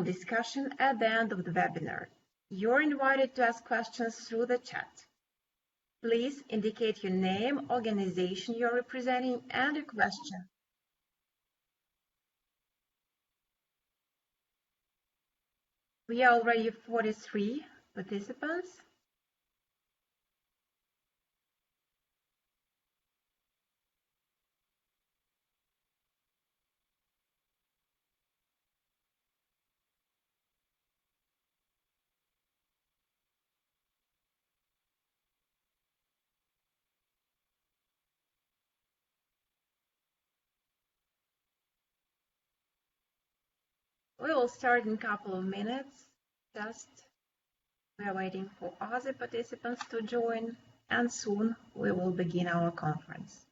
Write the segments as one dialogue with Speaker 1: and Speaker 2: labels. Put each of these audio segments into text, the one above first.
Speaker 1: panel discussion at the end of the webinar. You're invited to ask questions through the chat. Please indicate your name, organization you're representing, and your question. We are already 43 participants. We will start in a couple of minutes. We are waiting for other participants to join, and soon we will begin our conference.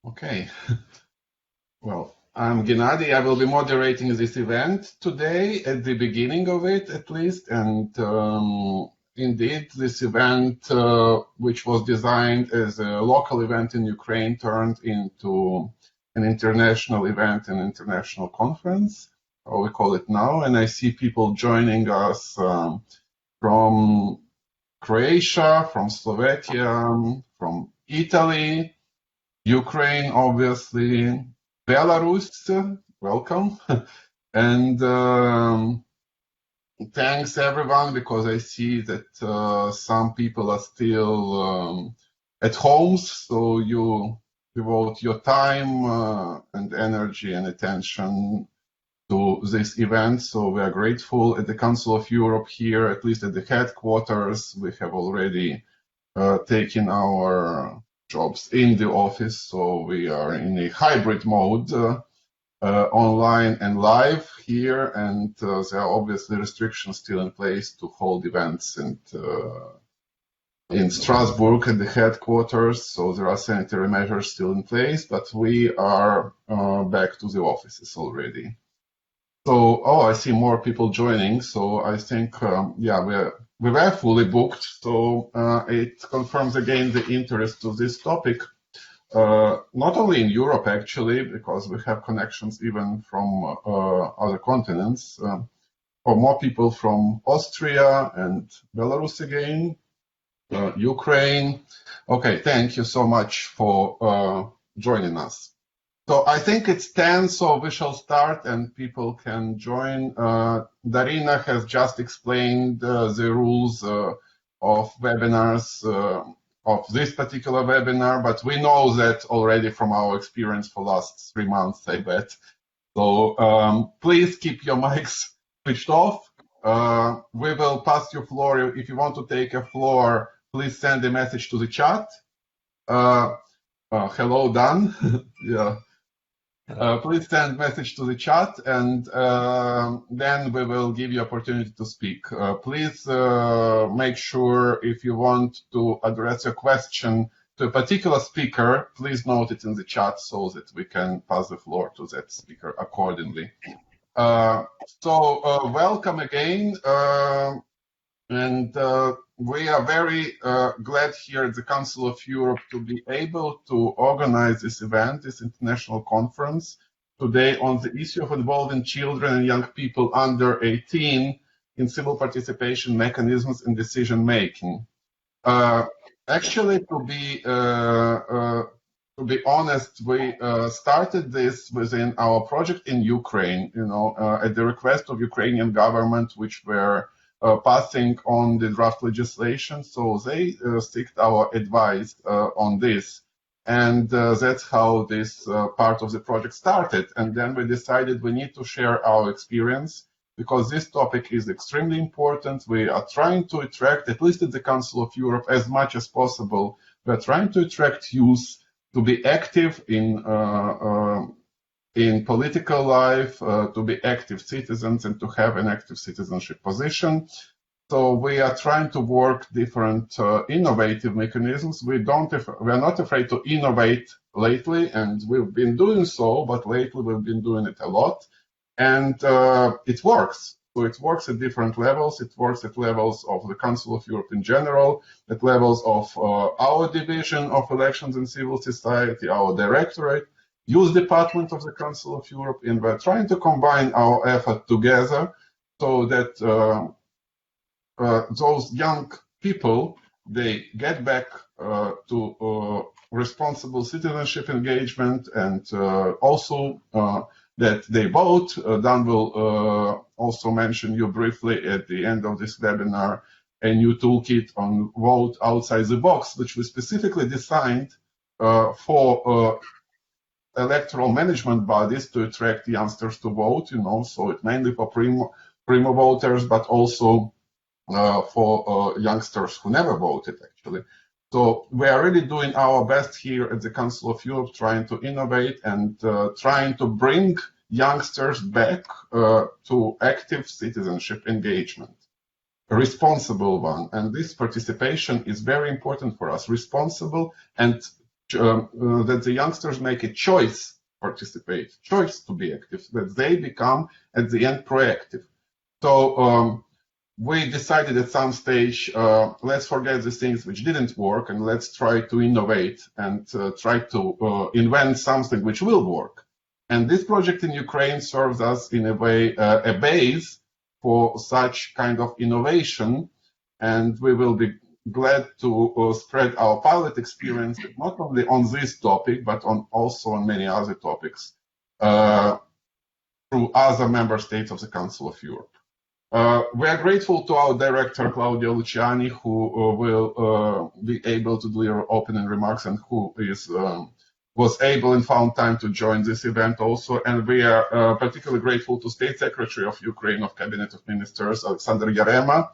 Speaker 2: Okay. Well, I'm Gennady. I will be moderating this event today, at the beginning of it at least. And indeed, this event, which was designed as a local event in Ukraine, turned into an international event, an international conference, or we call it now. And I see people joining us from Croatia, from Slovakia, from Italy, Ukraine, obviously, Belarus, welcome. And thanks everyone, because I see that some people are still at home, so you devote your time and energy and attention to this event. So we are grateful. At the Council of Europe here, at least at the headquarters, we have already taken our jobs in the office, so we are in a hybrid mode, online and live here, and there are obviously restrictions still in place to hold events and in Strasbourg at the headquarters, so there are sanitary measures still in place, but we are back to the offices already. So, I see more people joining, so I think, yeah, we were fully booked, so it confirms again the interest to this topic, not only in Europe actually, because we have connections even from other continents, or more people from Austria and Belarus again, Ukraine. Okay, thank you so much for joining us. So I think it's 10, so we shall start and people can join. Darina has just explained the rules of webinars, of this particular webinar, but we know that already from our experience for last 3 months, I bet. So please keep your mics switched off. We will pass you floor. If you want to take a floor, please send a message to the chat. Hello, Dan. Yeah. Please send message to the chat, and then we will give you opportunity to speak. Please make sure if you want to address a question to a particular speaker, please note it in the chat so that we can pass the floor to that speaker accordingly. So welcome again, and we are very glad here at the Council of Europe to be able to organize this event, this international conference, today on the issue of involving children and young people under 18 in civil participation mechanisms in decision making. Actually, to be honest, we started this within our project in Ukraine, at the request of Ukrainian government, which were passing on the draft legislation. So they seeked our advice on this. And that's how this part of the project started. And then we decided we need to share our experience because this topic is extremely important. We are trying to attract, at least at the Council of Europe, as much as possible. We're trying to attract youth to be active in political life, to be active citizens and to have an active citizenship position. So we are trying to work different innovative mechanisms. We are not afraid to innovate lately, and we've been doing so, but lately we've been doing it a lot. And it works. So it works at different levels. It works at levels of the Council of Europe in general, at levels of our division of elections and civil society, our directorate, Youth Department of the Council of Europe, and we're trying to combine our effort together so that those young people, they get back to responsible citizenship engagement and also that they vote. Dan will also mention you briefly at the end of this webinar a new toolkit on vote outside the box, which we specifically designed for electoral management bodies to attract youngsters to vote, so it's mainly for primo voters, but also for youngsters who never voted, actually. So we are really doing our best here at the Council of Europe, trying to innovate and trying to bring youngsters back to active citizenship engagement, a responsible one. And this participation is very important for us, responsible, and that the youngsters make a choice to participate, choice to be active, that they become at the end proactive. So we decided at some stage, let's forget the things which didn't work and let's try to innovate and try to invent something which will work. And this project in Ukraine serves us in a way a base for such kind of innovation, and we will be glad to spread our pilot experience not only on this topic but also on many other topics through other member states of the Council of Europe. We are grateful to our director, Claudia Luciani, who will be able to deliver opening remarks and who was able and found time to join this event also. And we are particularly grateful to State Secretary of Ukraine of Cabinet of Ministers, Alexander Yarema,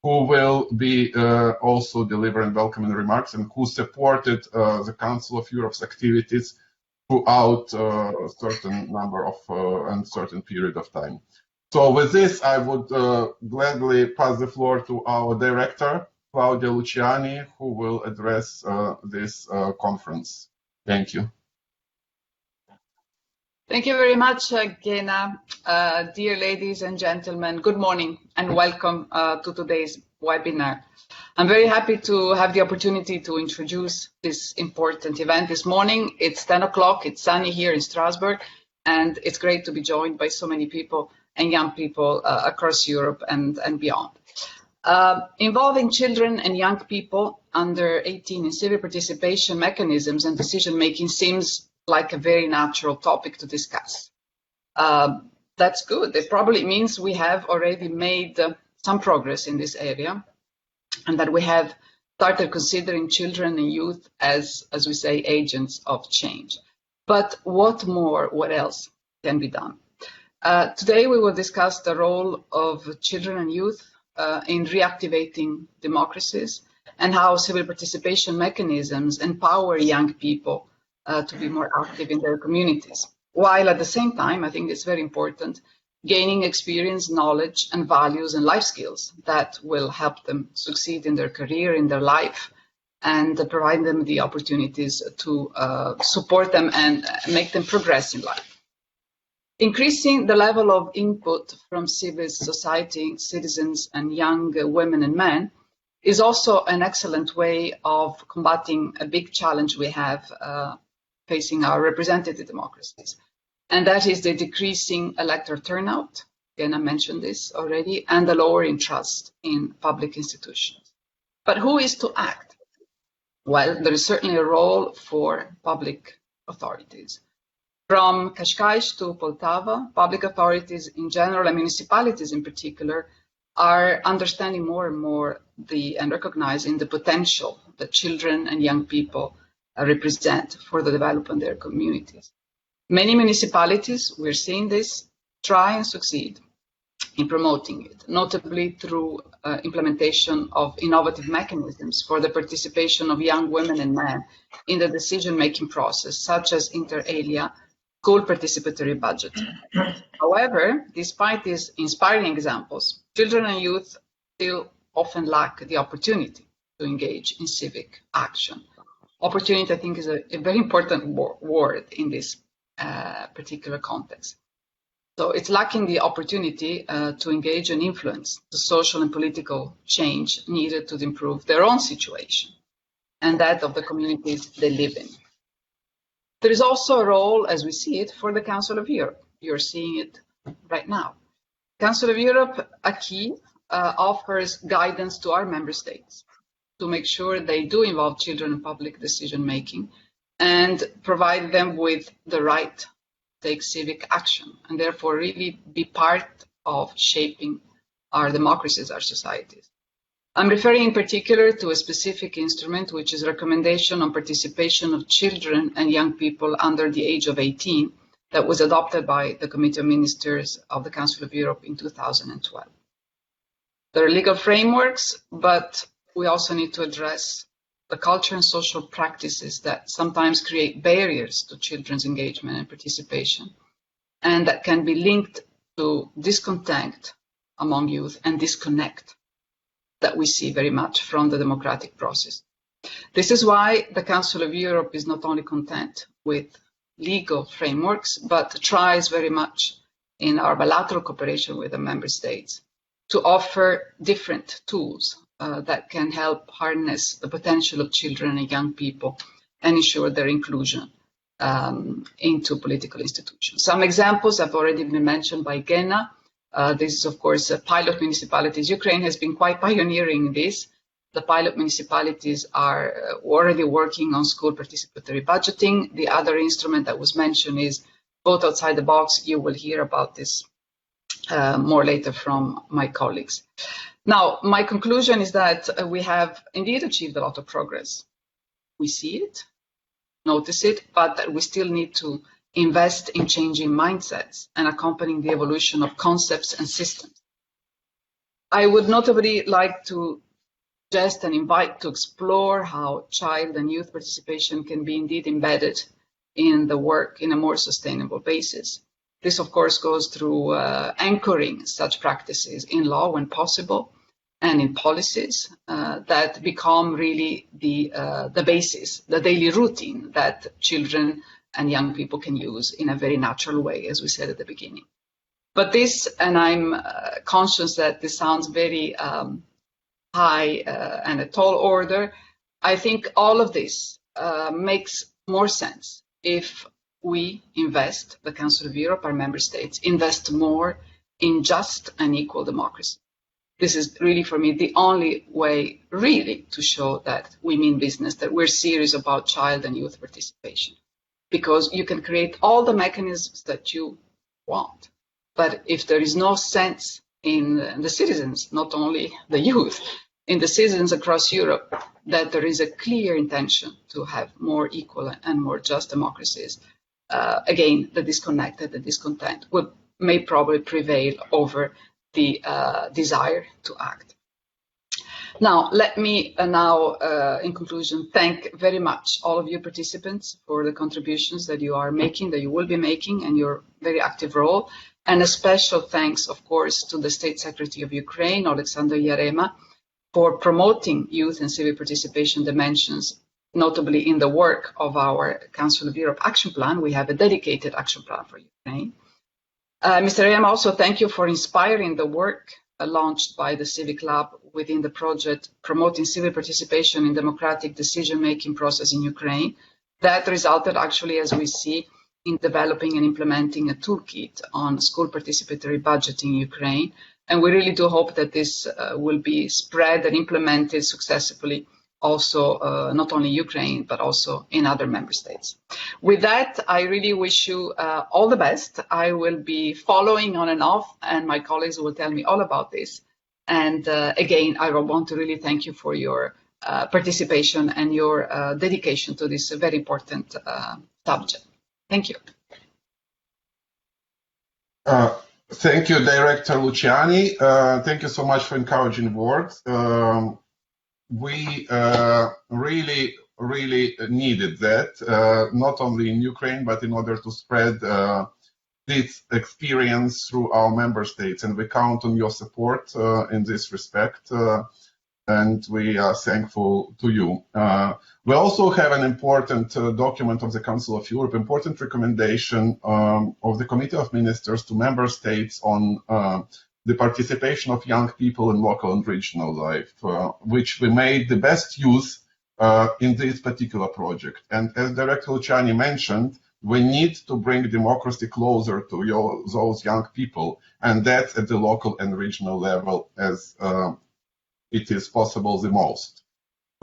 Speaker 2: who will be also delivering welcoming remarks and who supported the Council of Europe's activities throughout a certain number of and certain period of time. So with this, I would gladly pass the floor to our director, Claudia Luciani, who will address this conference. Thank you.
Speaker 3: Thank you very much, Gena. Dear ladies and gentlemen, good morning and welcome to today's webinar. I'm very happy to have the opportunity to introduce this important event this morning. It's 10 o'clock, it's sunny here in Strasbourg, and it's great to be joined by so many people and young people across Europe and beyond. Involving children and young people under 18 in civic participation mechanisms and decision-making seems like a very natural topic to discuss. That's good. It probably means we have already made some progress in this area and that we have started considering children and youth as we say, agents of change. But what more, what else can be done? Today we will discuss the role of children and youth in reactivating democracies and how civil participation mechanisms empower young people to be more active in their communities, while at the same time, I think it's very important, gaining experience, knowledge, and values and life skills that will help them succeed in their career, in their life, and provide them the opportunities to support them and make them progress in life. Increasing the level of input from civil society, citizens, and young women and men is also an excellent way of combating a big challenge we have facing our representative democracies. And that is the decreasing electoral turnout, again I mentioned this already, and the lowering trust in public institutions. But who is to act? Well, there is certainly a role for public authorities. From Kashkai's to Poltava, public authorities in general and municipalities in particular are understanding more and more and recognizing the potential that children and young people represent for the development of their communities. Many municipalities, we're seeing this, try and succeed in promoting it, notably through implementation of innovative mechanisms for the participation of young women and men in the decision-making process, such as inter alia, school participatory budgeting. However, despite these inspiring examples, children and youth still often lack the opportunity to engage in civic action. Opportunity, I think, is a very important word in this particular context. So it's lacking the opportunity to engage and influence the social and political change needed to improve their own situation and that of the communities they live in. There is also a role, as we see it, for the Council of Europe. You're seeing it right now. Council of Europe, acquis, offers guidance to our member states to make sure they do involve children in public decision-making and provide them with the right to take civic action and therefore really be part of shaping our democracies, our societies. I'm referring in particular to a specific instrument, which is a recommendation on participation of children and young people under the age of 18 that was adopted by the Committee of Ministers of the Council of Europe in 2012. There are legal frameworks, but we also need to address the culture and social practices that sometimes create barriers to children's engagement and participation, and that can be linked to discontent among youth and disconnect that we see very much from the democratic process. This is why the Council of Europe is not only content with legal frameworks, but tries very much in our bilateral cooperation with the member states to offer different tools that can help harness the potential of children and young people and ensure their inclusion into political institutions. Some examples have already been mentioned by Gena. This is, of course, pilot municipalities. Ukraine has been quite pioneering this. The pilot municipalities are already working on school participatory budgeting. The other instrument that was mentioned is Vote Outside the Box. You will hear about this more later from my colleagues. Now, my conclusion is that we have indeed achieved a lot of progress. We see it, notice it, but that we still need to invest in changing mindsets and accompanying the evolution of concepts and systems. I would notably like to suggest and invite to explore how child and youth participation can be indeed embedded in the work in a more sustainable basis. This, of course, goes through anchoring such practices in law when possible and in policies that become really the basis, the daily routine that children and young people can use in a very natural way, as we said at the beginning. But this, and I'm conscious that this sounds very high and a tall order, I think all of this makes more sense if we invest, the Council of Europe, our member states, invest more in just and equal democracy. This is really, for me, the only way really to show that we mean business, that we're serious about child and youth participation. Because you can create all the mechanisms that you want. But if there is no sense in the citizens, not only the youth, in the citizens across Europe, that there is a clear intention to have more equal and more just democracies, again, the disconnected, the discontent may probably prevail over the desire to act. Now, let me in conclusion, thank very much all of you participants for the contributions that you are making, that you will be making, and your very active role. And a special thanks, of course, to the State Secretary of Ukraine, Alexander Yarema, for promoting youth and civic participation dimensions, notably in the work of our Council of Europe Action Plan. We have a dedicated action plan for Ukraine. Mr. Yarema, also thank you for inspiring the work launched by the Civic Lab within the project promoting civil participation in democratic decision-making process in Ukraine. That resulted actually, as we see, in developing and implementing a toolkit on school participatory budgeting in Ukraine. And we really do hope that this will be spread and implemented successfully also not only Ukraine, but also in other member states. With that, I really wish you all the best. I will be following on and off, and my colleagues will tell me all about this. And again, I want to really thank you for your participation and your dedication to this very important subject. Thank you.
Speaker 2: Thank you, Director Luciani. Thank you so much for encouraging words. We really needed that, not only in Ukraine, but in order to spread this experience through our member states. And we count on your support in this respect. And we are thankful to you. We also have an important document of the Council of Europe, important recommendation of the Committee of Ministers to member states on the participation of young people in local and regional life, which we made the best use in this particular project. And as Director Luciani mentioned, we need to bring democracy closer to those young people, and that's at the local and regional level as it is possible the most.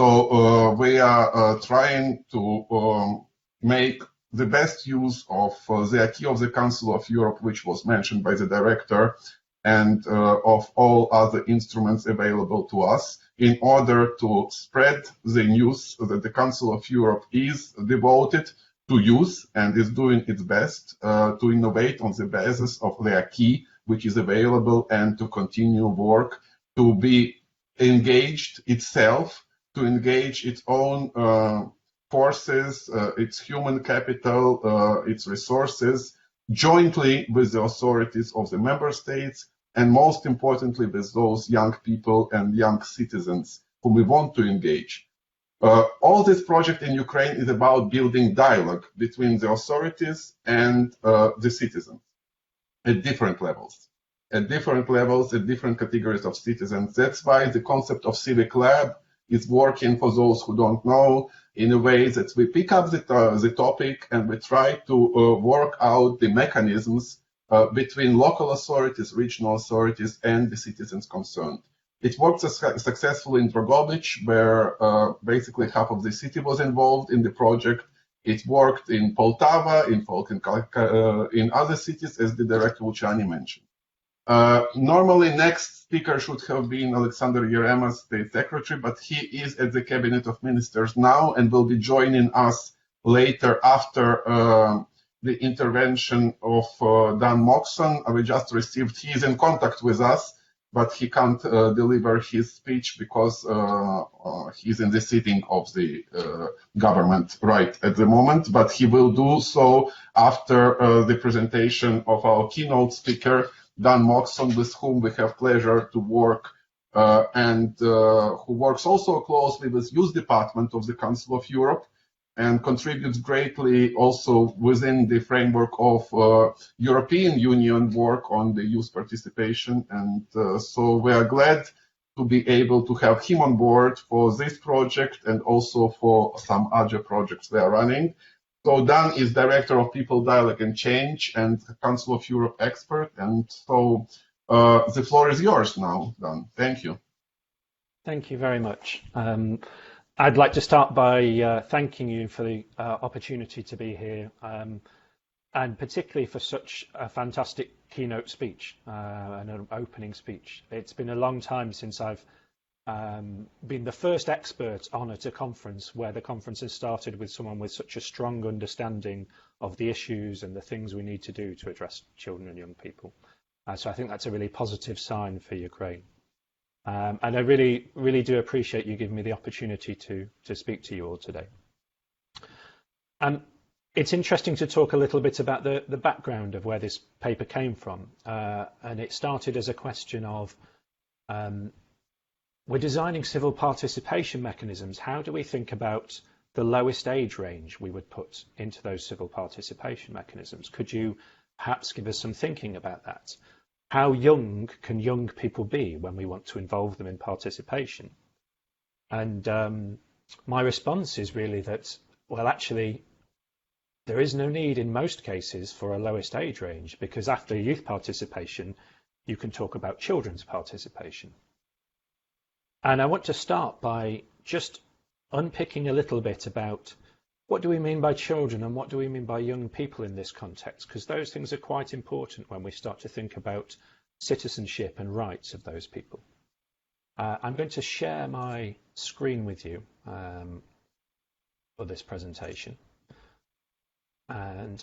Speaker 2: So we are trying to make the best use of the acquis of the Council of Europe, which was mentioned by the Director, and of all other instruments available to us in order to spread the news that the Council of Europe is devoted to use and is doing its best to innovate on the basis of the acquis which is available and to continue work to be engaged itself, to engage its own forces, its human capital, its resources, jointly with the authorities of the member states, and most importantly with those young people and young citizens whom we want to engage. All this project in Ukraine is about building dialogue between the authorities and the citizens at different levels. At different categories of citizens. That's why the concept of Civic Lab is working, for those who don't know, in a way that we pick up the topic and we try to work out the mechanisms between local authorities, regional authorities, and the citizens concerned. It worked successfully in Drogobych, where basically half of the city was involved in the project. It worked in Poltava, in other cities, as the Director Luciani mentioned. Normally, next speaker should have been Alexander Yerema, State Secretary, but he is at the Cabinet of Ministers now and will be joining us later after the intervention of Dan Moxon. We just received, he is in contact with us, but he can't deliver his speech because he's in the sitting of the government right at the moment, but he will do so after the presentation of our keynote speaker, Dan Moxon, with whom we have pleasure to work and who works also closely with Youth Department of the Council of Europe and contributes greatly also within the framework of European Union work on the youth participation. And so we are glad to be able to have him on board for this project and also for some other projects we are running. So Dan is Director of People, Dialogue and Change and Council of Europe expert. And so the floor is yours now, Dan. Thank you.
Speaker 4: Thank you very much. I'd like to start by thanking you for the opportunity to be here and particularly for such a fantastic keynote speech and an opening speech. It's been a long time since I've been the first expert on at a conference where the conference has started with someone with such a strong understanding of the issues and the things we need to do to address children and young people. So I think that's a really positive sign for Ukraine. And I really do appreciate you giving me the opportunity to speak to you all today. It's interesting to talk a little bit about the background of where this paper came from. And it started as a question of, we're designing civil participation mechanisms. How do we think about the lowest age range we would put into those civil participation mechanisms? Could you perhaps give us some thinking about that? How young can young people be when we want to involve them in participation? And my response is really that, well, actually, there is no need in most cases for a lowest age range, because after youth participation, you can talk about children's participation. And I want to start by just unpicking a little bit about what do we mean by children and what do we mean by young people in this context, because those things are quite important when we start to think about citizenship and rights of those people. I'm going to share my screen with you for this presentation. And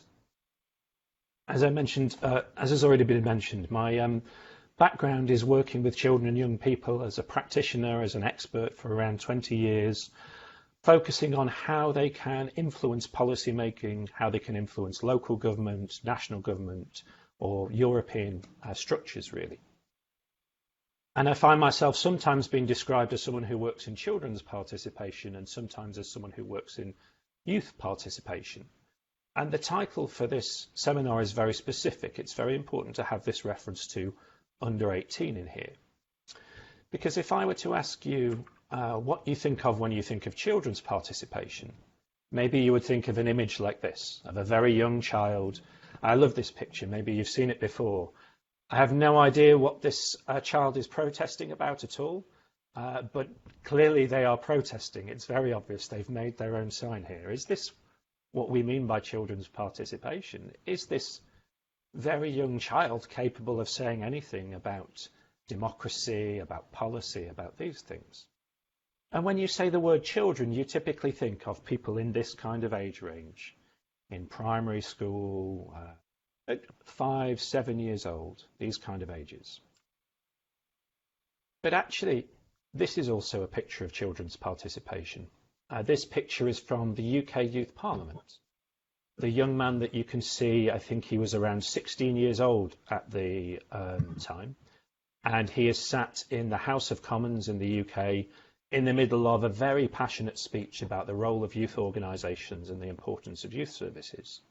Speaker 4: as I mentioned, as has already been mentioned, my background is working with children and young people as a practitioner, as an expert for around 20 years, focusing on how they can influence policy making, how they can influence local government, national government, or European structures, really. And I find myself sometimes being described as someone who works in children's participation and sometimes as someone who works in youth participation. And the title for this seminar is very specific. It's very important to have this reference to under 18 in here. Because if I were to ask you what you think of when you think of children's participation, maybe you would think of an image like this, of a very young child. I love this picture. Maybe you've seen it before. I have no idea what this child is protesting about at all, but clearly they are protesting. It's very obvious they've made their own sign here. Is this what we mean by children's participation? Is this very young child capable of saying anything about democracy, about policy, about these things? And when you say the word children, you typically think of people in this kind of age range, in primary school, at 5, 7 years old, these kind of ages. But actually, this is also a picture of children's participation. This picture is from the UK Youth Parliament. The young man that you can see, I think he was around 16 years old at the time, and he is sat in the House of Commons in the UK in the middle of a very passionate speech about the role of youth organisations and the importance of youth services.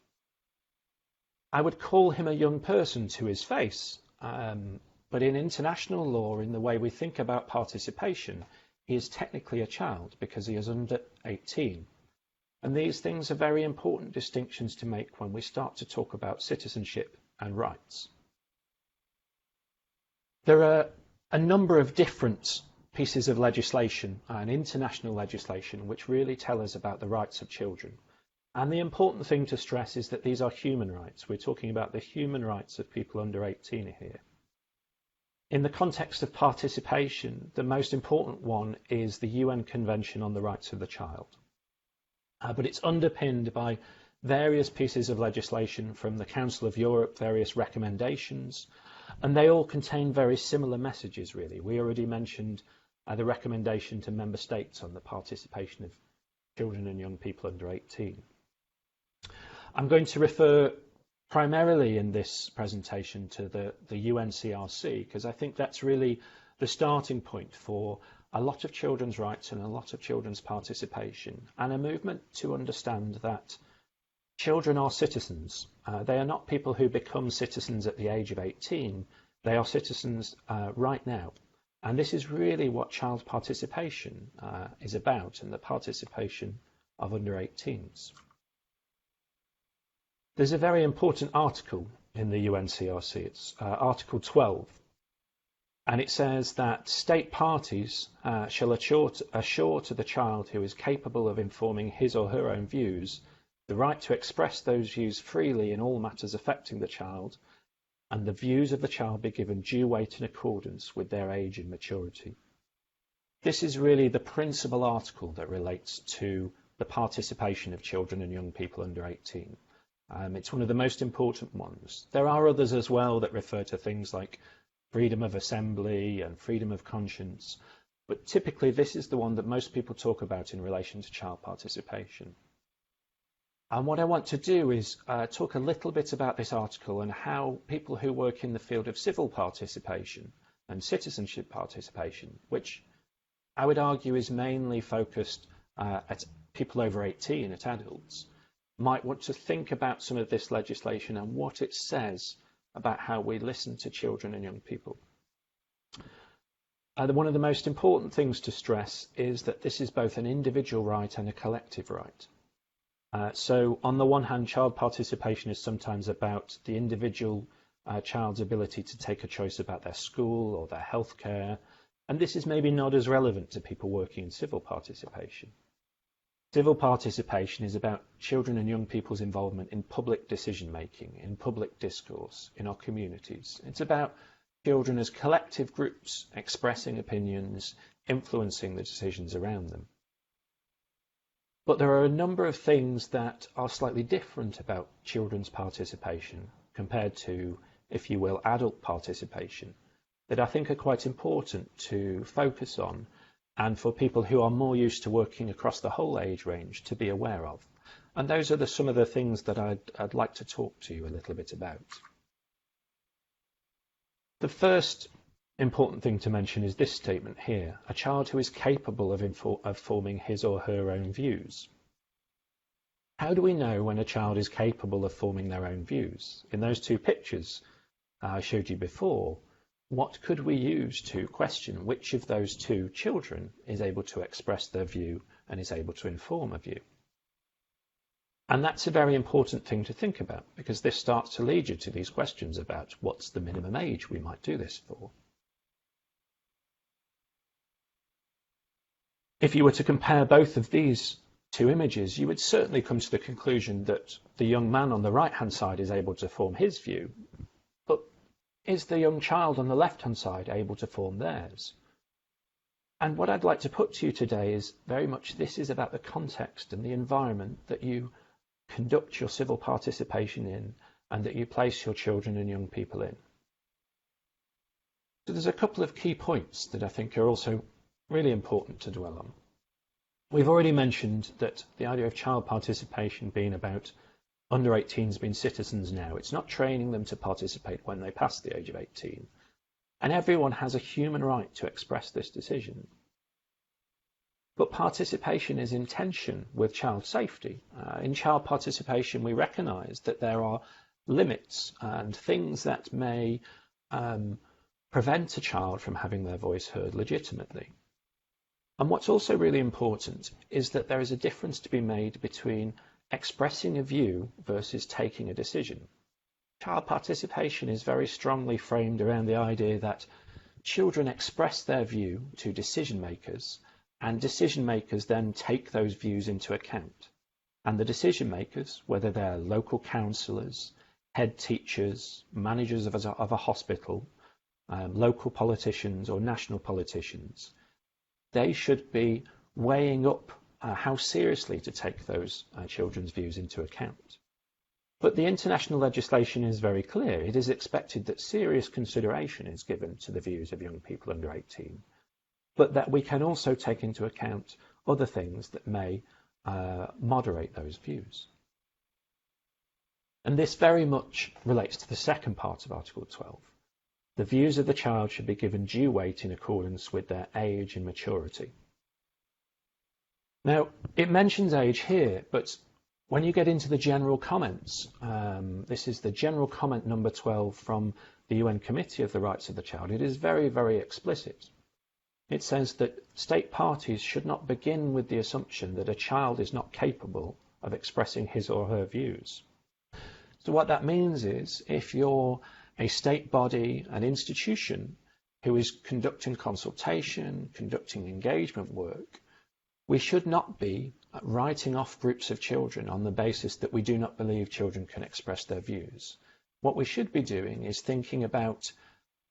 Speaker 4: I would call him a young person to his face, but in international law, in the way we think about participation, he is technically a child because he is under 18. And these things are very important distinctions to make when we start to talk about citizenship and rights. There are a number of different pieces of legislation and international legislation which really tell us about the rights of children. And the important thing to stress is that these are human rights. We're talking about the human rights of people under 18 here. In the context of participation, the most important one is the UN Convention on the Rights of the Child. But it's underpinned by various pieces of legislation from the Council of Europe, various recommendations, and they all contain very similar messages, really. We already mentioned the recommendation to member states on the participation of children and young people under 18. I'm going to refer primarily in this presentation to the UNCRC, because I think that's really the starting point for a lot of children's rights and a lot of children's participation, and a movement to understand that children are citizens. They are not people who become citizens at the age of 18. They are citizens right now. And this is really what child participation is about, and the participation of under 18s. There's a very important article in the UNCRC. It's Article 12. And it says that state parties shall assure to the child who is capable of informing his or her own views the right to express those views freely in all matters affecting the child, and the views of the child be given due weight in accordance with their age and maturity. This is really the principal article that relates to the participation of children and young people under 18. It's one of the most important ones. There are others as well that refer to things like freedom of assembly and freedom of conscience, but typically this is the one that most people talk about in relation to child participation. And what I want to do is talk a little bit about this article and how people who work in the field of civil participation and citizenship participation, which I would argue is mainly focused at people over 18, at adults, might want to think about some of this legislation and what it says about how we listen to children and young people. One of the most important things to stress is that this is both an individual right and a collective right. So on the one hand, child participation is sometimes about the individual child's ability to take a choice about their school or their healthcare, and this is maybe not as relevant to people working in civil participation. Civil participation is about children and young people's involvement in public decision making, in public discourse, in our communities. It's about children as collective groups expressing opinions, influencing the decisions around them. But there are a number of things that are slightly different about children's participation compared to, if you will, adult participation that I think are quite important to focus on and for people who are more used to working across the whole age range to be aware of. And those are some of the things that I'd like to talk to you a little bit about. The first important thing to mention is this statement here: a child who is capable of forming his or her own views. How do we know when a child is capable of forming their own views? In those two pictures I showed you before, what could we use to question which of those two children is able to express their view and is able to inform a view? And that's a very important thing to think about, because this starts to lead you to these questions about what's the minimum age we might do this for. If you were to compare both of these two images, you would certainly come to the conclusion that the young man on the right-hand side is able to form his view, but is the young child on the left-hand side able to form theirs? And what I'd like to put to you today is very much this is about the context and the environment that you conduct your civil participation in and that you place your children and young people in. So there's a couple of key points that I think are also really important to dwell on. We've already mentioned that the idea of child participation being about under 18s being citizens now. It's not training them to participate when they pass the age of 18. And everyone has a human right to express this decision. But participation is in tension with child safety. In child participation, we recognise that there are limits and things that may prevent a child from having their voice heard legitimately. And what's also really important is that there is a difference to be made between expressing a view versus taking a decision. Child participation is very strongly framed around the idea that children express their view to decision makers, and decision makers then take those views into account. And the decision makers, whether they're local councillors, head teachers, managers of a hospital, local politicians or national politicians, they should be weighing up how seriously to take those children's views into account. But the international legislation is very clear. It is expected that serious consideration is given to the views of young people under 18, but that we can also take into account other things that may moderate those views. And this very much relates to the second part of Article 12. The views of the child should be given due weight in accordance with their age and maturity. Now, it mentions age here, but when you get into the general comments, this is the general comment number 12 from the UN Committee of the Rights of the Child. It is very, very explicit. It says that state parties should not begin with the assumption that a child is not capable of expressing his or her views. So what that means is, if you're a state body, an institution who is conducting consultation, conducting engagement work, we should not be writing off groups of children on the basis that we do not believe children can express their views. What we should be doing is thinking about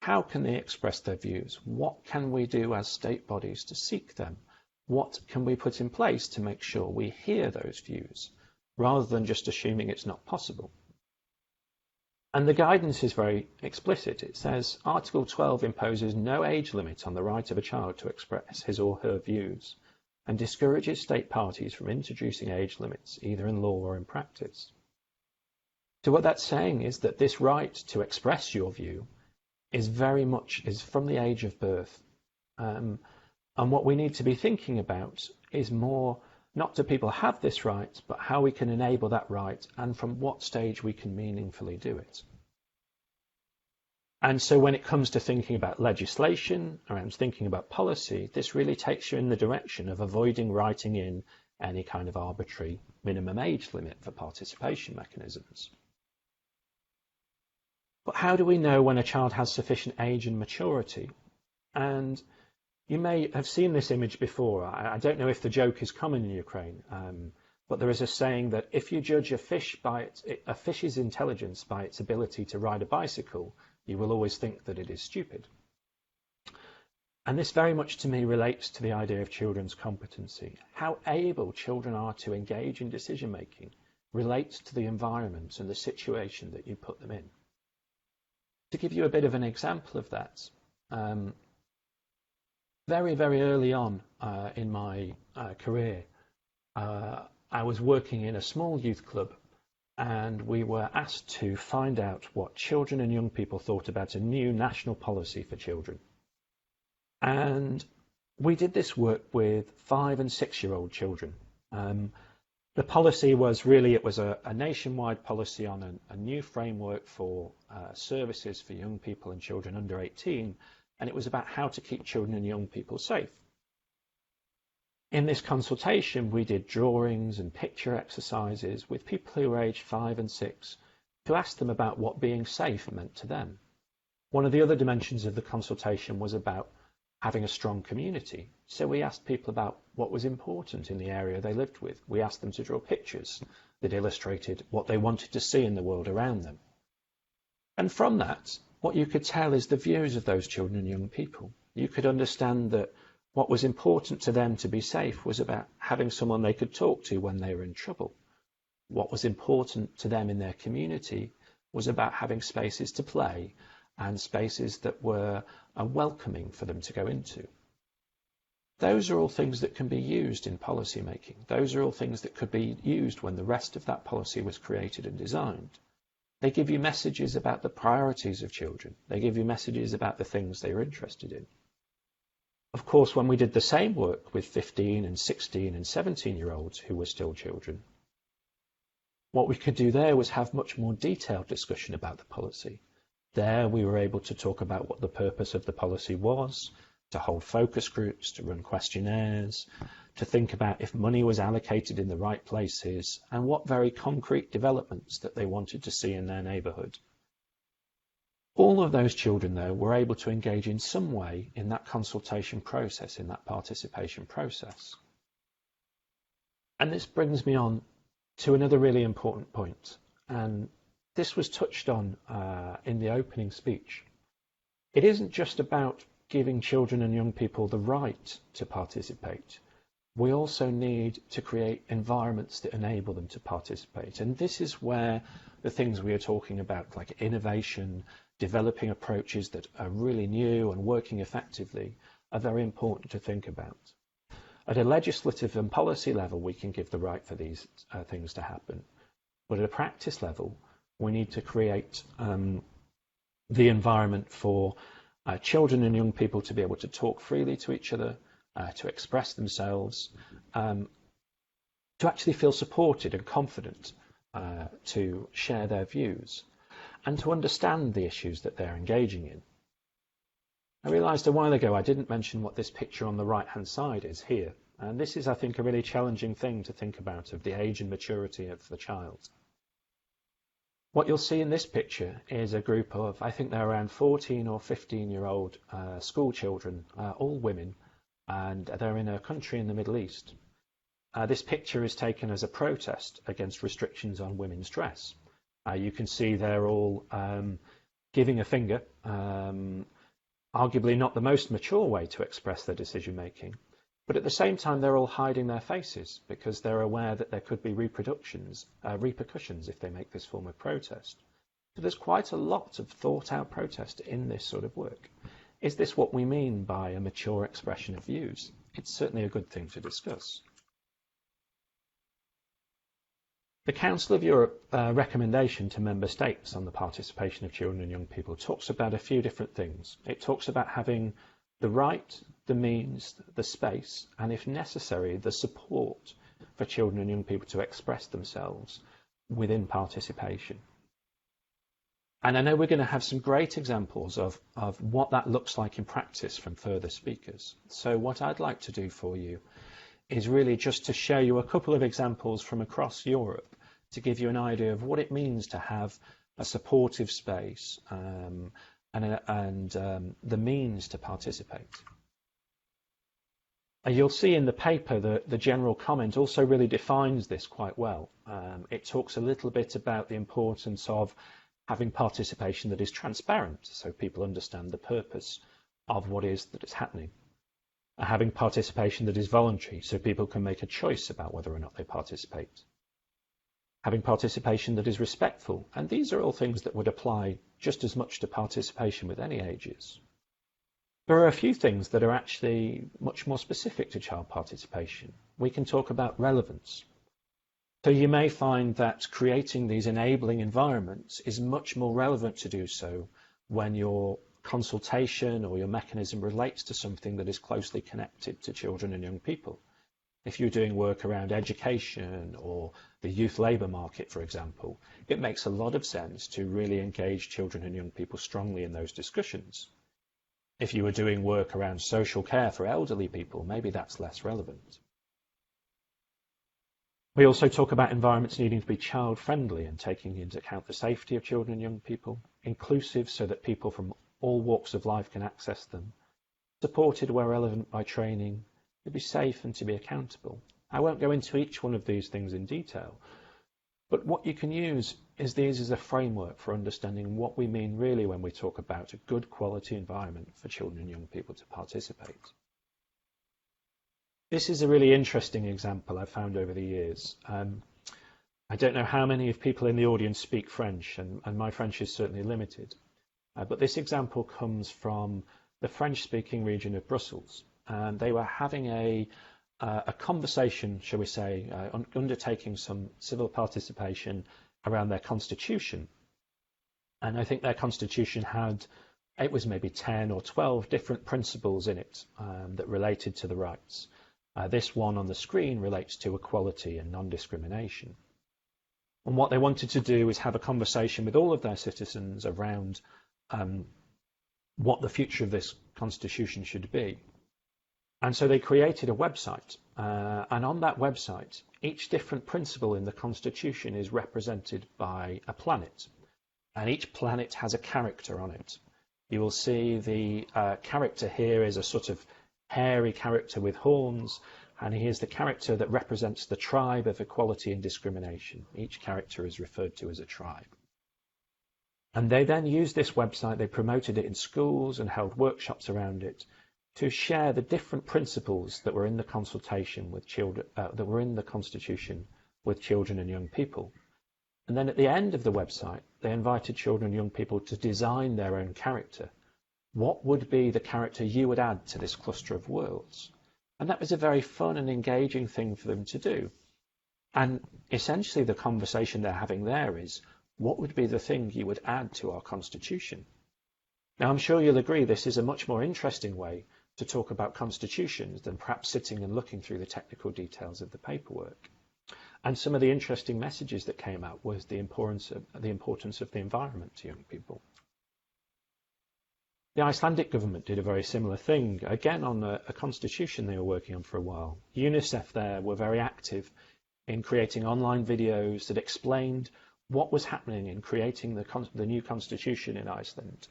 Speaker 4: how can they express their views? What can we do as state bodies to seek them? What can we put in place to make sure we hear those views, rather than just assuming it's not possible? And the guidance is very explicit. It says Article 12 imposes no age limit on the right of a child to express his or her views, and discourages state parties from introducing age limits, either in law or in practice. So what that's saying is that this right to express your view is very much from the age of birth. And what we need to be thinking about is more, not do people have this right, but how we can enable that right and from what stage we can meaningfully do it. And so when it comes to thinking about legislation, around thinking about policy, this really takes you in the direction of avoiding writing in any kind of arbitrary minimum age limit for participation mechanisms. But how do we know when a child has sufficient age and maturity? And you may have seen this image before. I don't know if the joke is common in Ukraine. But there is a saying that if you judge a fish's intelligence by its ability to ride a bicycle, you will always think that it is stupid. And this very much to me relates to the idea of children's competency. How able children are to engage in decision making relates to the environment and the situation that you put them in. To give you a bit of an example of that, very, very early on in my career, I was working in a small youth club, and we were asked to find out what children and young people thought about a new national policy for children. And we did this work with 5- and 6-year-old children. The policy was really, it was a nationwide policy on a new framework for services for young people and children under 18, and it was about how to keep children and young people safe. In this consultation, we did drawings and picture exercises with people who were aged 5 and 6 to ask them about what being safe meant to them. One of the other dimensions of the consultation was about having a strong community. So we asked people about what was important in the area they lived with. We asked them to draw pictures that illustrated what they wanted to see in the world around them. And from that, what you could tell is the views of those children and young people. You could understand that what was important to them to be safe was about having someone they could talk to when they were in trouble. What was important to them in their community was about having spaces to play and spaces that were welcoming for them to go into. Those are all things that can be used in policy making. Those are all things that could be used when the rest of that policy was created and designed. They give you messages about the priorities of children. They give you messages about the things they are interested in. Of course, when we did the same work with 15 and 16 and 17-year-olds who were still children, what we could do there was have much more detailed discussion about the policy. There we were able to talk about what the purpose of the policy was, to hold focus groups, to run questionnaires, to think about if money was allocated in the right places, and what very concrete developments that they wanted to see in their neighbourhood. All of those children, though, were able to engage in some way in that consultation process, in that participation process. And this brings me on to another really important point, and this was touched on in the opening speech. It isn't just about giving children and young people the right to participate. We also need to create environments that enable them to participate. And this is where the things we are talking about, like innovation, developing approaches that are really new and working effectively, are very important to think about. At a legislative and policy level, we can give the right for these things to happen. But at a practice level, we need to create the environment for children and young people to be able to talk freely to each other, to express themselves, to actually feel supported and confident to share their views, and to understand the issues that they're engaging in. I realised a while ago I didn't mention what this picture on the right-hand side is here. And this is, I think, a really challenging thing to think about, of the age and maturity of the child. What you'll see in this picture is a group of, I think they're around 14 or 15-year-old school children, all women, and they're in a country in the Middle East. This picture is taken as a protest against restrictions on women's dress. You can see they're all giving a finger, arguably not the most mature way to express their decision-making, but at the same time they're all hiding their faces because they're aware that there could be repercussions if they make this form of protest. So there's quite a lot of thought-out protest in this sort of work. Is this what we mean by a mature expression of views? It's certainly a good thing to discuss. The Council of Europe recommendation to member states on the participation of children and young people talks about a few different things. It talks about having the right, the means, the space, and if necessary, the support for children and young people to express themselves within participation. And I know we're going to have some great examples of what that looks like in practice from further speakers. So what I'd like to do for you is really just to show you a couple of examples from across Europe to give you an idea of what it means to have a supportive space and the means to participate. You'll see in the paper that the general comment also really defines this quite well. It talks a little bit about the importance of having participation that is transparent, so people understand the purpose of what is that is happening. Having participation that is voluntary, so people can make a choice about whether or not they participate. Having participation that is respectful, and these are all things that would apply just as much to participation with any ages. There are a few things that are actually much more specific to child participation. We can talk about relevance. So you may find that creating these enabling environments is much more relevant to do so when your consultation or your mechanism relates to something that is closely connected to children and young people. If you're doing work around education or the youth labour market, for example, it makes a lot of sense to really engage children and young people strongly in those discussions. If you were doing work around social care for elderly people, maybe that's less relevant. We also talk about environments needing to be child-friendly and taking into account the safety of children and young people, inclusive so that people from all walks of life can access them, supported where relevant by training, to be safe and to be accountable. I won't go into each one of these things in detail, but what you can use is these as a framework for understanding what we mean really when we talk about a good quality environment for children and young people to participate. This is a really interesting example I've found over the years. I don't know how many of people in the audience speak French, and my French is certainly limited. But this example comes from the French-speaking region of Brussels. And they were having a conversation, shall we say, undertaking some civil participation around their constitution. And I think their constitution had, it was maybe 10 or 12 different principles in it that related to the rights. This one on the screen relates to equality and non-discrimination. And what they wanted to do is have a conversation with all of their citizens around what the future of this constitution should be. And so they created a website, and on that website, each different principle in the Constitution is represented by a planet, and each planet has a character on it. You will see the character here is a sort of hairy character with horns, and here's the character that represents the tribe of equality and discrimination. Each character is referred to as a tribe. And they then used this website, they promoted it in schools and held workshops around it, to share the different principles that were in the consultation with children, that were in the Constitution with children and young people. And then at the end of the website, they invited children and young people to design their own character. What would be the character you would add to this cluster of worlds? And that was a very fun and engaging thing for them to do. And essentially the conversation they're having there is, what would be the thing you would add to our Constitution? Now, I'm sure you'll agree this is a much more interesting way to talk about constitutions than perhaps sitting and looking through the technical details of the paperwork. And some of the interesting messages that came out was the importance of the environment to young people. The Icelandic government did a very similar thing, again on a constitution they were working on for a while. UNICEF there were very active in creating online videos that explained what was happening in creating the new constitution in Iceland,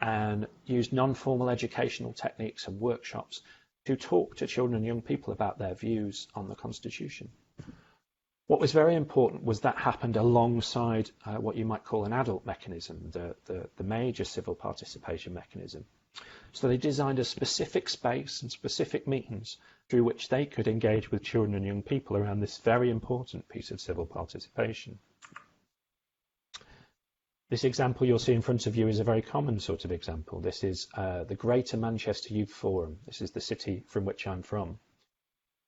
Speaker 4: and used non-formal educational techniques and workshops to talk to children and young people about their views on the Constitution. What was very important was that happened alongside what you might call an adult mechanism, the major civil participation mechanism. So they designed a specific space and specific means through which they could engage with children and young people around this very important piece of civil participation. This example you'll see in front of you is a very common sort of example. This is the Greater Manchester Youth Forum. This is the city from which I'm from.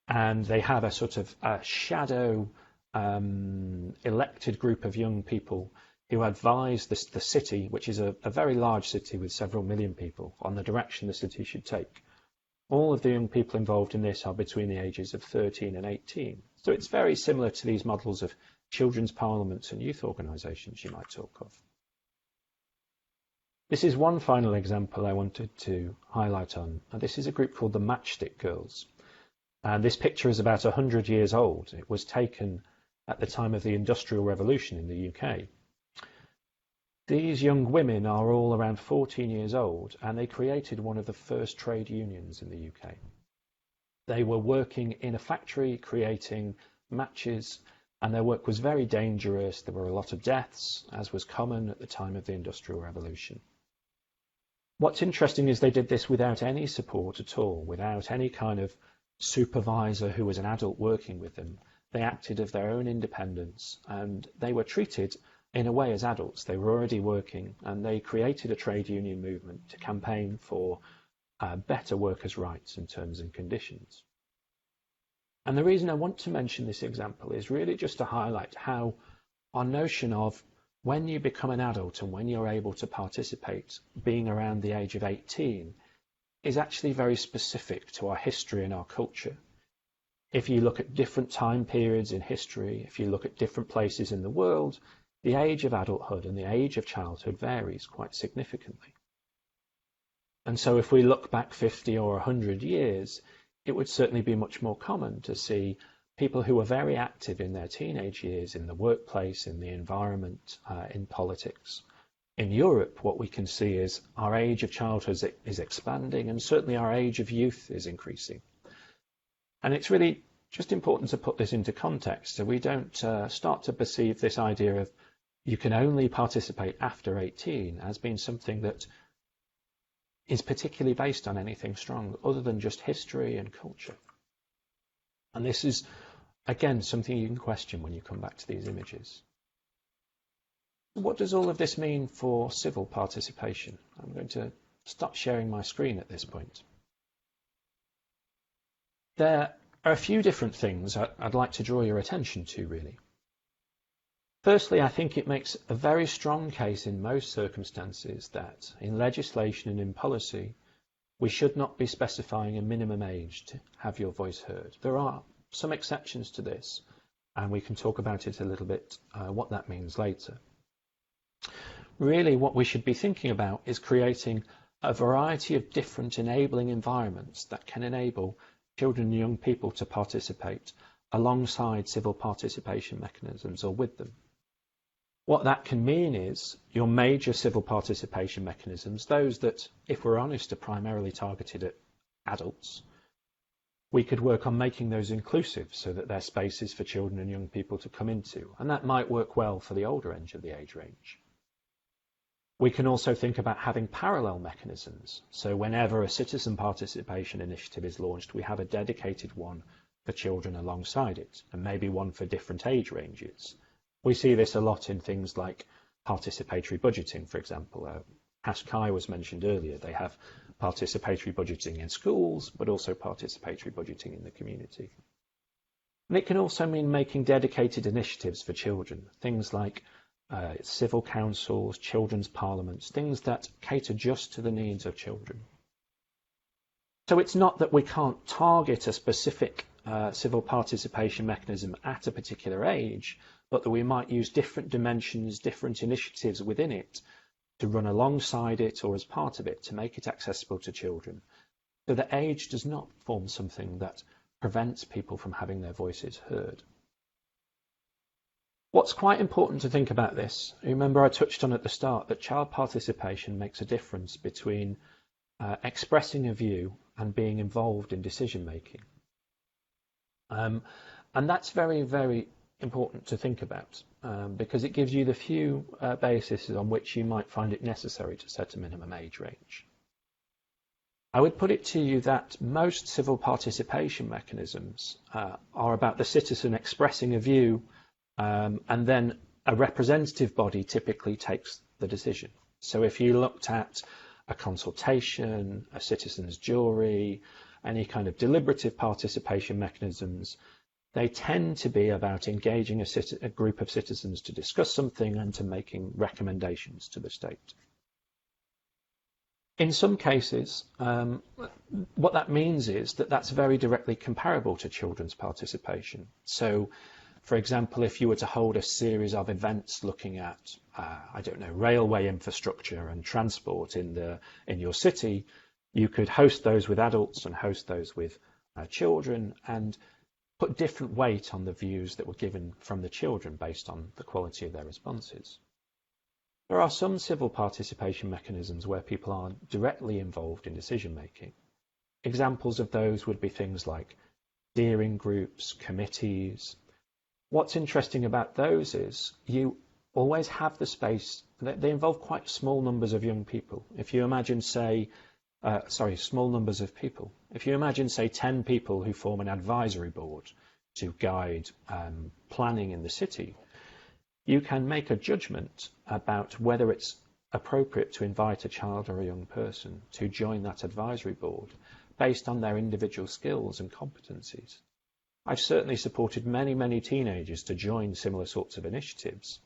Speaker 4: And they have a sort of shadow elected group of young people who advise the city, which is a very large city with several million people, on the direction the city should take. All of the young people involved in this are between the ages of 13 and 18. So it's very similar to these models of children's parliaments and youth organisations you might talk of. This is one final example I wanted to highlight on. And this is a group called the Matchstick Girls. And this picture is about 100 years old. It was taken at the time of the Industrial Revolution in the UK. These young women are all around 14 years old, and they created one of the first trade unions in the UK. They were working in a factory creating matches, and their work was very dangerous. There were a lot of deaths, as was common at the time of the Industrial Revolution. What's interesting is they did this without any support at all, without any kind of supervisor who was an adult working with them. They acted of their own independence, and they were treated in a way as adults. They were already working, and they created a trade union movement to campaign for better workers' rights and terms and conditions. And the reason I want to mention this example is really just to highlight how our notion of when you become an adult and when you're able to participate, being around the age of 18, is actually very specific to our history and our culture. If you look at different time periods in history, if you look at different places in the world, the age of adulthood and the age of childhood varies quite significantly. And so if we look back 50 or 100 years, it would certainly be much more common to see people who are very active in their teenage years in the workplace, in the environment, in politics. In Europe, what we can see is our age of childhood is expanding, and certainly our age of youth is increasing. And it's really just important to put this into context so we don't start to perceive this idea of you can only participate after 18 as being something that is particularly based on anything strong other than just history and culture. And this is, again, something you can question when you come back to these images. What does all of this mean for civil participation? I'm going to stop sharing my screen at this point. There are a few different things I'd like to draw your attention to, really. Firstly, I think it makes a very strong case in most circumstances that in legislation and in policy, we should not be specifying a minimum age to have your voice heard. There are some exceptions to this, and we can talk about it a little bit, what that means later. Really, what we should be thinking about is creating a variety of different enabling environments that can enable children and young people to participate alongside civil participation mechanisms or with them. What that can mean is your major civil participation mechanisms, those that, if we're honest, are primarily targeted at adults. We could work on making those inclusive so that they're spaces for children and young people to come into, and that might work well for the older end of the age range. We can also think about having parallel mechanisms. So whenever a citizen participation initiative is launched, we have a dedicated one for children alongside it, and maybe one for different age ranges. We see this a lot in things like participatory budgeting, for example. Qashqai was mentioned earlier. They have participatory budgeting in schools, but also participatory budgeting in the community. And it can also mean making dedicated initiatives for children, things like civil councils, children's parliaments, things that cater just to the needs of children. So it's not that we can't target a specific civil participation mechanism at a particular age, but that we might use different dimensions, different initiatives within it to run alongside it or as part of it to make it accessible to children. So that age does not form something that prevents people from having their voices heard. What's quite important to think about this, remember I touched on at the start that child participation makes a difference between expressing a view and being involved in decision making. And that's very, very important to think about because it gives you the few bases on which you might find it necessary to set a minimum age range. I would put it to you that most civil participation mechanisms are about the citizen expressing a view and then a representative body typically takes the decision. So if you looked at a consultation, a citizen's jury, any kind of deliberative participation mechanisms, they tend to be about engaging a group of citizens to discuss something and to making recommendations to the state. In some cases, what that means is that that's very directly comparable to children's participation. So, for example, if you were to hold a series of events looking at, I don't know, railway infrastructure and transport in your city, you could host those with adults and host those with children and put different weight on the views that were given from the children based on the quality of their responses. There are some civil participation mechanisms where people are directly involved in decision making. Examples of those would be things like steering groups, committees. What's interesting about those is you always have the space. They involve quite small numbers of young people. If you imagine, small numbers of people. If you imagine, say, 10 people who form an advisory board to guide planning in the city, you can make a judgment about whether it's appropriate to invite a child or a young person to join that advisory board based on their individual skills and competencies. I've certainly supported many, many teenagers to join similar sorts of initiatives,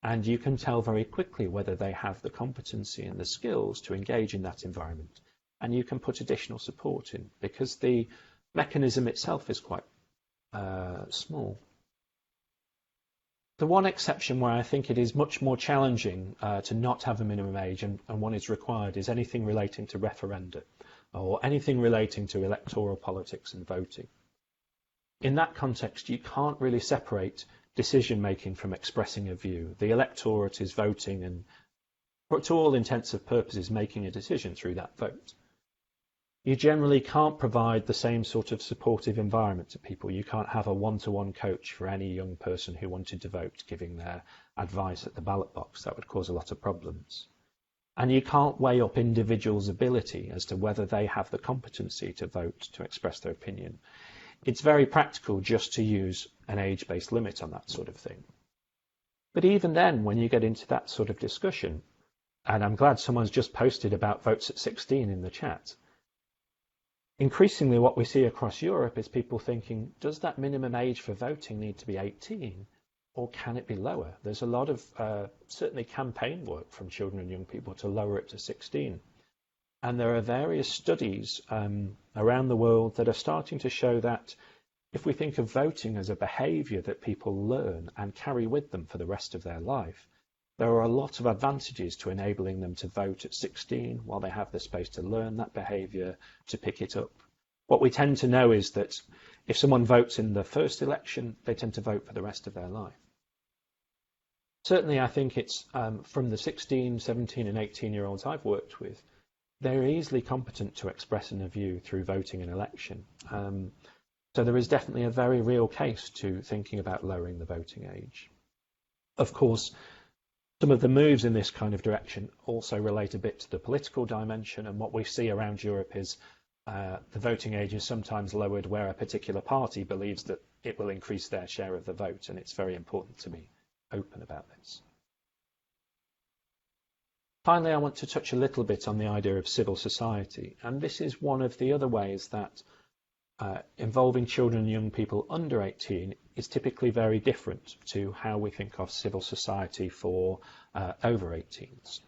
Speaker 4: and you can tell very quickly whether they have the competency and the skills to engage in that environment, and you can put additional support in because the mechanism itself is quite small. The one exception where I think it is much more challenging to not have a minimum age and one is required is anything relating to referenda or anything relating to electoral politics and voting. In that context, you can't really separate decision-making from expressing a view. The electorate is voting and, to all intents and purposes, making a decision through that vote. You generally can't provide the same sort of supportive environment to people. You can't have a one-to-one coach for any young person who wanted to vote, giving their advice at the ballot box. That would cause a lot of problems. And you can't weigh up individuals' ability as to whether they have the competency to vote, to express their opinion. It's very practical just to use an age-based limit on that sort of thing. But even then, when you get into that sort of discussion, and I'm glad someone's just posted about votes at 16 in the chat, increasingly what we see across Europe is people thinking, does that minimum age for voting need to be 18 or can it be lower? There's a lot of certainly campaign work from children and young people to lower it to 16. And there are various studies around the world that are starting to show that if we think of voting as a behaviour that people learn and carry with them for the rest of their life, there are a lot of advantages to enabling them to vote at 16 while they have the space to learn that behaviour, to pick it up. What we tend to know is that if someone votes in the first election, they tend to vote for the rest of their life. Certainly, I think it's from the 16, 17 and 18-year-olds I've worked with, they're easily competent to express a view through voting an election. So there is definitely a very real case to thinking about lowering the voting age. Of course, some of the moves in this kind of direction also relate a bit to the political dimension, and what we see around Europe is the voting age is sometimes lowered where a particular party believes that it will increase their share of the vote, and it's very important to be open about this. Finally, I want to touch a little bit on the idea of civil society, and this is one of the other ways that involving children and young people under 18 is typically very different to how we think of civil society for over 18s.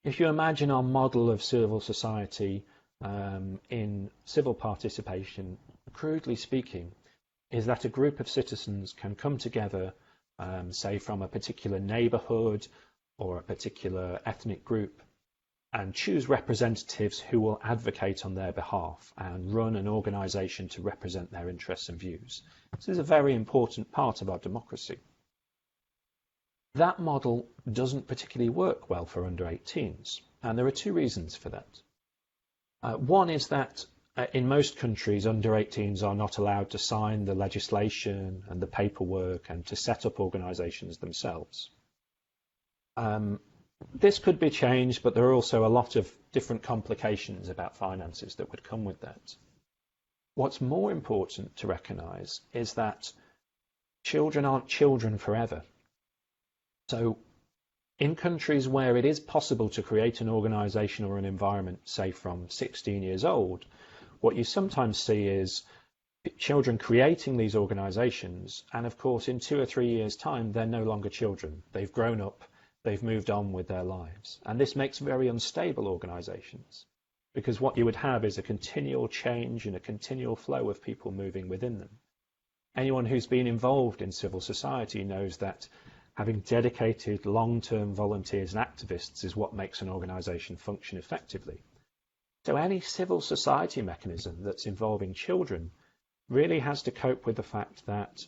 Speaker 4: If you imagine our model of civil society in civil participation, crudely speaking, is that a group of citizens can come together, say from a particular neighbourhood or a particular ethnic group, and choose representatives who will advocate on their behalf and run an organisation to represent their interests and views. This is a very important part of our democracy. That model doesn't particularly work well for under 18s, and there are two reasons for that. One is that in most countries, under 18s are not allowed to sign the legislation and the paperwork and to set up organisations themselves. This could be changed, but there are also a lot of different complications about finances that would come with that. What's more important to recognise is that children aren't children forever. So in countries where it is possible to create an organisation or an environment, say from 16 years old, what you sometimes see is children creating these organisations, and of course in 2 or 3 years' time they're no longer children. They've grown up. They've moved on with their lives. And this makes very unstable organisations, because what you would have is a continual change and a continual flow of people moving within them. Anyone who's been involved in civil society knows that having dedicated long-term volunteers and activists is what makes an organisation function effectively. So any civil society mechanism that's involving children really has to cope with the fact that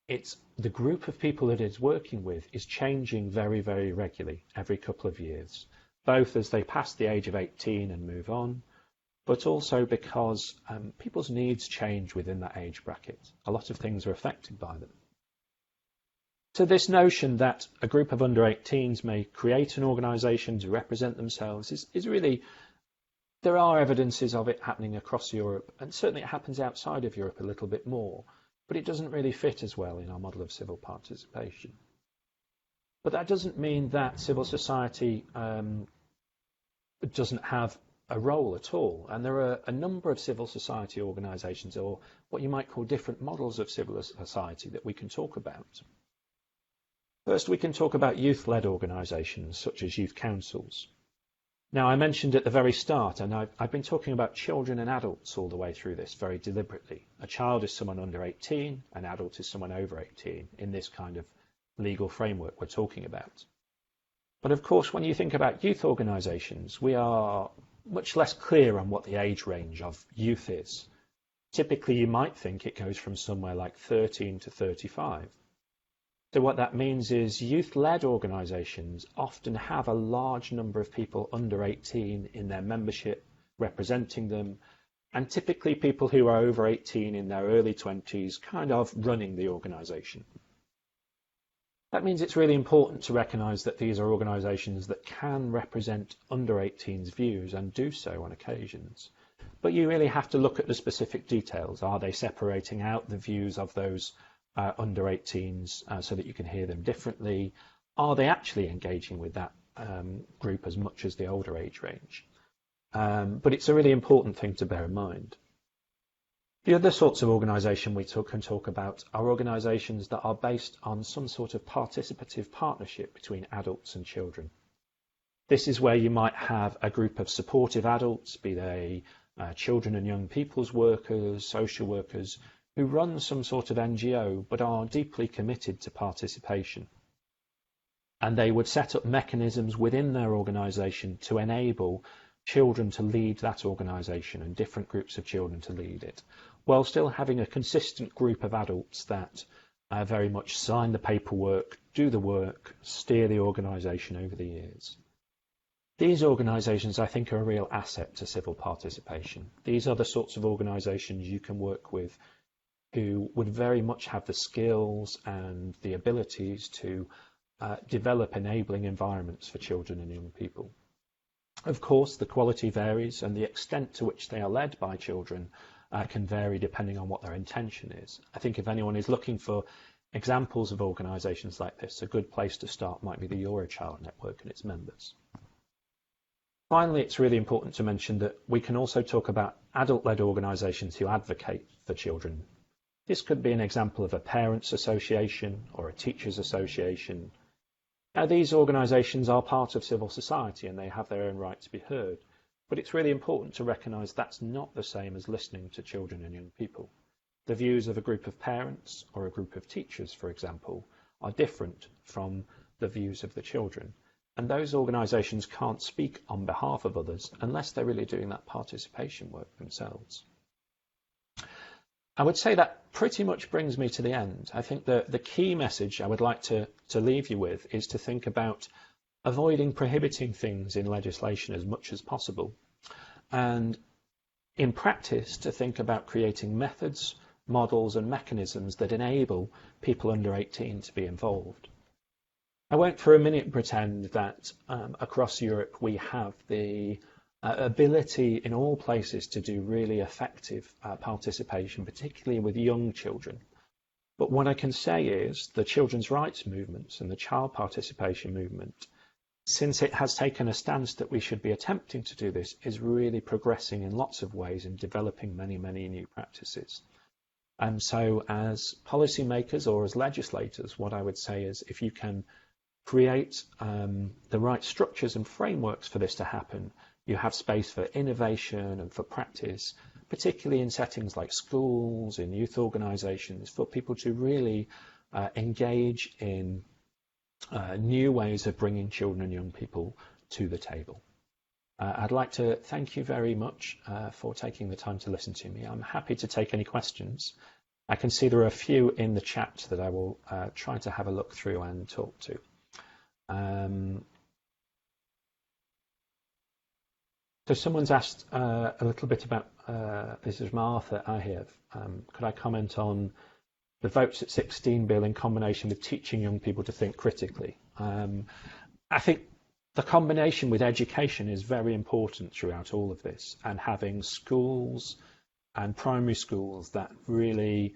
Speaker 4: it's the group of people that it's working with is changing very, very regularly every couple of years, both as they pass the age of 18 and move on, but also because people's needs change within that age bracket. A lot of things are affected by them. So this notion that a group of under 18s may create an organisation to represent themselves is really, there are evidences of it happening across Europe, and certainly it happens outside of Europe a little bit more, but it doesn't really fit as well in our model of civil participation. But that doesn't mean that civil society doesn't have a role at all. And there are a number of civil society organisations, or what you might call different models of civil society, that we can talk about. First, we can talk about youth-led organisations, such as youth councils. Now, I mentioned at the very start, and I've been talking about children and adults all the way through this very deliberately. A child is someone under 18, an adult is someone over 18, in this kind of legal framework we're talking about. But of course, when you think about youth organisations, we are much less clear on what the age range of youth is. Typically, you might think it goes from somewhere like 13 to 35. So what that means is youth-led organisations often have a large number of people under 18 in their membership, representing them, and typically people who are over 18 in their early 20s kind of running the organisation. That means it's really important to recognise that these are organisations that can represent under 18's views and do so on occasions. But you really have to look at the specific details. Are they separating out the views of those under 18s so that you can hear them differently? Are they actually engaging with that group as much as the older age range? But it's a really important thing to bear in mind. The other sorts of organisation we can talk about are organisations that are based on some sort of participative partnership between adults and children. This is where you might have a group of supportive adults, be they children and young people's workers, social workers, who run some sort of NGO but are deeply committed to participation. And they would set up mechanisms within their organisation to enable children to lead that organisation and different groups of children to lead it, while still having a consistent group of adults that very much sign the paperwork, do the work, steer the organisation over the years. These organisations, I think, are a real asset to civil participation. These are the sorts of organisations you can work with who would very much have the skills and the abilities to develop enabling environments for children and young people. Of course, the quality varies, and the extent to which they are led by children can vary depending on what their intention is. I think if anyone is looking for examples of organisations like this, a good place to start might be the Eurochild Network and its members. Finally, it's really important to mention that we can also talk about adult-led organisations who advocate for children. This could be an example of a parents' association or a teachers' association. Now, these organisations are part of civil society and they have their own right to be heard, but it's really important to recognise that's not the same as listening to children and young people. The views of a group of parents or a group of teachers, for example, are different from the views of the children, and those organisations can't speak on behalf of others unless they're really doing that participation work themselves. I would say that pretty much brings me to the end. I think the key message I would like to leave you with is to think about avoiding prohibiting things in legislation as much as possible. And in practice, to think about creating methods, models and mechanisms that enable people under 18 to be involved. I won't for a minute pretend that across Europe we have the ability in all places to do really effective participation, particularly with young children. But what I can say is the children's rights movements and the child participation movement, since it has taken a stance that we should be attempting to do this, is really progressing in lots of ways and developing many, many new practices. And so as policymakers or as legislators, what I would say is if you can create the right structures and frameworks for this to happen, you have space for innovation and for practice, particularly in settings like schools, in youth organisations, for people to really engage in new ways of bringing children and young people to the table. I'd like to thank you very much for taking the time to listen to me. I'm happy to take any questions. I can see there are a few in the chat that I will try to have a look through and talk to. So someone's asked a little bit about, this is Martha Ahev. Could I comment on the Votes at 16 bill in combination with teaching young people to think critically? I think the combination with education is very important throughout all of this, and having schools and primary schools that really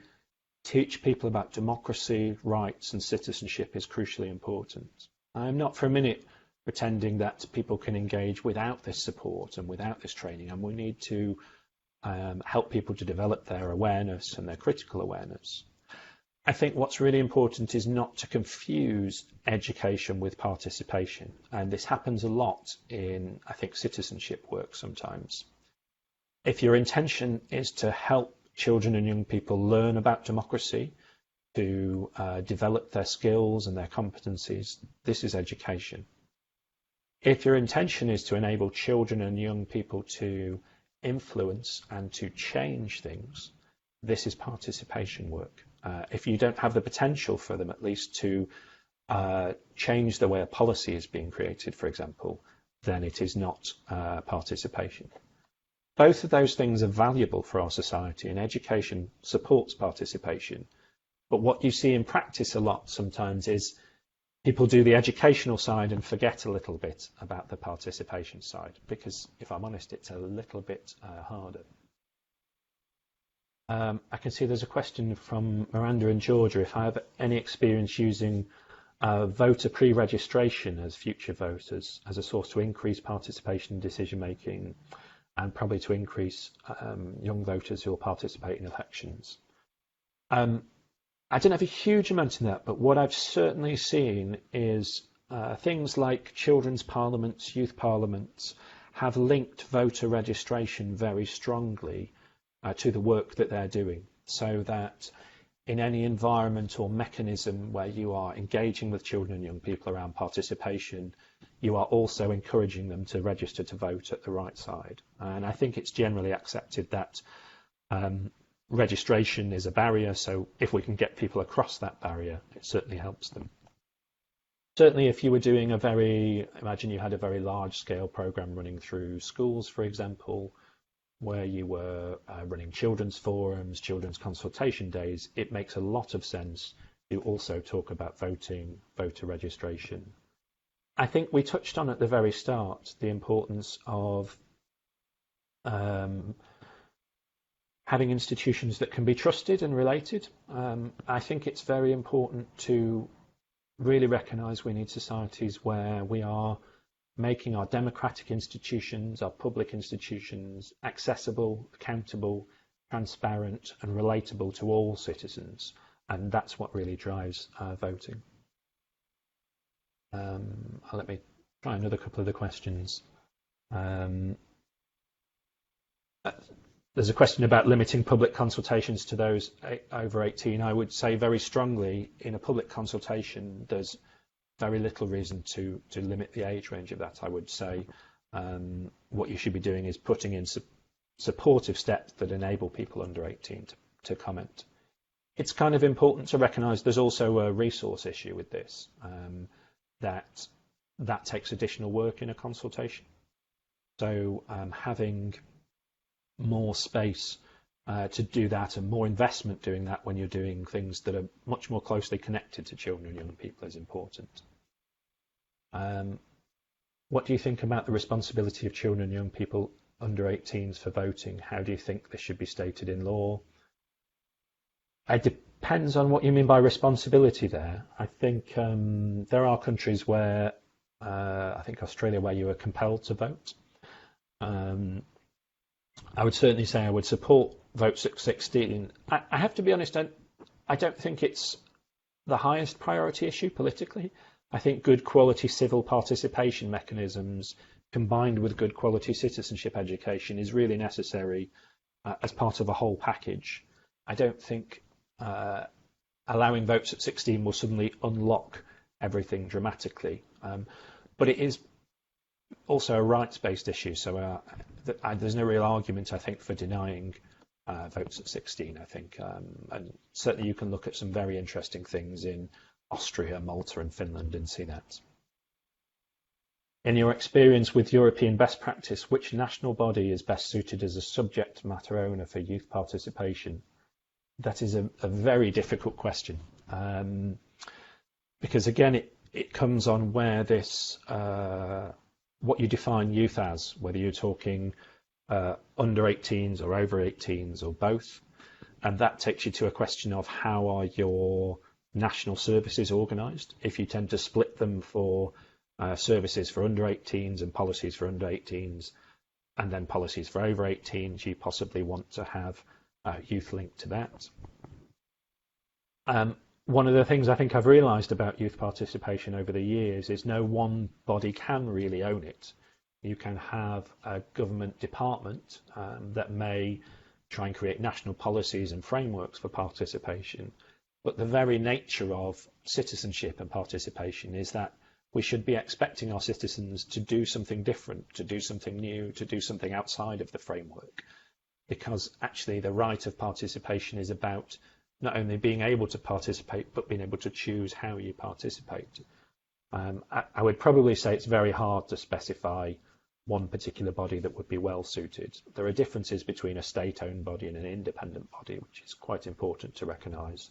Speaker 4: teach people about democracy, rights and citizenship is crucially important. I'm not for a minute pretending that people can engage without this support and without this training, and we need to help people to develop their awareness and their critical awareness. I think what's really important is not to confuse education with participation, and this happens a lot in, I think, citizenship work sometimes. If your intention is to help children and young people learn about democracy, to develop their skills and their competencies, this is education. If your intention is to enable children and young people to influence and to change things, this is participation work. If you don't have the potential for them, at least, to change the way a policy is being created, for example, then it is not participation. Both of those things are valuable for our society, and education supports participation. But what you see in practice a lot sometimes is people do the educational side and forget a little bit about the participation side, because if I'm honest, it's a little bit harder. I can see there's a question from Miranda in Georgia. If I have any experience using voter pre-registration as future voters as a source to increase participation in decision making, and probably to increase young voters who will participate in elections. I don't have a huge amount in that, but what I've certainly seen is things like children's parliaments, youth parliaments have linked voter registration very strongly to the work that they're doing, so that in any environment or mechanism where you are engaging with children and young people around participation, you are also encouraging them to register to vote at the right side. And I think it's generally accepted that registration is a barrier, so if we can get people across that barrier, it certainly helps them. Certainly if you were doing imagine you had a very large scale program running through schools, for example, where you were running children's forums, children's consultation days, it makes a lot of sense to also talk about voting, voter registration. I think we touched on at the very start the importance of having institutions that can be trusted and related. I think it's very important to really recognise we need societies where we are making our democratic institutions, our public institutions, accessible, accountable, transparent and relatable to all citizens. And that's what really drives voting. Let me try another couple of the questions. There's a question about limiting public consultations to those over 18. I would say very strongly in a public consultation, there's very little reason to limit the age range of that. I would say what you should be doing is putting in supportive steps that enable people under 18 to comment. It's kind of important to recognise there's also a resource issue with this, that takes additional work in a consultation. So having more space to do that and more investment doing that when you're doing things that are much more closely connected to children and young people is important. What do you think about the responsibility of children and young people under 18s for voting? How do you think this should be stated in law? It depends on what you mean by responsibility there. I think there are countries where, I think Australia, where you are compelled to vote. I would certainly say I would support votes at 16. I have to be honest, I don't think it's the highest priority issue politically. I think good quality civil participation mechanisms combined with good quality citizenship education is really necessary as part of a whole package. I don't think allowing votes at 16 will suddenly unlock everything dramatically, but it is also a rights-based issue, so there's no real argument, I think, for denying votes at 16, I think. And certainly you can look at some very interesting things in Austria, Malta and Finland and see that. In your experience with European best practice, which national body is best suited as a subject matter owner for youth participation? That is a very difficult question, because again, it comes on where this, what you define youth as, whether you're talking under 18s or over 18s or both. And that takes you to a question of how are your national services organised? If you tend to split them for services for under 18s and policies for under 18s, and then policies for over 18s, you possibly want to have youth linked to that. One of the things I think I've realised about youth participation over the years is no one body can really own it. You can have a government department that may try and create national policies and frameworks for participation, but the very nature of citizenship and participation is that we should be expecting our citizens to do something different, to do something new, to do something outside of the framework, because actually the right of participation is about not only being able to participate, but being able to choose how you participate. I would probably say it's very hard to specify one particular body that would be well suited. There are differences between a state-owned body and an independent body, which is quite important to recognise.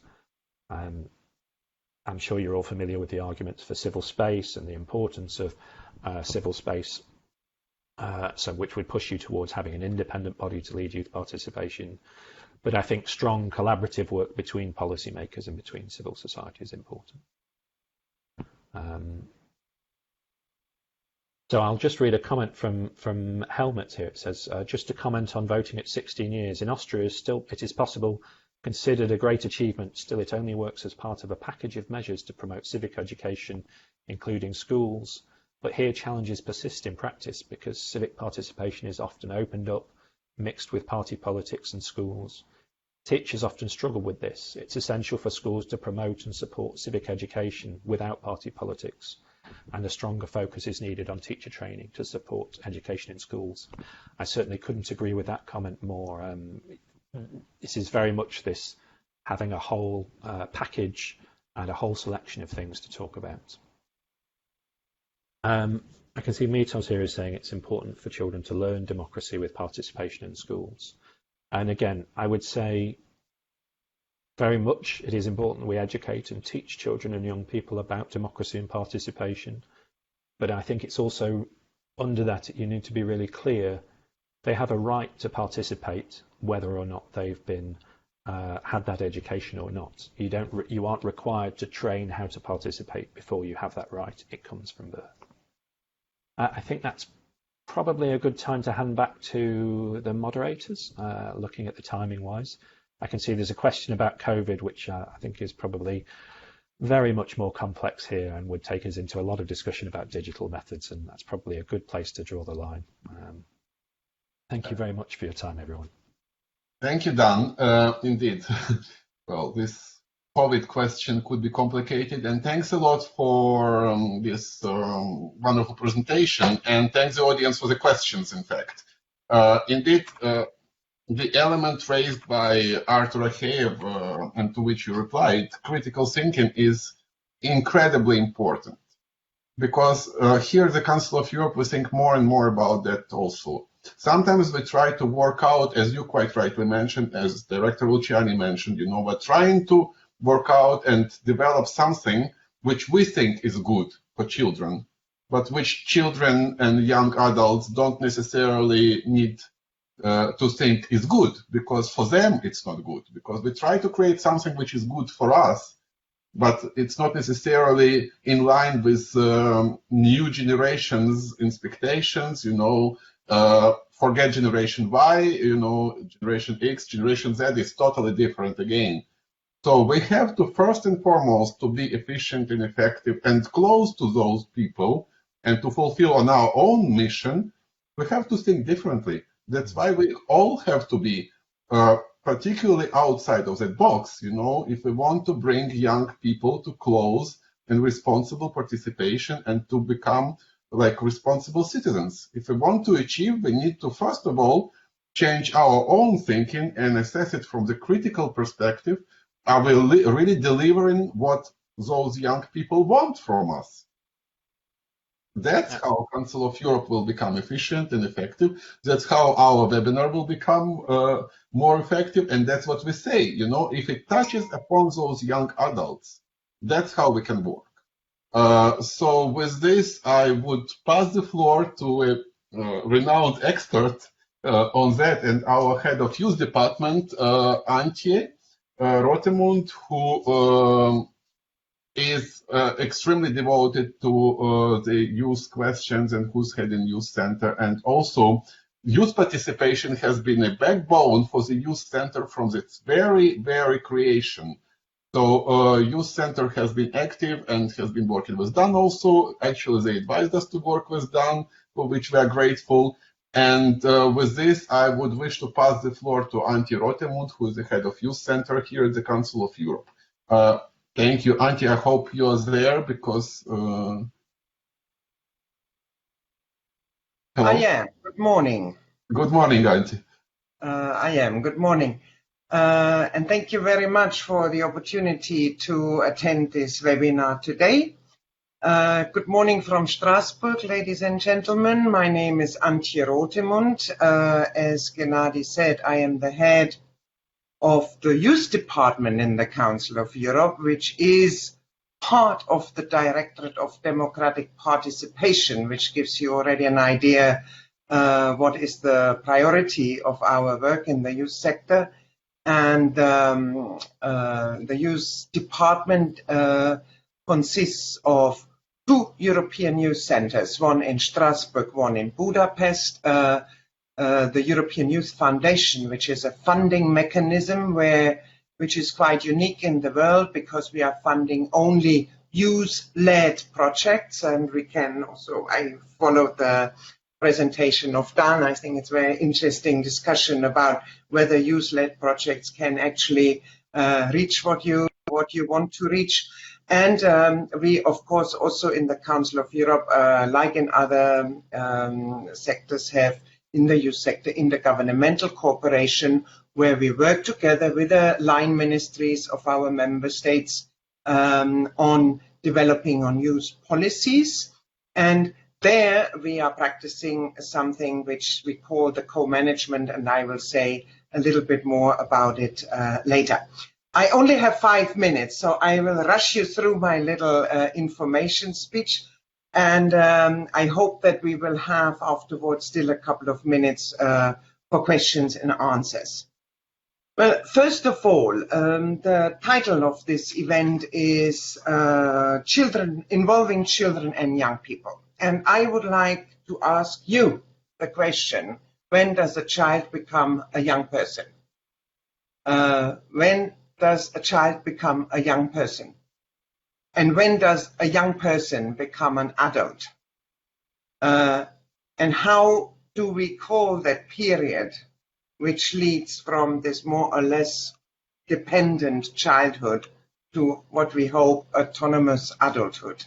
Speaker 4: I'm sure you're all familiar with the arguments for civil space and the importance of civil space, so which would push you towards having an independent body to lead youth participation. But I think strong collaborative work between policymakers and between civil society is important. So I'll just read a comment from Helmut here. It says, just to comment on voting at 16 years. In Austria, it is possible, considered a great achievement. Still, it only works as part of a package of measures to promote civic education, including schools. But here challenges persist in practice because civic participation is often opened up, mixed with party politics and schools. Teachers often struggle with this. It's essential for schools to promote and support civic education without party politics, and a stronger focus is needed on teacher training to support education in schools. I certainly couldn't agree with that comment more. This is very much this having a whole package and a whole selection of things to talk about. I can see Mitos here is saying it's important for children to learn democracy with participation in schools. And again, I would say very much it is important we educate and teach children and young people about democracy and participation. But I think it's also under that you need to be really clear. They have a right to participate whether or not they've been had that education or not. You aren't required to train how to participate before you have that right. It comes from birth. I think that's probably a good time to hand back to the moderators, looking at the timing wise. I can see there's a question about COVID, which I think is probably very much more complex here and would take us into a lot of discussion about digital methods, and that's probably a good place to draw the line. Thank you very much for your time, everyone.
Speaker 2: Thank you, Dan. Indeed. Well, this COVID question could be complicated, and thanks a lot for this wonderful presentation, and thanks the audience for the questions, in fact. Indeed, the element raised by Arthur Acheyev, and to which you replied, critical thinking, is incredibly important, because here at the Council of Europe, we think more and more about that also. Sometimes we try to work out, as you quite rightly mentioned, as Director Luciani mentioned, we're trying to work out and develop something which we think is good for children, but which children and young adults don't necessarily need to think is good, because for them it's not good, because we try to create something which is good for us, but it's not necessarily in line with new generations' expectations. Forget Generation Y, Generation X, Generation Z is totally different again. So we have to first and foremost to be efficient and effective and close to those people, and to fulfill on our own mission, we have to think differently. That's why we all have to be particularly outside of that box, if we want to bring young people to close and responsible participation and to become like responsible citizens. If we want to achieve, we need to first of all change our own thinking and assess it from the critical perspective. Are we really delivering what those young people want from us? That's how Council of Europe will become efficient and effective. That's how our webinar will become more effective. And that's what we say, you know, if it touches upon those young adults, that's how we can work. So with this, I would pass the floor to a renowned expert on that and our head of youth department, Antje Rotemund, who is extremely devoted to the youth questions and who's heading youth center. And also youth participation has been a backbone for the youth center from its very, very creation. So youth center has been active and has been working with Dan also. Actually, they advised us to work with Dan, for which we are grateful. And with this, I would wish to pass the floor to Antje Rotemund, who is the head of youth center here at the Council of Europe. Thank you, Antje. I hope you are there because.
Speaker 5: Hello? I am. Good morning.
Speaker 2: Good morning, Antje.
Speaker 5: I am. Good morning. And thank you very much for the opportunity to attend this webinar today. Good morning from Strasbourg, ladies and gentlemen. My name is Antje Rotemund. As Gennady said, I am the head of the youth department in the Council of Europe, which is part of the Directorate of Democratic Participation, which gives you already an idea what is the priority of our work in the youth sector. And the youth department consists of 2 European youth centers, one in Strasbourg, one in Budapest. The European Youth Foundation, which is a funding mechanism which is quite unique in the world because we are funding only youth-led projects, and we can also, I followed the presentation of Dan. I think it's a very interesting discussion about whether youth-led projects can actually reach what you want to reach. And we, of course, also in the Council of Europe, like in other sectors, have in the youth sector, intergovernmental cooperation, where we work together with the line ministries of our member states on developing on youth policies. And there we are practicing something which we call the co-management, and I will say a little bit more about it later. I only have 5 minutes, so I will rush you through my little information speech. And I hope that we will have afterwards still a couple of minutes for questions and answers. Well, first of all, the title of this event is Involving Children and Young People. And I would like to ask you the question, when does a child become a young person? When does a child become a young person? And when does a young person become an adult? And how do we call that period which leads from this more or less dependent childhood to what we hope autonomous adulthood?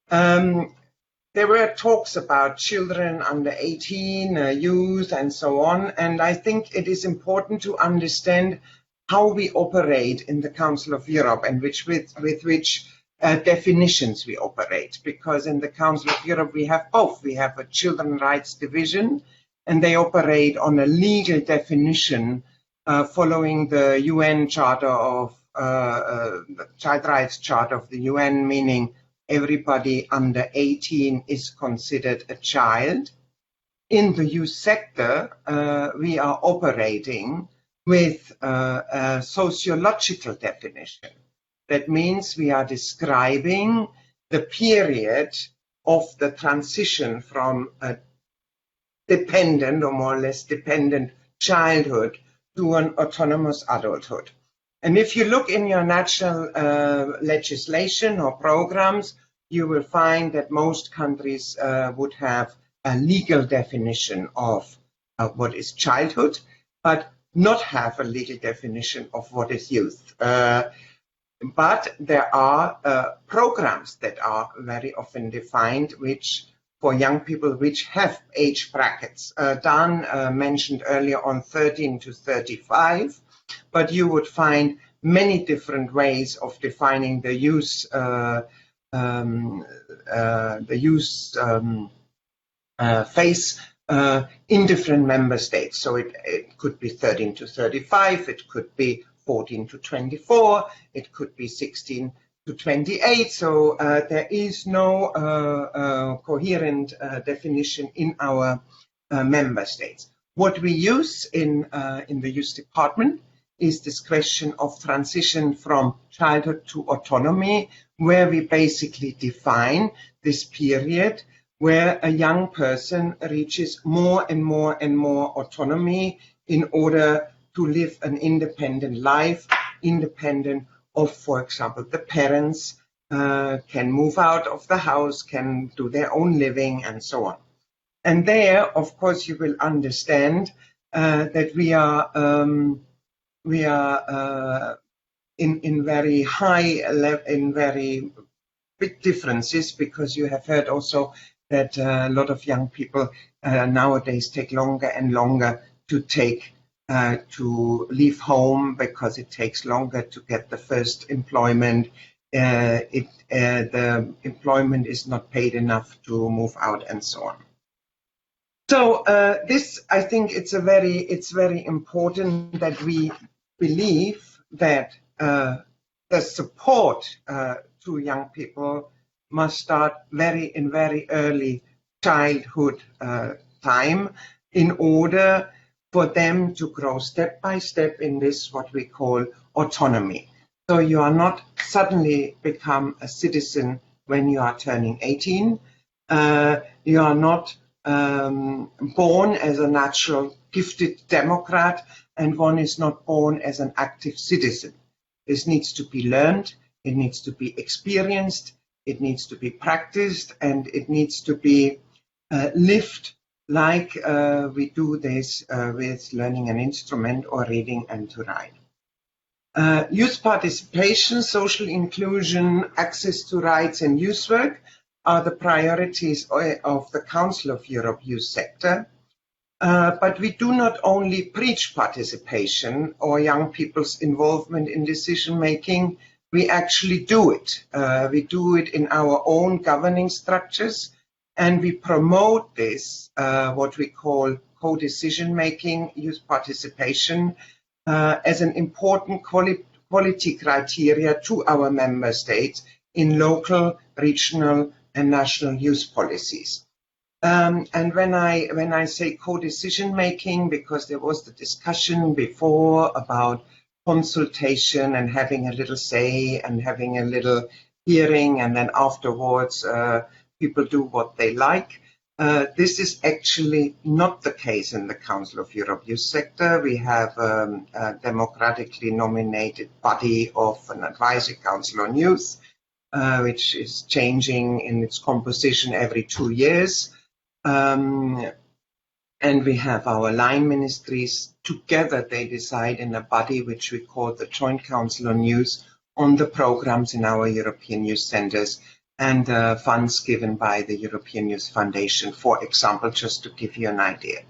Speaker 5: There were talks about children under 18, youth, and so on. And I think it is important to understand how we operate in the Council of Europe and with which definitions we operate. Because in the Council of Europe we have both. We have a Children's Rights Division, and they operate on a legal definition following the UN Charter of the Child Rights Charter of the UN, meaning everybody under 18 is considered a child. In the youth sector, we are operating with a sociological definition. That means we are describing the period of the transition from a dependent or more or less dependent childhood to an autonomous adulthood. And if you look in your national legislation or programs, you will find that most countries would have a legal definition of what is childhood, but not have a legal definition of what is youth. But there are programs that are very often defined, which for young people which have age brackets. Dan mentioned earlier on 13 to 35, but you would find many different ways of defining the youth phase in different member states. So it could be 13 to 35, it could be 14 to 24, it could be 16 to 28. So there is no coherent definition in our member states. What we use in the youth department is this question of transition from childhood to autonomy, where we basically define this period where a young person reaches more and more and more autonomy in order to live an independent life, independent of, for example, the parents, can move out of the house, can do their own living, and so on. And there, of course, you will understand that we are in very high level, in very big differences, because you have heard also that a lot of young people nowadays take longer and longer to leave home, because it takes longer to get the first employment. The employment is not paid enough to move out, and so on. So this, I think, it's very important that we believe that the support to young people must start in very early childhood time, in order for them to grow step by step in this, what we call autonomy. So you are not suddenly become a citizen when you are turning 18. You are not born as a natural gifted democrat, and one is not born as an active citizen. This needs to be learned, it needs to be experienced, it needs to be practiced, and it needs to be lived like we do this with learning an instrument or reading and to write. Youth participation, social inclusion, access to rights, and youth work are the priorities of the Council of Europe youth sector. But we do not only preach participation or young people's involvement in decision making, we actually do it. We do it in our own governing structures, and we promote this, what we call co-decision making, youth participation, as an important quality criteria to our member states in local, regional, and national youth policies. And when I say co-decision making, because there was the discussion before about consultation and having a little say and having a little hearing, and then afterwards people do what they like. This is actually not the case in the Council of Europe youth sector. We have a democratically nominated body of an advisory council on youth, which is changing in its composition every 2 years. And we have our line ministries. Together they decide in a body which we call the Joint Council on Youth on the programs in our European youth centers and funds given by the European Youth Foundation, for example, just to give you an idea.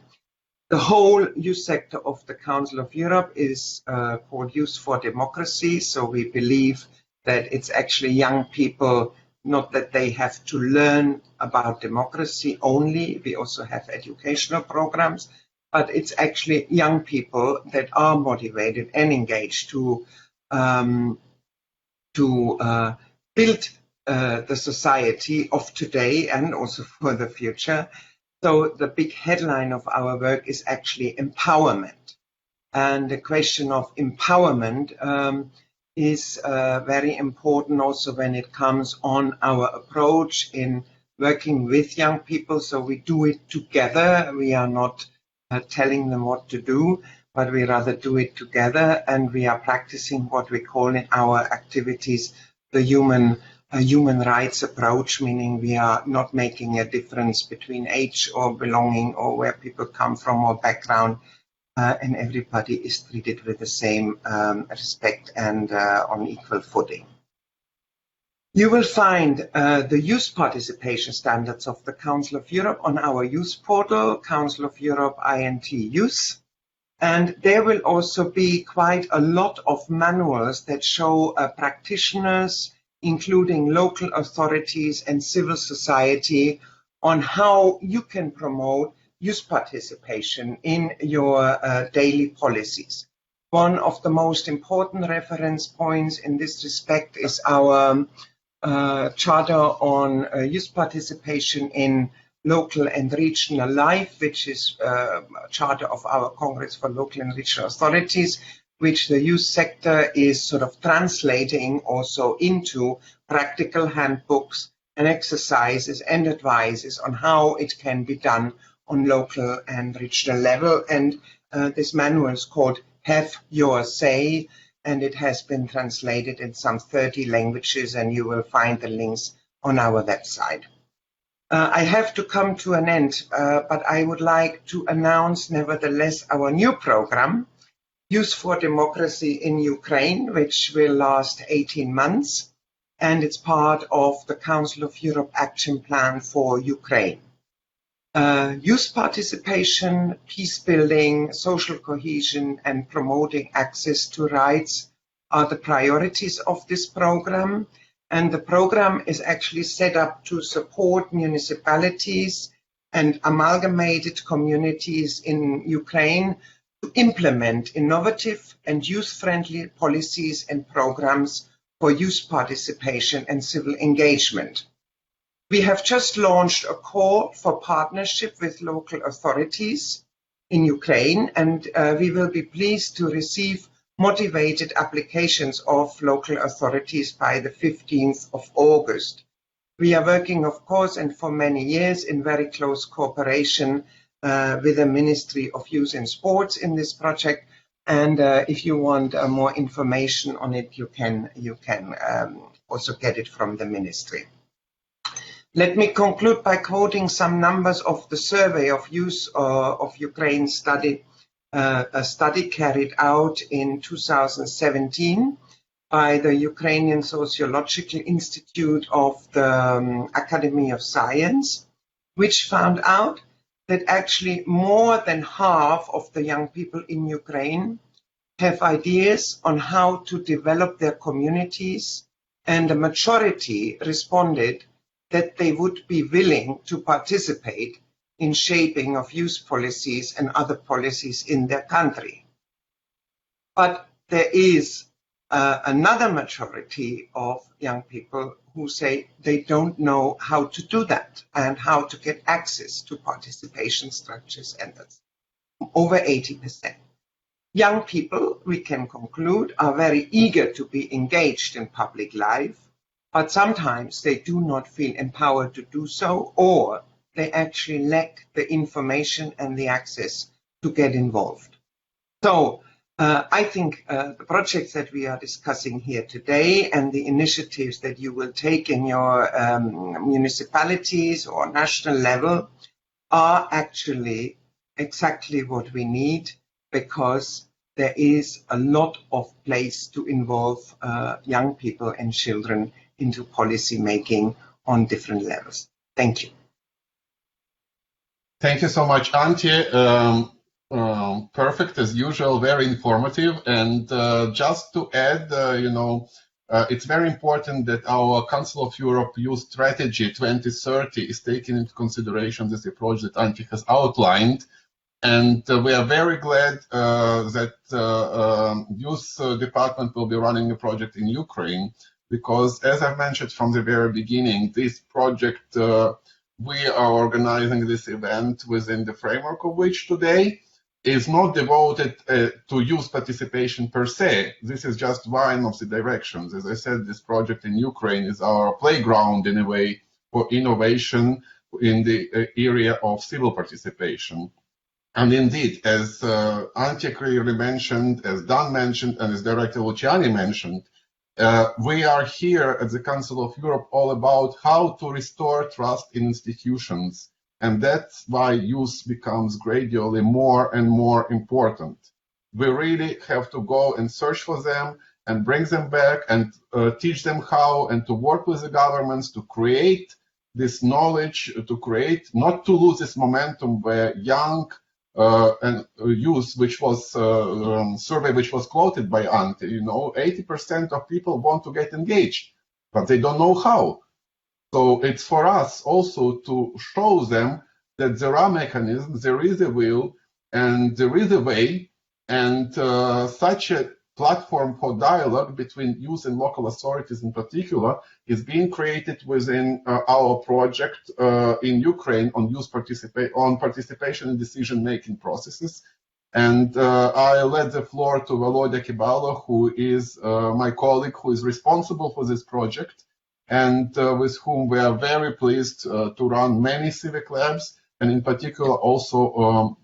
Speaker 5: The whole youth sector of the Council of Europe is called Youth for Democracy. So we believe that it's actually young people, not that they have to learn about democracy only. We also have educational programs, but it's actually young people that are motivated and engaged to build the society of today and also for the future. So the big headline of our work is actually empowerment. And the question of empowerment is very important also when it comes on our approach in working with young people. So we do it together. We are not telling them what to do, but we rather do it together, and we are practicing what we call in our activities the human rights approach, meaning we are not making a difference between age or belonging or where people come from or background, and everybody is treated with the same respect and on equal footing. You will find the youth participation standards of the Council of Europe on our youth portal, Council of Europe INT Youth. And there will also be quite a lot of manuals that show practitioners including local authorities and civil society, on how you can promote youth participation in your daily policies. One of the most important reference points in this respect is our Charter on Youth Participation in Local and Regional Life, which is a charter of our Congress for Local and Regional Authorities, which the youth sector is sort of translating also into practical handbooks and exercises and advices on how it can be done on local and regional level. And this manual is called Have Your Say, and it has been translated in some 30 languages, and you will find the links on our website. I have to come to an end, but I would like to announce nevertheless our new program, Youth for Democracy in Ukraine, which will last 18 months, and it's part of the Council of Europe Action Plan for Ukraine. Youth participation, peace building, social cohesion, and promoting access to rights are the priorities of this program. And the program is actually set up to support municipalities and amalgamated communities in Ukraine to implement innovative and youth-friendly policies and programs for youth participation and civil engagement. We have just launched a call for partnership with local authorities in Ukraine, and we will be pleased to receive motivated applications of local authorities by the 15th of August. We are working, of course, and for many years in very close cooperation with the Ministry of Youth and Sports in this project. And if you want more information on it, you can also get it from the ministry. Let me conclude by quoting some numbers of the survey of youth of Ukraine study, a study carried out in 2017 by the Ukrainian Sociological Institute of the Academy of Science, which found out that actually more than half of the young people in Ukraine have ideas on how to develop their communities, and the majority responded that they would be willing to participate in shaping of youth policies and other policies in their country. But there is another majority of young people who say they don't know how to do that and how to get access to participation structures, and that's over 80%. Young people, we can conclude, are very eager to be engaged in public life, but sometimes they do not feel empowered to do so, or they actually lack the information and the access to get involved. So I think the projects that we are discussing here today and the initiatives that you will take in your municipalities or national level are actually exactly what we need, because there is a lot of place to involve young people and children into policy making on different levels. Thank you.
Speaker 2: Thank you so much, Antje. Perfect as usual, very informative. And just to add, it's very important that our Council of Europe Youth Strategy 2030 is taking into consideration this approach that Antje has outlined. And we are very glad that Youth Department will be running a project in Ukraine, because as I mentioned from the very beginning, this project, we are organizing this event within the framework of which today is not devoted to youth participation per se. This is just one of the directions. As I said, this project in Ukraine is our playground in a way for innovation in the area of civil participation. And indeed, as Antje clearly mentioned, as Dan mentioned, and as Director Luciani mentioned, we are here at the Council of Europe all about how to restore trust in institutions. And that's why youth becomes gradually more and more important. We really have to go and search for them and bring them back and teach them how, and to work with the governments to create this knowledge, to create, not to lose this momentum where young and youth, which was survey which was quoted by Ante, 80% of people want to get engaged. but they don't know how. So it's for us also to show them that there are mechanisms, there is a will, and there is a way, and such a platform for dialogue between youth and local authorities in particular is being created within our project in Ukraine on participation in decision-making processes. And I let the floor to Volodya Kibalo, who is my colleague who is responsible for this project, and with whom we are very pleased to run many civic labs, and in particular also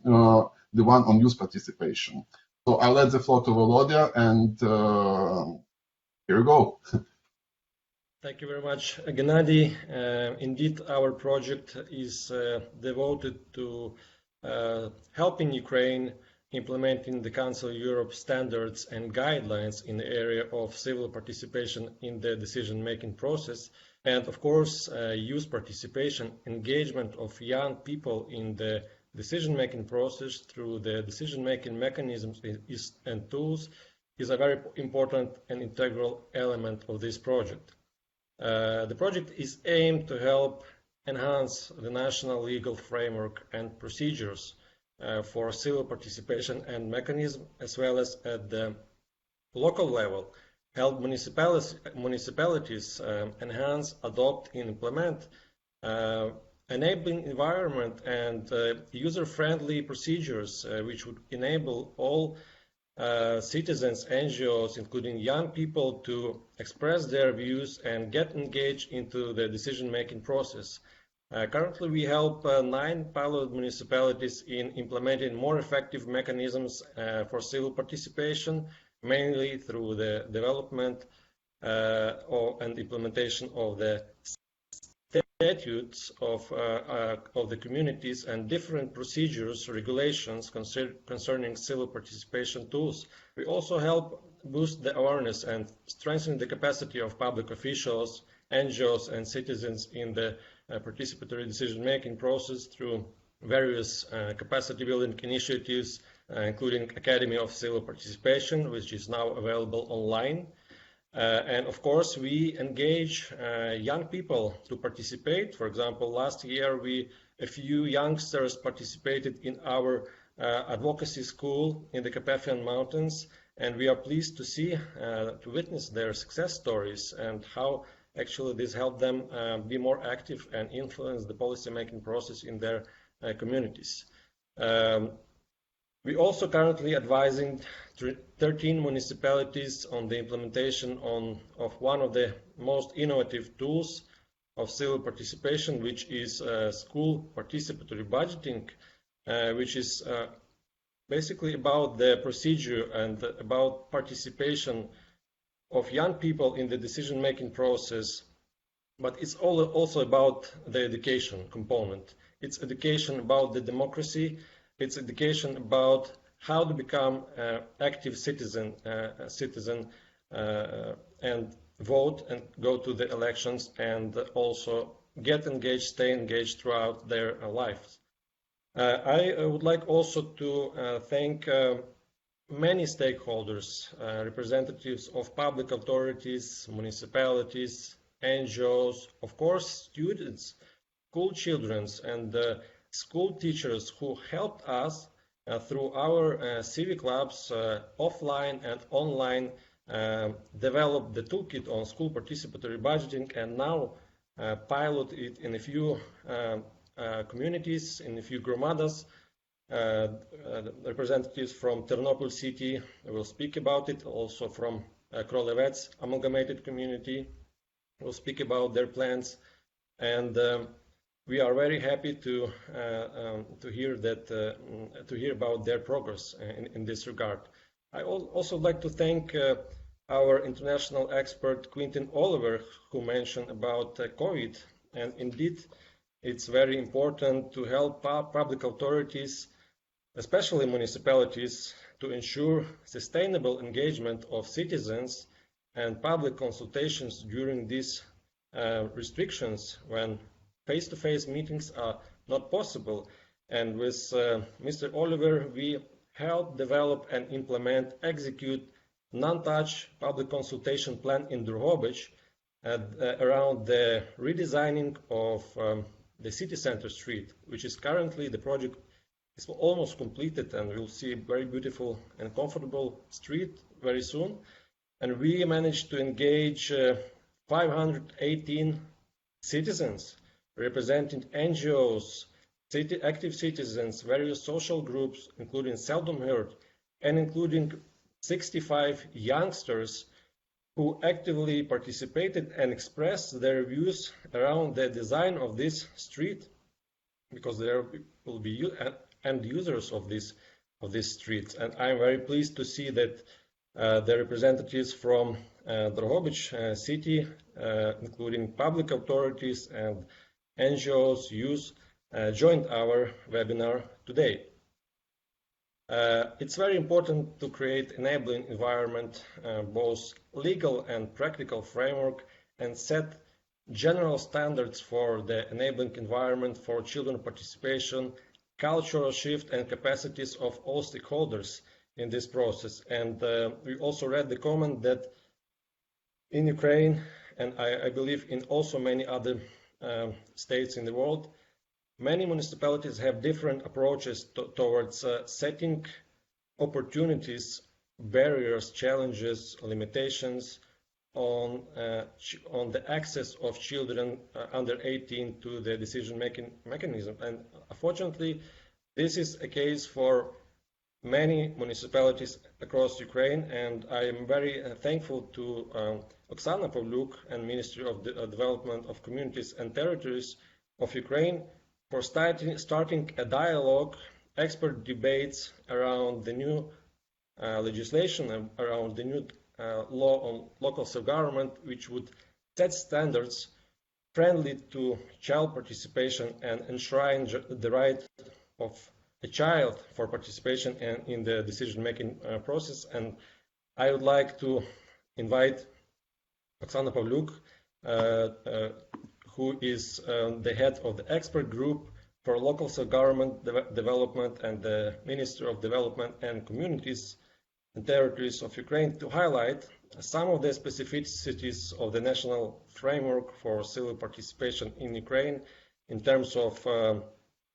Speaker 2: the one on youth participation. So I'll let the floor to Volodya, and here we go.
Speaker 6: Thank you very much, Gennady. Indeed, our project is devoted to helping Ukraine implementing the Council of Europe standards and guidelines in the area of civil participation in the decision-making process. And of course, youth participation, engagement of young people in the decision-making process through the decision-making mechanisms and tools is a very important and integral element of this project. The project is aimed to help enhance the national legal framework and procedures for civil participation and mechanism, as well as at the local level, help municipalities enhance, adopt, and implement enabling environment and user-friendly procedures which would enable all citizens, NGOs, including young people, to express their views and get engaged into the decision-making process. Currently, we help 9 pilot municipalities in implementing more effective mechanisms for civil participation, mainly through the development and implementation of the statutes of the communities and different procedures, regulations concerning civil participation tools. We also help boost the awareness and strengthen the capacity of public officials, NGOs, and citizens in the participatory decision-making process through various capacity-building initiatives, including Academy of Civil Participation, which is now available online. And of course, we engage young people to participate. For example, last year, a few youngsters participated in our advocacy school in the Carpathian Mountains, and we are pleased to see, to witness their success stories and how actually this helped them be more active and influence the policy-making process in their communities. We also currently advising 13 municipalities on the implementation of one of the most innovative tools of civil participation, which is school participatory budgeting, which is basically about the procedure and about participation of young people in the decision-making process, but it's also about the education component. It's education about the democracy. It's education about how to become an active citizen, and vote and go to the elections, and also get engaged, stay engaged throughout their lives. I would like also to thank many stakeholders, representatives of public authorities, municipalities, NGOs, of course, students, school children, and school teachers who helped us through our civic labs, offline and online, develop the toolkit on school participatory budgeting, and now pilot it in a few communities, in a few gromadas. Representatives from Ternopil city will speak about it, also from Krolevets amalgamated community will speak about their plans, and we are very happy to hear about their progress in this regard. I also like to thank our international expert Quentin Oliver, who mentioned about COVID, and indeed it's very important to help public authorities, especially municipalities, to ensure sustainable engagement of citizens and public consultations during these restrictions when face-to-face meetings are not possible. And with Mr. Oliver, we help develop and implement, execute non-touch public consultation plan in Drohobych, around the redesigning of the city center street, which is currently the project is almost completed, and we'll see a very beautiful and comfortable street very soon. And we managed to engage 518 citizens representing NGOs, active citizens, various social groups, including seldom heard, and including 65 youngsters who actively participated and expressed their views around the design of this street, because there will be end users of this street. And I'm very pleased to see that the representatives from Drohobych city, including public authorities and NGOs, youth, joined our webinar today. It's very important to create enabling environment, both legal and practical framework, and set general standards for the enabling environment for children participation, cultural shift, and capacities of all stakeholders in this process. And we also read the comment that in Ukraine, and I believe in also many other states in the world, many municipalities have different approaches towards setting opportunities, barriers, challenges, limitations on the access of children under 18 to the decision-making mechanism. And unfortunately, this is a case for many municipalities across Ukraine, and I am very thankful to Oksana Pavlyuk and Ministry of Development of Communities and Territories of Ukraine for starting a dialogue, expert debates around the new legislation and around the new law on local self-government, which would set standards friendly to child participation and enshrine the right of a child for participation in the decision-making process. And I would like to invite Oksana Pavlyuk, who is the head of the expert group for local self-government development and the Ministry of Development and Communities and Territories of Ukraine, to highlight some of the specificities of the national framework for civil participation in Ukraine in terms of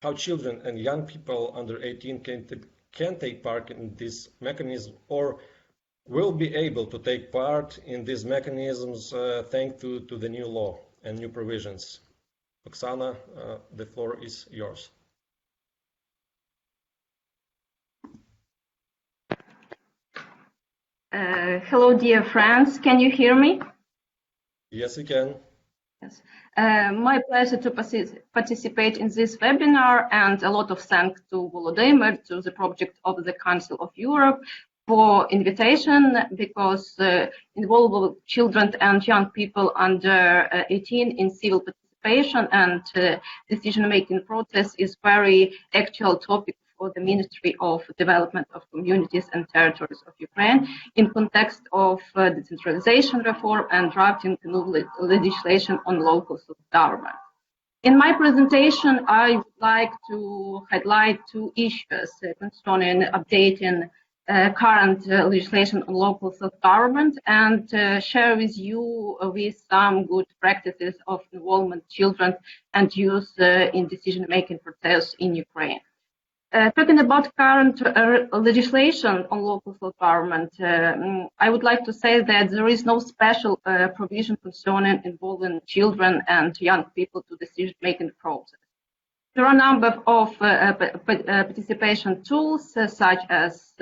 Speaker 6: how children and young people under 18 can take part in this mechanism, or will be able to take part in these mechanisms thanks to the new law and new provisions. Oksana, the floor is yours.
Speaker 7: Hello, dear friends. Can you hear me?
Speaker 6: Yes, we can.
Speaker 7: Yes. My pleasure to participate in this webinar, and a lot of thanks to Volodymyr, to the project of the Council of Europe for invitation, because involving children and young people under 18 in civil participation and decision-making process is very actual topic for the Ministry of Development of Communities and Territories of Ukraine in context of decentralization reform and drafting new legislation on local self-government. In my presentation, I would like to highlight two issues concerning updating current legislation on local self-government and share with you some good practices of involvement children and youth in decision-making process in Ukraine. Talking about current legislation on local self-government, I would like to say that there is no special provision concerning involving children and young people to decision-making process. There are a number of participation tools, such as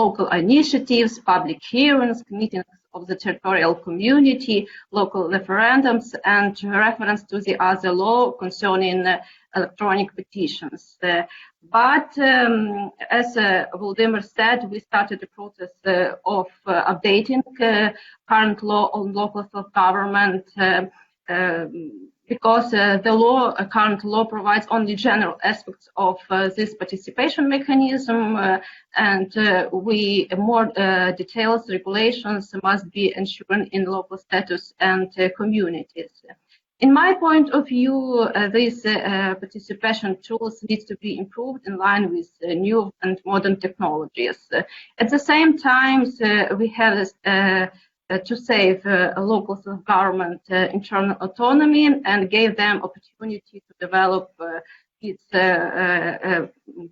Speaker 7: local initiatives, public hearings, meetings of the territorial community, local referendums, and reference to the other law concerning electronic petitions. But as Volodymyr said, we started the process of updating current law on local self-government because the current law provides only general aspects of this participation mechanism, and more details, regulations must be ensured in local status and communities. In my point of view, these participation tools need to be improved in line with new and modern technologies. At the same time, we have to save local self-government internal autonomy and gave them opportunity to develop its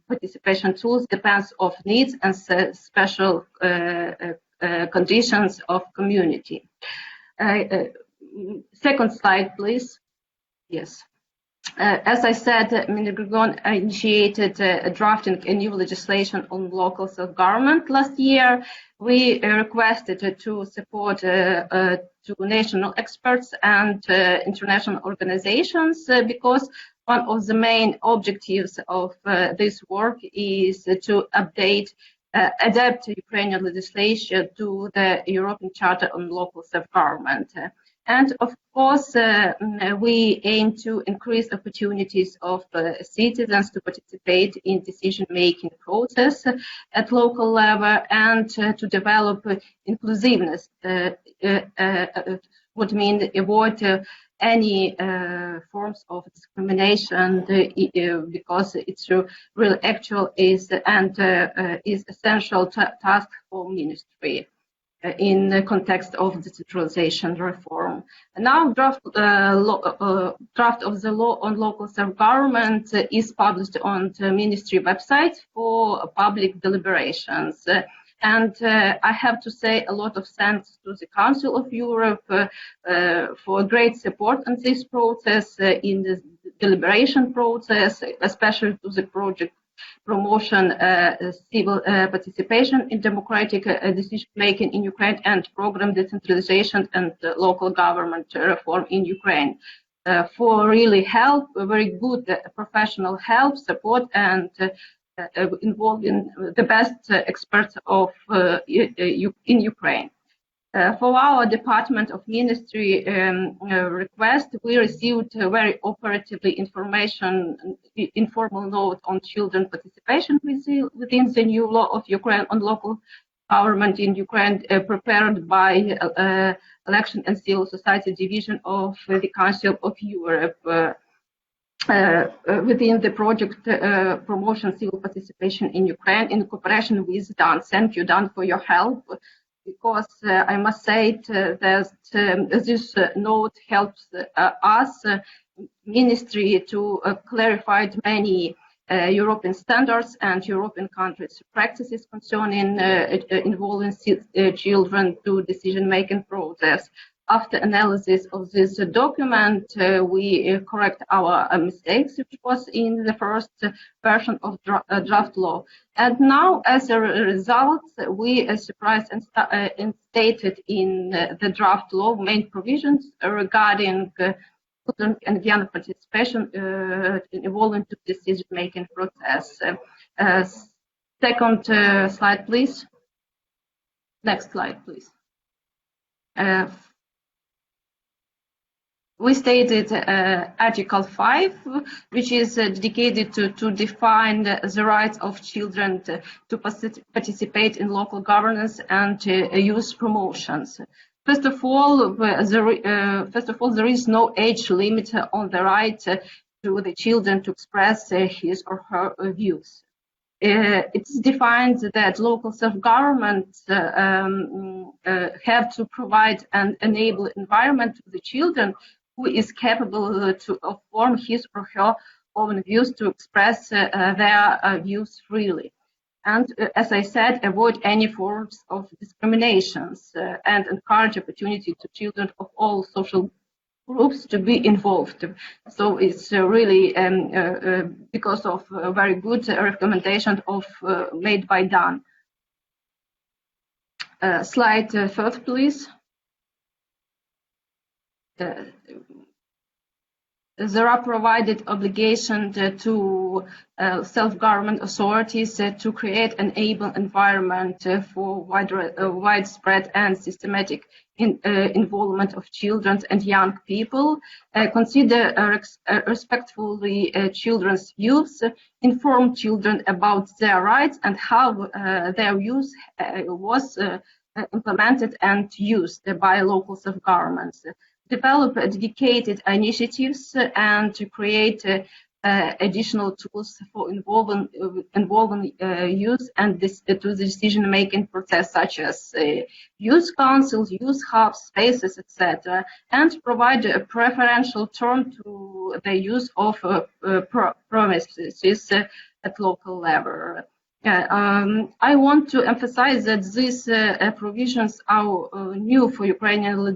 Speaker 7: participation tools depends of needs and special conditions of community. Second slide, please. Yes. As I said, Minister Grigon initiated drafting a new legislation on local self-government last year. We requested to support to national experts and international organizations because one of the main objectives of this work is to adapt Ukrainian legislation to the European Charter on Local Self-Government. And of course, we aim to increase opportunities of citizens to participate in decision-making process at local level and to develop inclusiveness, would mean avoid any forms of discrimination because it's really actual is essential task for ministry in the context of decentralization reform. And now draft of the law on local self-government is published on the ministry website for public deliberations. And I have to say a lot of thanks to the Council of Europe for great support on this process, in the deliberation process, especially to the project promotion civil participation in democratic decision-making in Ukraine and program decentralization and local government reform in Ukraine. For really help, very good professional help, support, and involving the best experts of in Ukraine. For our Department of Ministry request, we received very operatively informal note on children participation within the new law of Ukraine on local government in Ukraine, prepared by Election and Civil Society Division of the Council of Europe. Within the project promotion civil participation in Ukraine in cooperation with Dan. Thank you, Dan, for your help, because I must say that this note helps us, ministry, to clarify many European standards and European countries' practices concerning involving children to decision-making process. After analysis of this document, we correct our mistakes, which was in the first version of draft law. And now, as a result, we surprised and stated in the draft law main provisions regarding children and young participation involving the decision-making process. Second slide, please. Next slide, please. We stated Article 5, which is dedicated to define the rights of children to participate in local governance and youth promotions. First of all, there is no age limit on the right to the children to express his or her views. It's defined that local self-governments have to provide an enable environment to the children who is capable to form his or her own views, to express their views freely. And as I said, avoid any forms of discriminations and encourage opportunity to children of all social groups to be involved. So it's really because of a very good recommendation made by Dan. Slide third, please. There are provided obligations to self-government authorities to create an able environment for widespread and systematic involvement of children and young people, consider respectfully children's views, inform children about their rights and how their views was implemented and used by local self-governments. Develop dedicated initiatives and to create additional tools for involving youth and to the decision-making process, such as youth councils, youth hubs, spaces, etc., and provide a preferential term to the use of promises at local level. I want to emphasize that these provisions are new for Ukrainian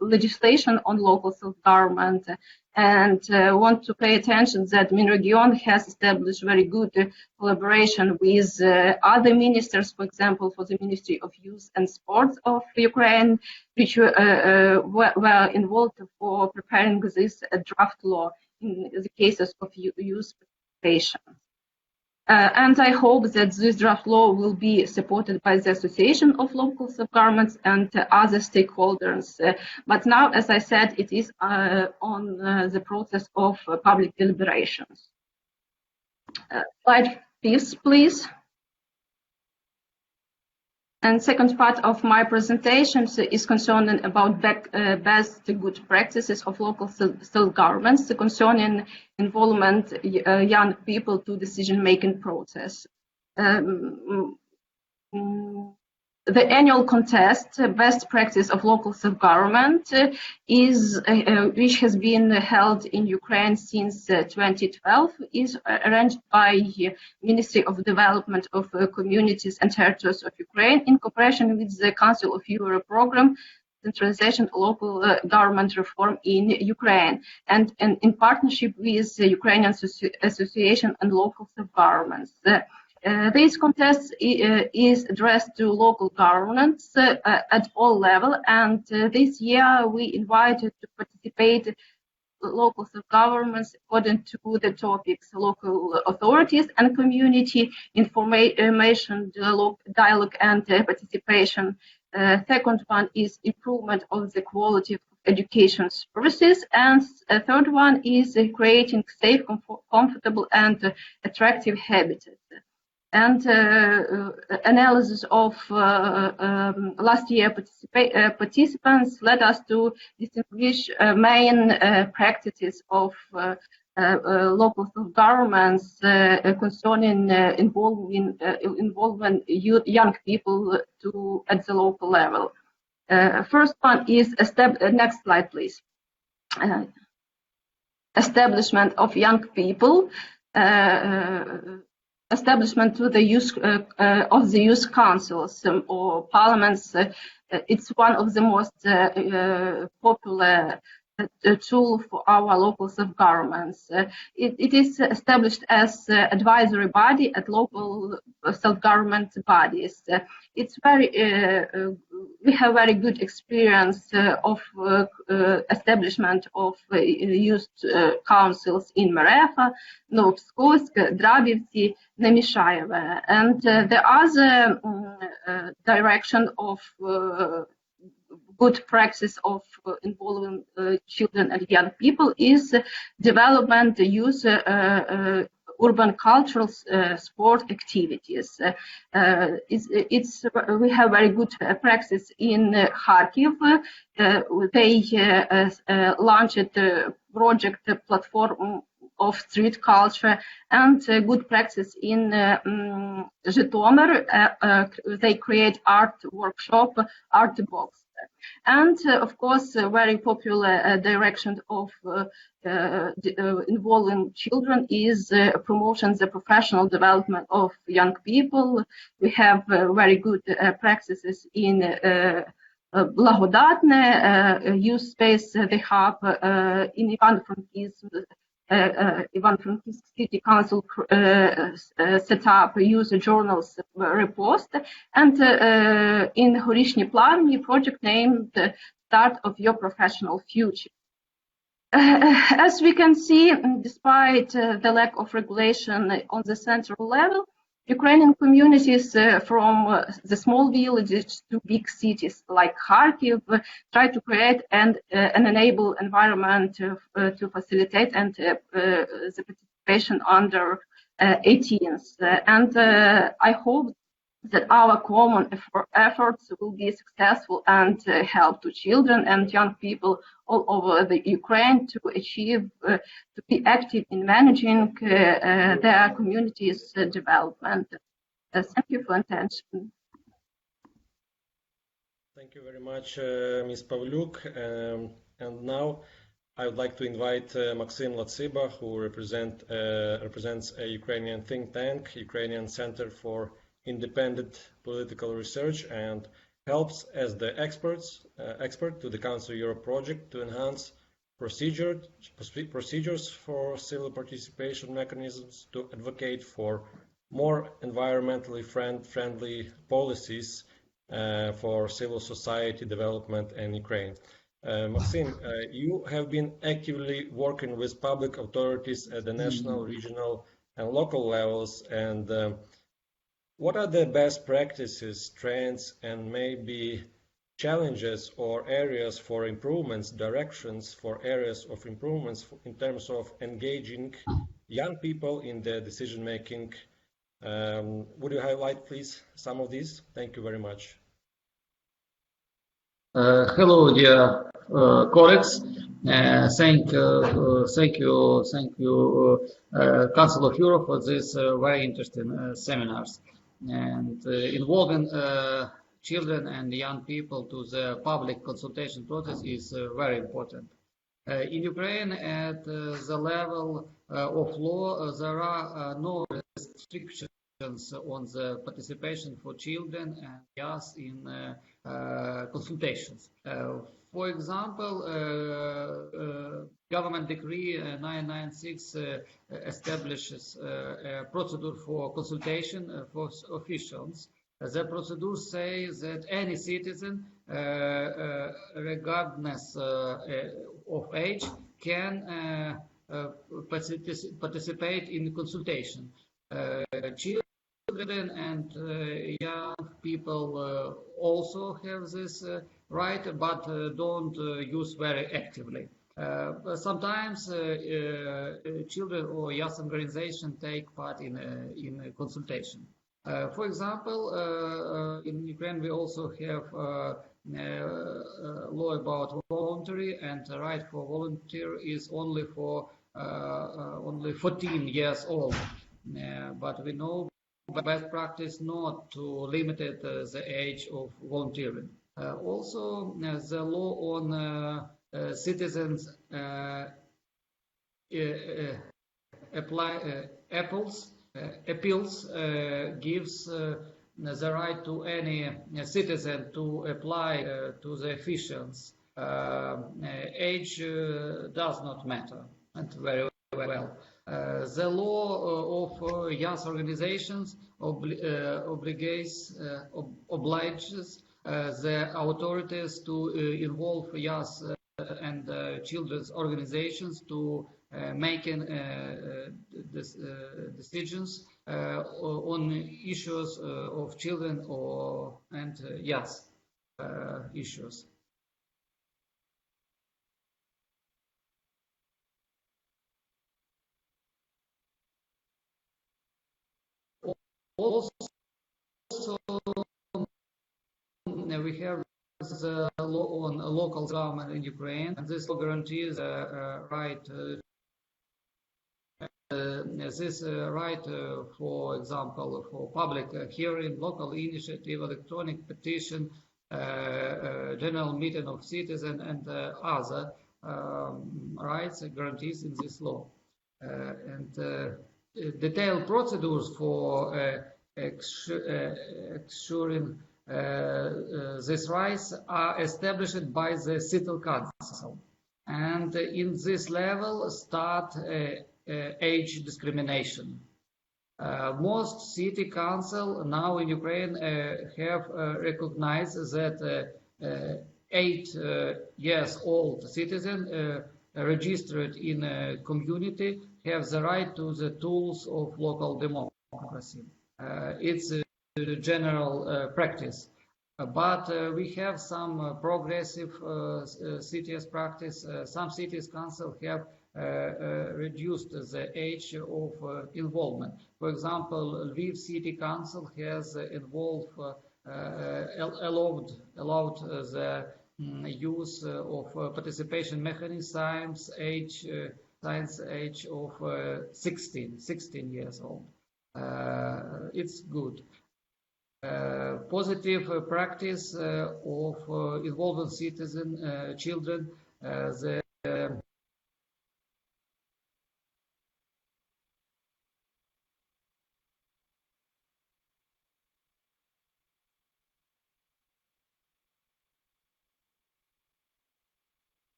Speaker 7: legislation on local self-government, and want to pay attention that Minregion has established very good collaboration with other ministers, for example, for the Ministry of Youth and Sports of Ukraine, which were involved for preparing this draft law in the cases of youth participation. And I hope that this draft law will be supported by the Association of Local Self-Governments and other stakeholders. But now, as I said, it is on the process of public deliberations. Slide 5, please. And second part of my presentation is concerning about best good practices of local self-governments concerning involvement young people to decision-making process. The annual contest, best practice of local self-government, is which has been held in Ukraine since 2012, is arranged by Ministry of Development of Communities and Territories of Ukraine in cooperation with the Council of Europe program, Centralization of Local Government Reform in Ukraine, and in partnership with the Ukrainian Association and Local Self-Governments. This contest is addressed to local governments at all levels, and this year we invited to participate local self-governments according to the topics local authorities and community information, dialogue and participation. Second one is improvement of the quality of education services, and third one is creating safe, comfortable and attractive habitats. And analysis of last year participants led us to distinguish main practices of local governments concerning involvement young people at the local level. First one is next slide, please. Establishment of young people. Establishment to the youth of the youth councils or parliaments. It's one of the most popular tool for our local self-governments. It is established as advisory body at local self-government bodies. It's very we have very good experience of establishment of youth councils in Merefa, Novopskovsk, Drabivci, Nemishaeva, and the other direction of good practice of involving children and young people is development, use urban cultural sport activities. We have very good practice in Kharkiv. They launched a project platform of street culture, and good practice in Zhytomyr. They create art workshop, art box. And of course, a very popular direction of involving children is promotion the professional development of young people. We have very good practices in Blagodatne youth space. They have in Ivano-Frankivsk City Council set up user journals repost, and in Horishny Plavny project named Start of Your Professional Future. As we can see, despite the lack of regulation on the central level, Ukrainian communities from the small villages to big cities like Kharkiv try to create and enable environment to facilitate and the participation under 18s. And I hope that our common efforts will be successful and help to children and young people all over the Ukraine to achieve, to be active in managing their communities' development. Thank you for attention.
Speaker 6: Thank you very much, Ms. Pavlyuk. And now I would like to invite Maxim Latsiba, who represents a Ukrainian think tank, Ukrainian Center for Independent Political Research, and helps as the expert to the Council of Europe project to enhance procedures for civil participation mechanisms, to advocate for more environmentally friendly policies for civil society development in Ukraine. Maxim, you have been actively working with public authorities at the national, regional, and local levels, and what are the best practices, trends, and maybe challenges or areas for improvements, directions for areas of improvements in terms of engaging young people in the decision making? Would you highlight, please, some of these? Thank you very much.
Speaker 8: Hello, dear colleagues. Thank you, Council of Europe, for this very interesting seminars, and involving children and young people to the public consultation process is very important. In Ukraine, at the level of law, there are no restrictions on the participation for children and youth in consultations. For example, Government Decree 996 establishes a procedure for consultation for officials. The procedure says that any citizen, regardless of age, can participate in consultation. Children and young people also have this right, but don't use very actively. Sometimes children or youth organizations take part in consultation. For example, in Ukraine we also have law about voluntary, and the right for volunteer is only for only 14 years old. But we know best practice not to limit the age of volunteering. Also, the law on citizens appeals gives the right to any citizen to apply to the officials. Age does not matter, and very well. The law of youth organizations obliges the authorities to involve youth and children's organizations to making decisions on issues of children and youth issues. Also, we have the law on local government in Ukraine, and this law guarantees right. This right, for example, for public hearing, local initiative, electronic petition, general meeting of citizens, and other rights and guarantees in this law. And detailed procedures for ensuring these rights are established by the City Council, and in this level start age discrimination. Most city council now in Ukraine have recognized that 8 years old citizen registered in a community have the right to the tools of local democracy. It's a general practice, but we have some progressive cities practice. Some cities council have reduced the age of involvement. For example, Lviv City Council has allowed the use of participation mechanisms age of 16 years old. It's good. Positive practice of involving citizen children.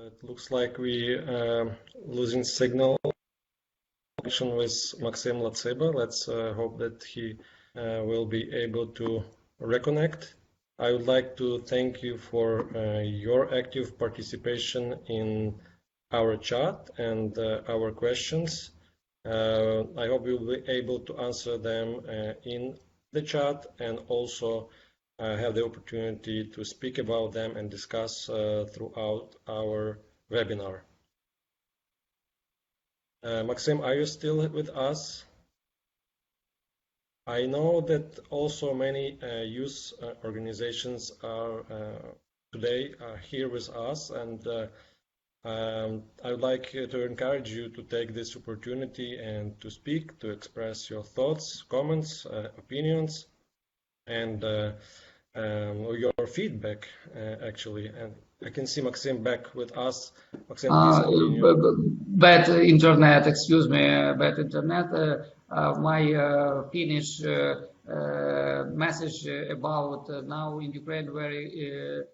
Speaker 6: It looks like we losing signal connection with Maxim Latseba. Let's hope that he will be able to reconnect. I would like to thank you for your active participation in our chat and our questions. I hope you'll be able to answer them in the chat and also have the opportunity to speak about them and discuss throughout our webinar. Maxim, are you still with us? I know that also many youth organizations are today here with us, and I would like to encourage you to take this opportunity and to speak, to express your thoughts, comments, opinions, and your feedback, actually. And I can see Maxim back with us. Maxim, please continue.
Speaker 8: Bad internet, excuse me, bad internet. My Finnish message about now in Ukraine very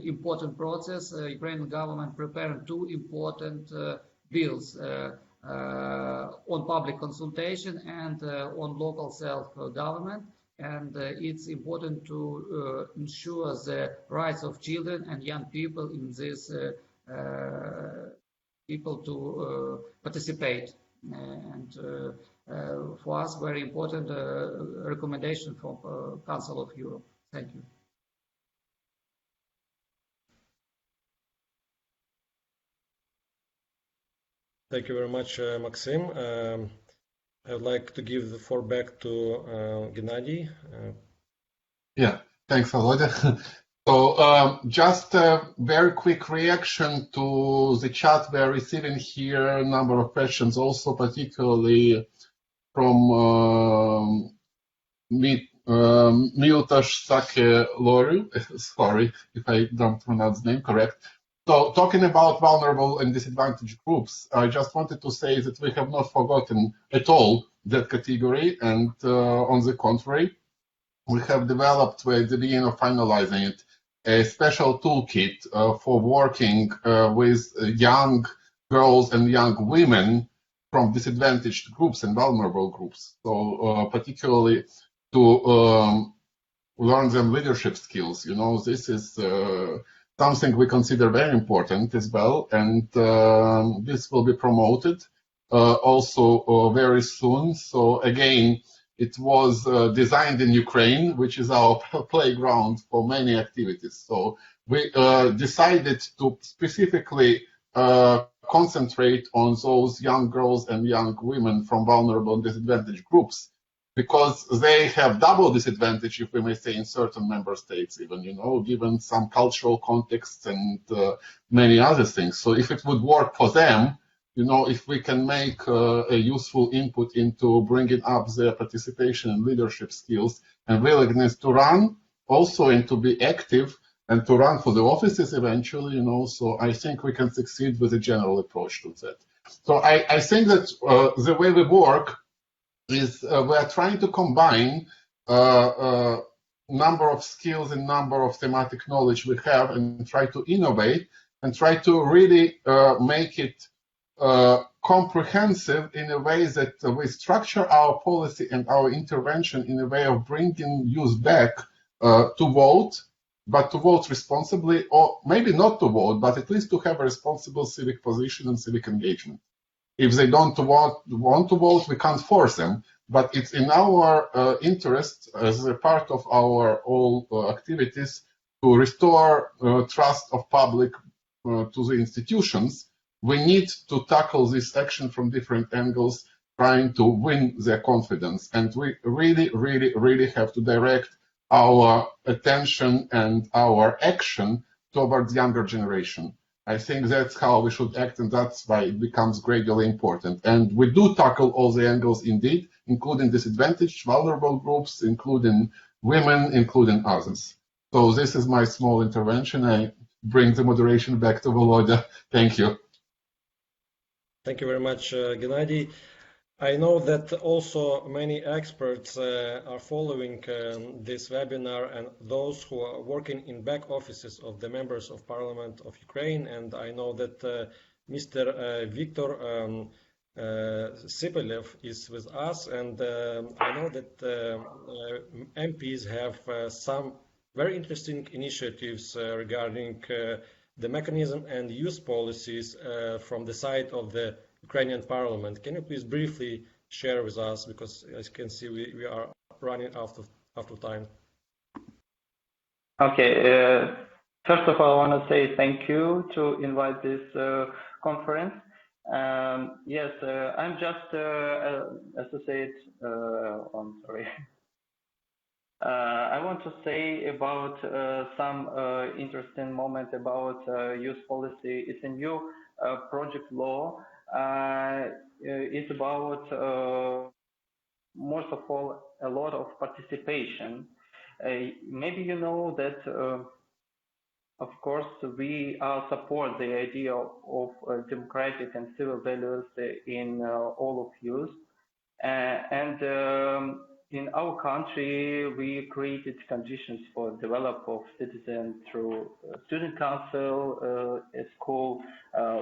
Speaker 8: important process. Ukrainian government preparing two important bills on public consultation and on local self-government. And it's important to ensure the rights of children and young people in this people to participate. And for us, very important recommendation from Council of Europe. Thank you.
Speaker 6: Thank you very much, Maxim. I would like to give the floor back to Gennady.
Speaker 2: Yeah, thanks, Volodya. So just a very quick reaction to the chat. We are receiving here a number of questions, also particularly from Miltash Sake-Loru. Sorry if I don't pronounce the name correct. So talking about vulnerable and disadvantaged groups, I just wanted to say that we have not forgotten at all that category, and on the contrary, we have developed, we're at the beginning of finalizing it, a special toolkit for working with young girls and young women from disadvantaged groups and vulnerable groups. So particularly to learn them leadership skills. You know, this is something we consider very important as well, and this will be promoted also very soon. So again, it was designed in Ukraine, which is our playground for many activities. So we decided to specifically concentrate on those young girls and young women from vulnerable and disadvantaged groups, because they have double disadvantage, if we may say, in certain member states, even, you know, given some cultural contexts and many other things. So if it would work for them, you know, if we can make a useful input into bringing up their participation and leadership skills and willingness to run, also, and to be active and to run for the offices eventually, you know, so I think we can succeed with a general approach to that. So I think that the way we work is we are trying to combine number of skills and number of thematic knowledge we have and try to innovate and try to really make it comprehensive in a way that we structure our policy and our intervention in a way of bringing youth back to vote, but to vote responsibly, or maybe not to vote, but at least to have a responsible civic position and civic engagement. If they don't want to vote, we can't force them, but it's in our interest as a part of our all activities to restore trust of public to the institutions. We need to tackle this action from different angles, trying to win their confidence. And we really have to direct our attention and our action towards younger generation. I think that's how we should act, and that's why it becomes gradually important. And we do tackle all the angles indeed, including disadvantaged, vulnerable groups, including women, including others. So this is my small intervention. I bring the moderation back to Volodya. Thank you.
Speaker 6: Thank you very much, Gennady. I know that also many experts are following this webinar, and those who are working in back offices of the members of Parliament of Ukraine. And I know that Mr. Viktor Sipelev is with us, and I know that MPs have some very interesting initiatives regarding the mechanism and use policies from the side of the Ukrainian Parliament. Can you please briefly share with us, because as you can see we are running out of time.
Speaker 9: Okay, first of all I want to say thank you to invite this conference. Yes, I'm just associate. I'm sorry. I want to say about some interesting moment about use policy. It's a new project law. It's about most of all a lot of participation. Maybe you know that of course we support the idea of democratic and civil values in all of youth, and in our country we created conditions for development of citizens through student council at school,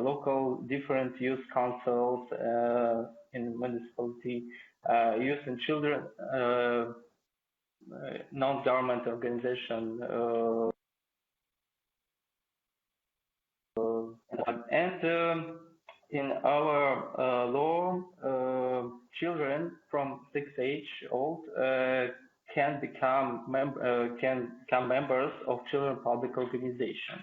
Speaker 9: local different youth councils in municipality, youth and children non-government organization, and in our law, children from 6 age old can become members of children public organization.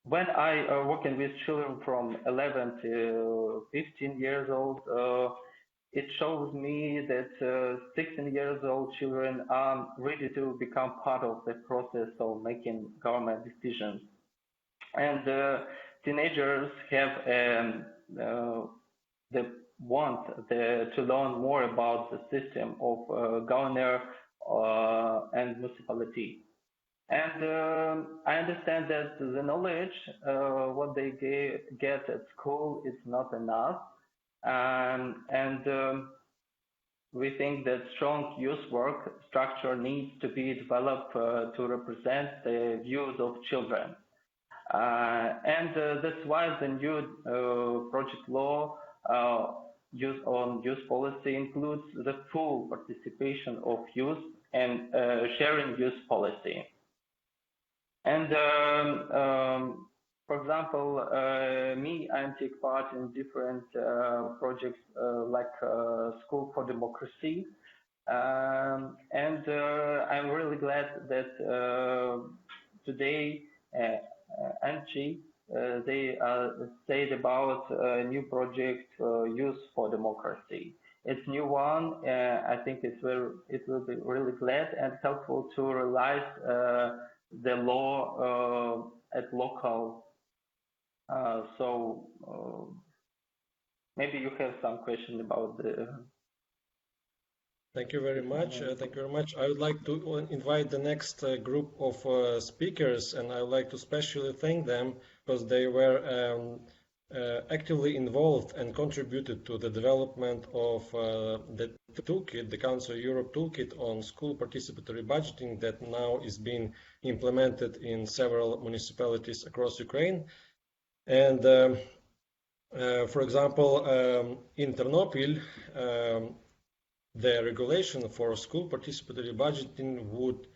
Speaker 9: When I working with children from 11 to 15 years old, it shows me that 16 years old children are ready to become part of the process of making government decisions. And teenagers have they want to learn more about the system of governor and municipality. And I understand that the knowledge what they get at school is not enough, and we think that strong youth work structure needs to be developed to represent the views of children. And that's why the new project law on youth policy includes the full participation of youth and sharing youth policy. And for example, I take part in different projects like School for Democracy, and I'm really glad that today Angie, they said about a new project, Youth for Democracy. It's new one. I think it will be really glad and helpful to realize the law at local. So maybe you have some question about the.
Speaker 6: Thank you very much. Thank you very much. I would like to invite the next group of speakers, and I would like to especially thank them because they were actively involved and contributed to the development of the toolkit, the Council of Europe toolkit on school participatory budgeting that now is being implemented in several municipalities across Ukraine. And for example, in Ternopil, the regulation for school participatory budgeting would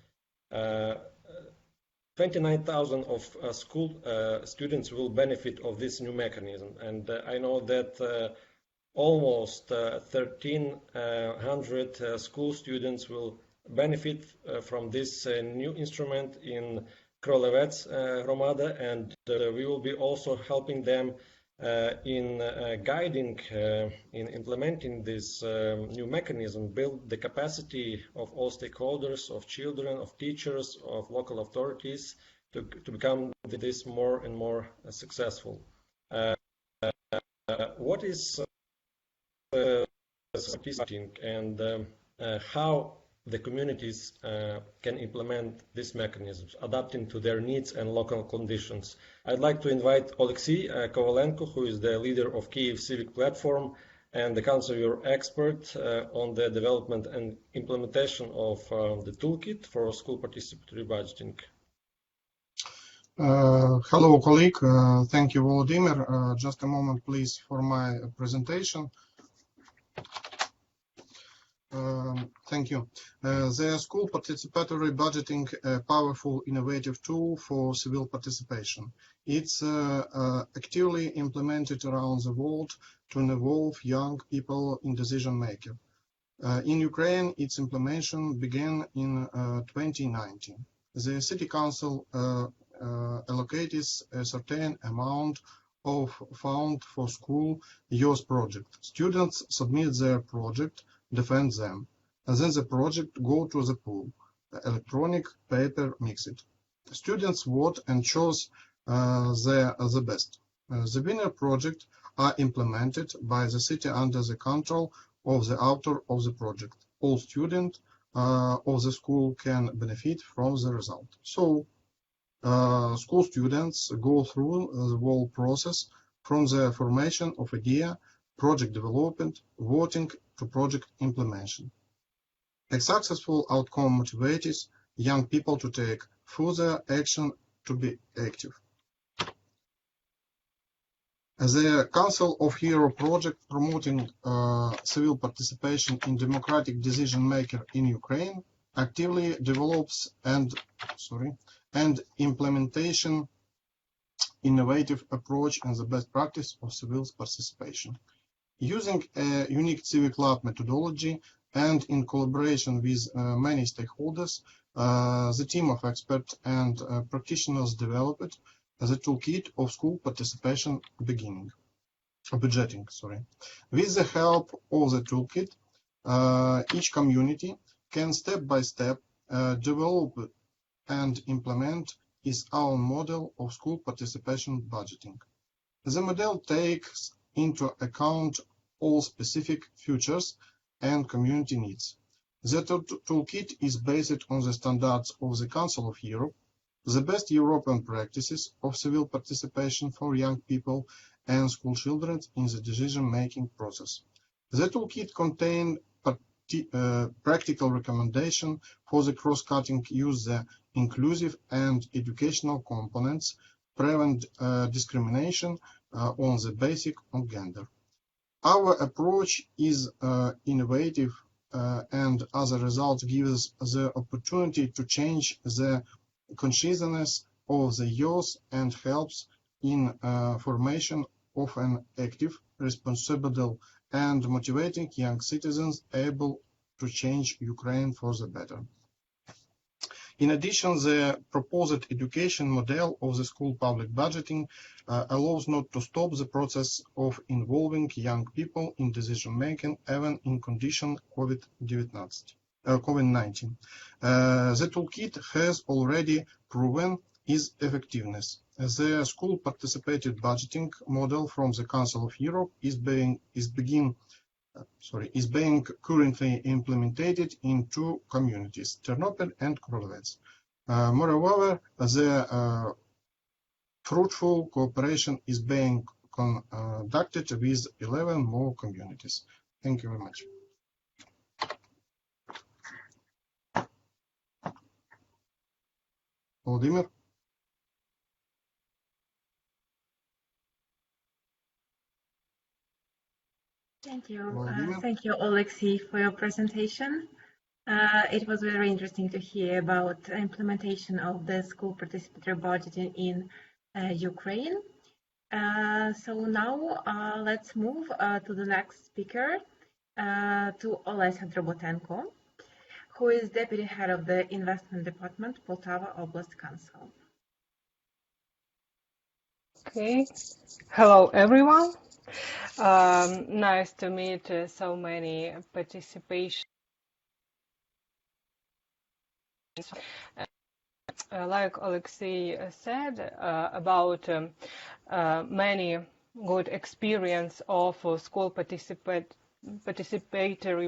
Speaker 6: 29,000 of school students will benefit of this new mechanism. And I know that almost 1,300 school students will benefit from this new instrument in Krolevets Hromada, and we will be also helping them in guiding, in implementing this new mechanism, build the capacity of all stakeholders, of children, of teachers, of local authorities to become this more and more successful. What is participating and how the communities can implement these mechanisms, adapting to their needs and local conditions. I'd like to invite Oleksiy Kovalenko, who is the leader of Kyiv Civic Platform and the Council of Europe expert on the development and implementation of the toolkit for school participatory budgeting.
Speaker 10: Hello, colleague. Thank you, Volodymyr. Just a moment, please, for my presentation. Thank you. The school participatory budgeting, a powerful, innovative tool for civil participation. It's actively implemented around the world to involve young people in decision making. In Ukraine, its implementation began in 2019. The City Council allocates a certain amount of fund for school youth project. Students submit their project, defend them, and then the project go to the pool, electronic, paper, mixed. Students vote and choose the best. The winner project are implemented by the city under the control of the author of the project. All students of the school can benefit from the result. So, school students go through the whole process from the formation of idea, project development, voting to project implementation. A successful outcome motivates young people to take further action to be active. The Council of Europe project promoting civil participation in democratic decision-making in Ukraine actively develops and implementation innovative approach and the best practice of civil participation. Using a unique civic lab methodology and in collaboration with many stakeholders, the team of experts and practitioners developed the toolkit of school participation budgeting. With the help of the toolkit, each community can step by step develop and implement its own model of school participation budgeting. The model takes into account all specific features and community needs. The toolkit is based on the standards of the Council of Europe, the best European practices of civil participation for young people and school children in the decision-making process. The toolkit contains practical recommendations for the cross-cutting use the inclusive and educational components, prevent discrimination on the basis of gender. Our approach is innovative and as a result gives the opportunity to change the consciousness of the youth and helps in formation of an active, responsible and motivating young citizens able to change Ukraine for the better. In addition, the proposed education model of the school public budgeting allows not to stop the process of involving young people in decision-making even in condition COVID-19. The toolkit has already proven its effectiveness. The school participated budgeting model from the Council of Europe is being currently implemented in two communities, Ternopil and Krolevets. Moreover, the fruitful cooperation is being conducted with 11 more communities. Thank you very much. Volodymyr?
Speaker 1: Thank you, Oleksiy, for your presentation. It was very interesting to hear about the implementation of the school participatory budgeting in Ukraine. So now let's move to the next speaker, to Olesya Drobotenko, who is Deputy Head of the Investment Department, Poltava Oblast Council.
Speaker 11: Okay. Hello, everyone. Nice to meet so many participation. Like Alexei said about many good experience of school participatory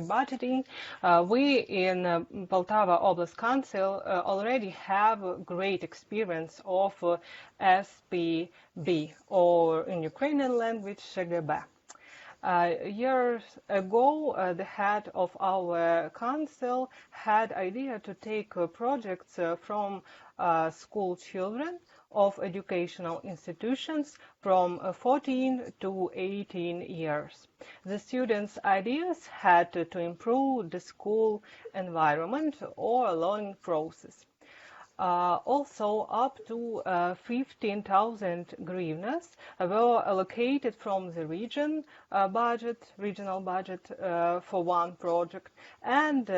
Speaker 11: budgeting, we in Poltava Oblast Council already have great experience of SPB, or in Ukrainian language, SGB. Years ago, the head of our council had idea to take projects from school children of educational institutions from 14 to 18 years. The students' ideas had to improve the school environment or learning process. Also, up to 15,000 hryvnias were allocated from the regional budget for one project, and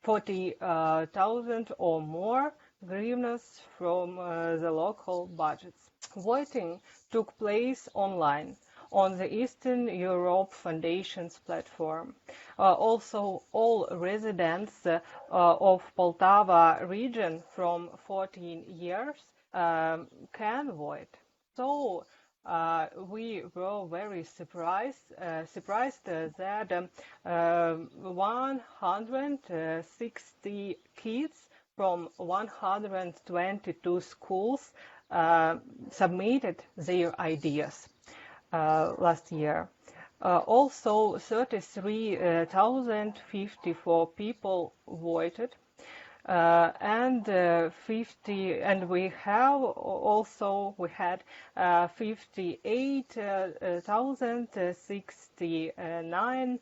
Speaker 11: 40,000 or more hryvnias from the local budgets. Voting took place online on the Eastern Europe Foundation's platform. Also, all residents of Poltava region from 14 years can vote. So we were very surprised that 160 kids from 122 schools submitted their ideas last year. Also, 33,054 people voted, and we had 58,069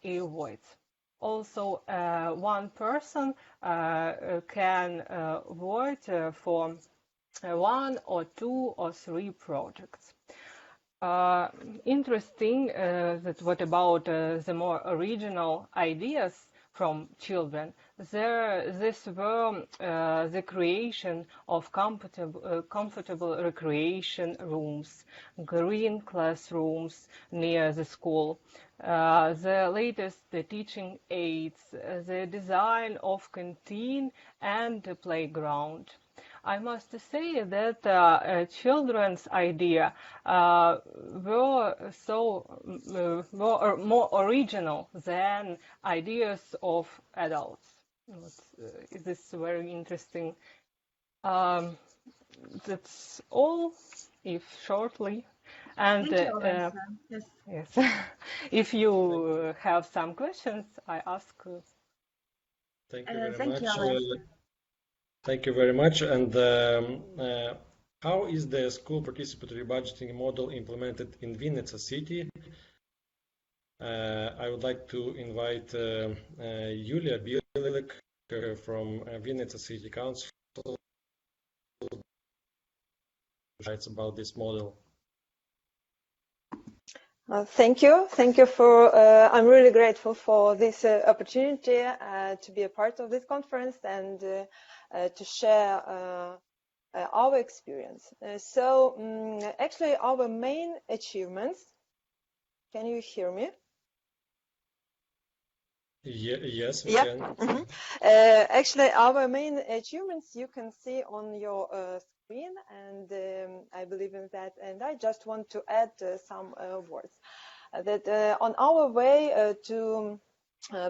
Speaker 11: e-votes. Also, one person can vote for one or two or three projects. Interesting that what about the more original ideas from children? This were the creation of comfortable recreation rooms, green classrooms near the school, the latest teaching aids, the design of canteen and playground. I must say that children's idea were more original than ideas of adults. This is very interesting. That's all, if shortly. And
Speaker 1: Thank you,
Speaker 11: yes, if you have some questions, I ask.
Speaker 6: Thank you very
Speaker 1: thank
Speaker 6: much.
Speaker 1: you,
Speaker 6: Thank you very much. And how is the school participatory budgeting model implemented in Vinnytsia city? I would like to invite Yulia Bielek from Vinnytsia City Council to write about this model.
Speaker 12: Thank you. Thank you for, I'm really grateful for this opportunity to be a part of this conference and to share our experience. Actually, our main achievements, can you hear me?
Speaker 6: Yes, we
Speaker 12: can.
Speaker 6: Mm-hmm.
Speaker 12: Actually, our main achievements you can see on your screen, and I believe in that. And I just want to add some words that on our way to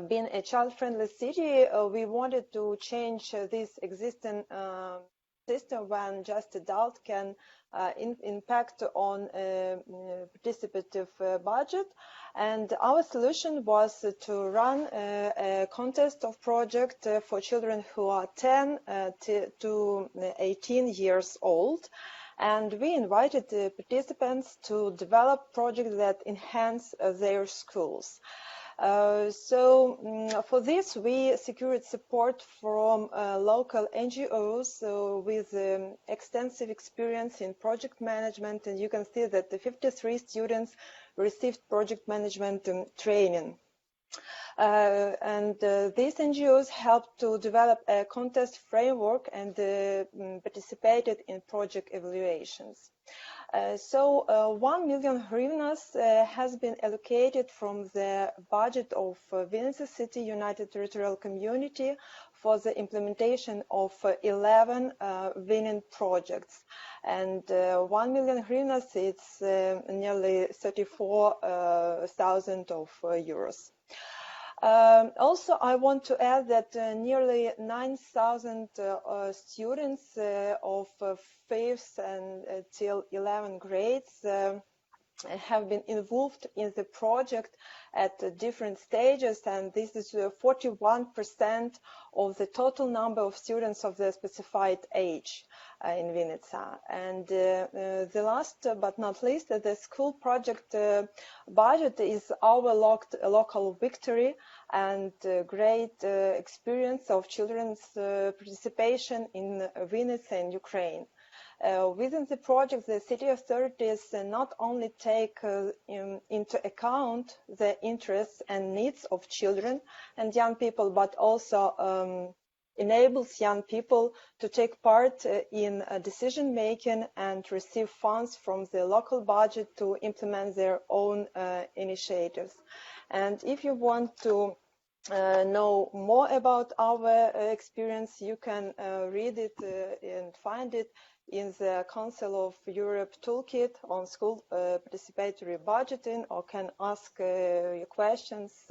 Speaker 12: being a child-friendly city, we wanted to change this existing system when just adult can impact on participative budget. And our solution was to run a contest of project for children who are 10 to 18 years old. And we invited the participants to develop projects that enhance their schools. For this, we secured support from local NGOs with extensive experience in project management, and you can see that the 53 students received project management training. These NGOs helped to develop a contest framework and participated in project evaluations. 1 million hryvnias has been allocated from the budget of Vinnytsia City United Territorial Community for the implementation of 11 winning projects. And 1 million hryvnias, it's nearly 34,000 euros. Also, I want to add that nearly 9,000 students of 5th and till 11th grades have been involved in the project at different stages, and this is 41% of the total number of students of the specified age in Vinnytsia. And the last but not least, the school project budget is our local victory and great experience of children's participation in Vinnytsia in Ukraine. Within the project, the city authorities not only take into account the interests and needs of children and young people, but also enables young people to take part in decision making and receive funds from the local budget to implement their own initiatives. And if you want to know more about our experience, you can read it and find it in the Council of Europe toolkit on school participatory budgeting, or can ask your questions.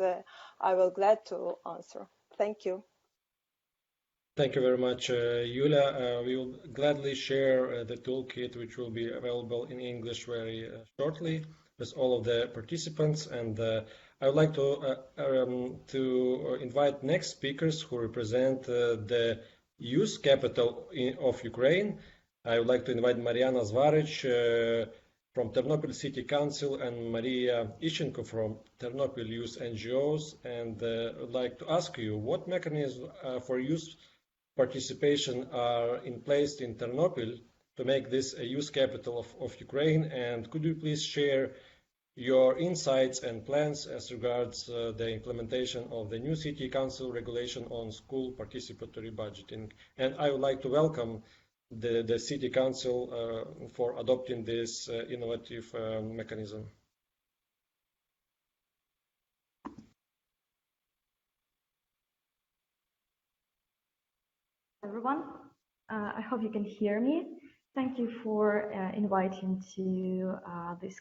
Speaker 12: I will glad to answer. Thank you.
Speaker 6: Thank you very much, Yulia. We will gladly share the toolkit, which will be available in English very shortly with all of the participants. And I would like to invite next speakers who represent the youth capital of Ukraine. I would like to invite Mariana Zvaric from Ternopil City Council and Maria Ichenko from Ternopil Youth NGOs. And I would like to ask you, what mechanisms for youth participation are in place in Ternopil to make this a youth capital of Ukraine? And could you please share your insights and plans as regards the implementation of the new City Council regulation on school participatory budgeting? And I would like to welcome the City Council for adopting this innovative mechanism.
Speaker 13: Everyone, I hope you can hear me. Thank you for inviting to this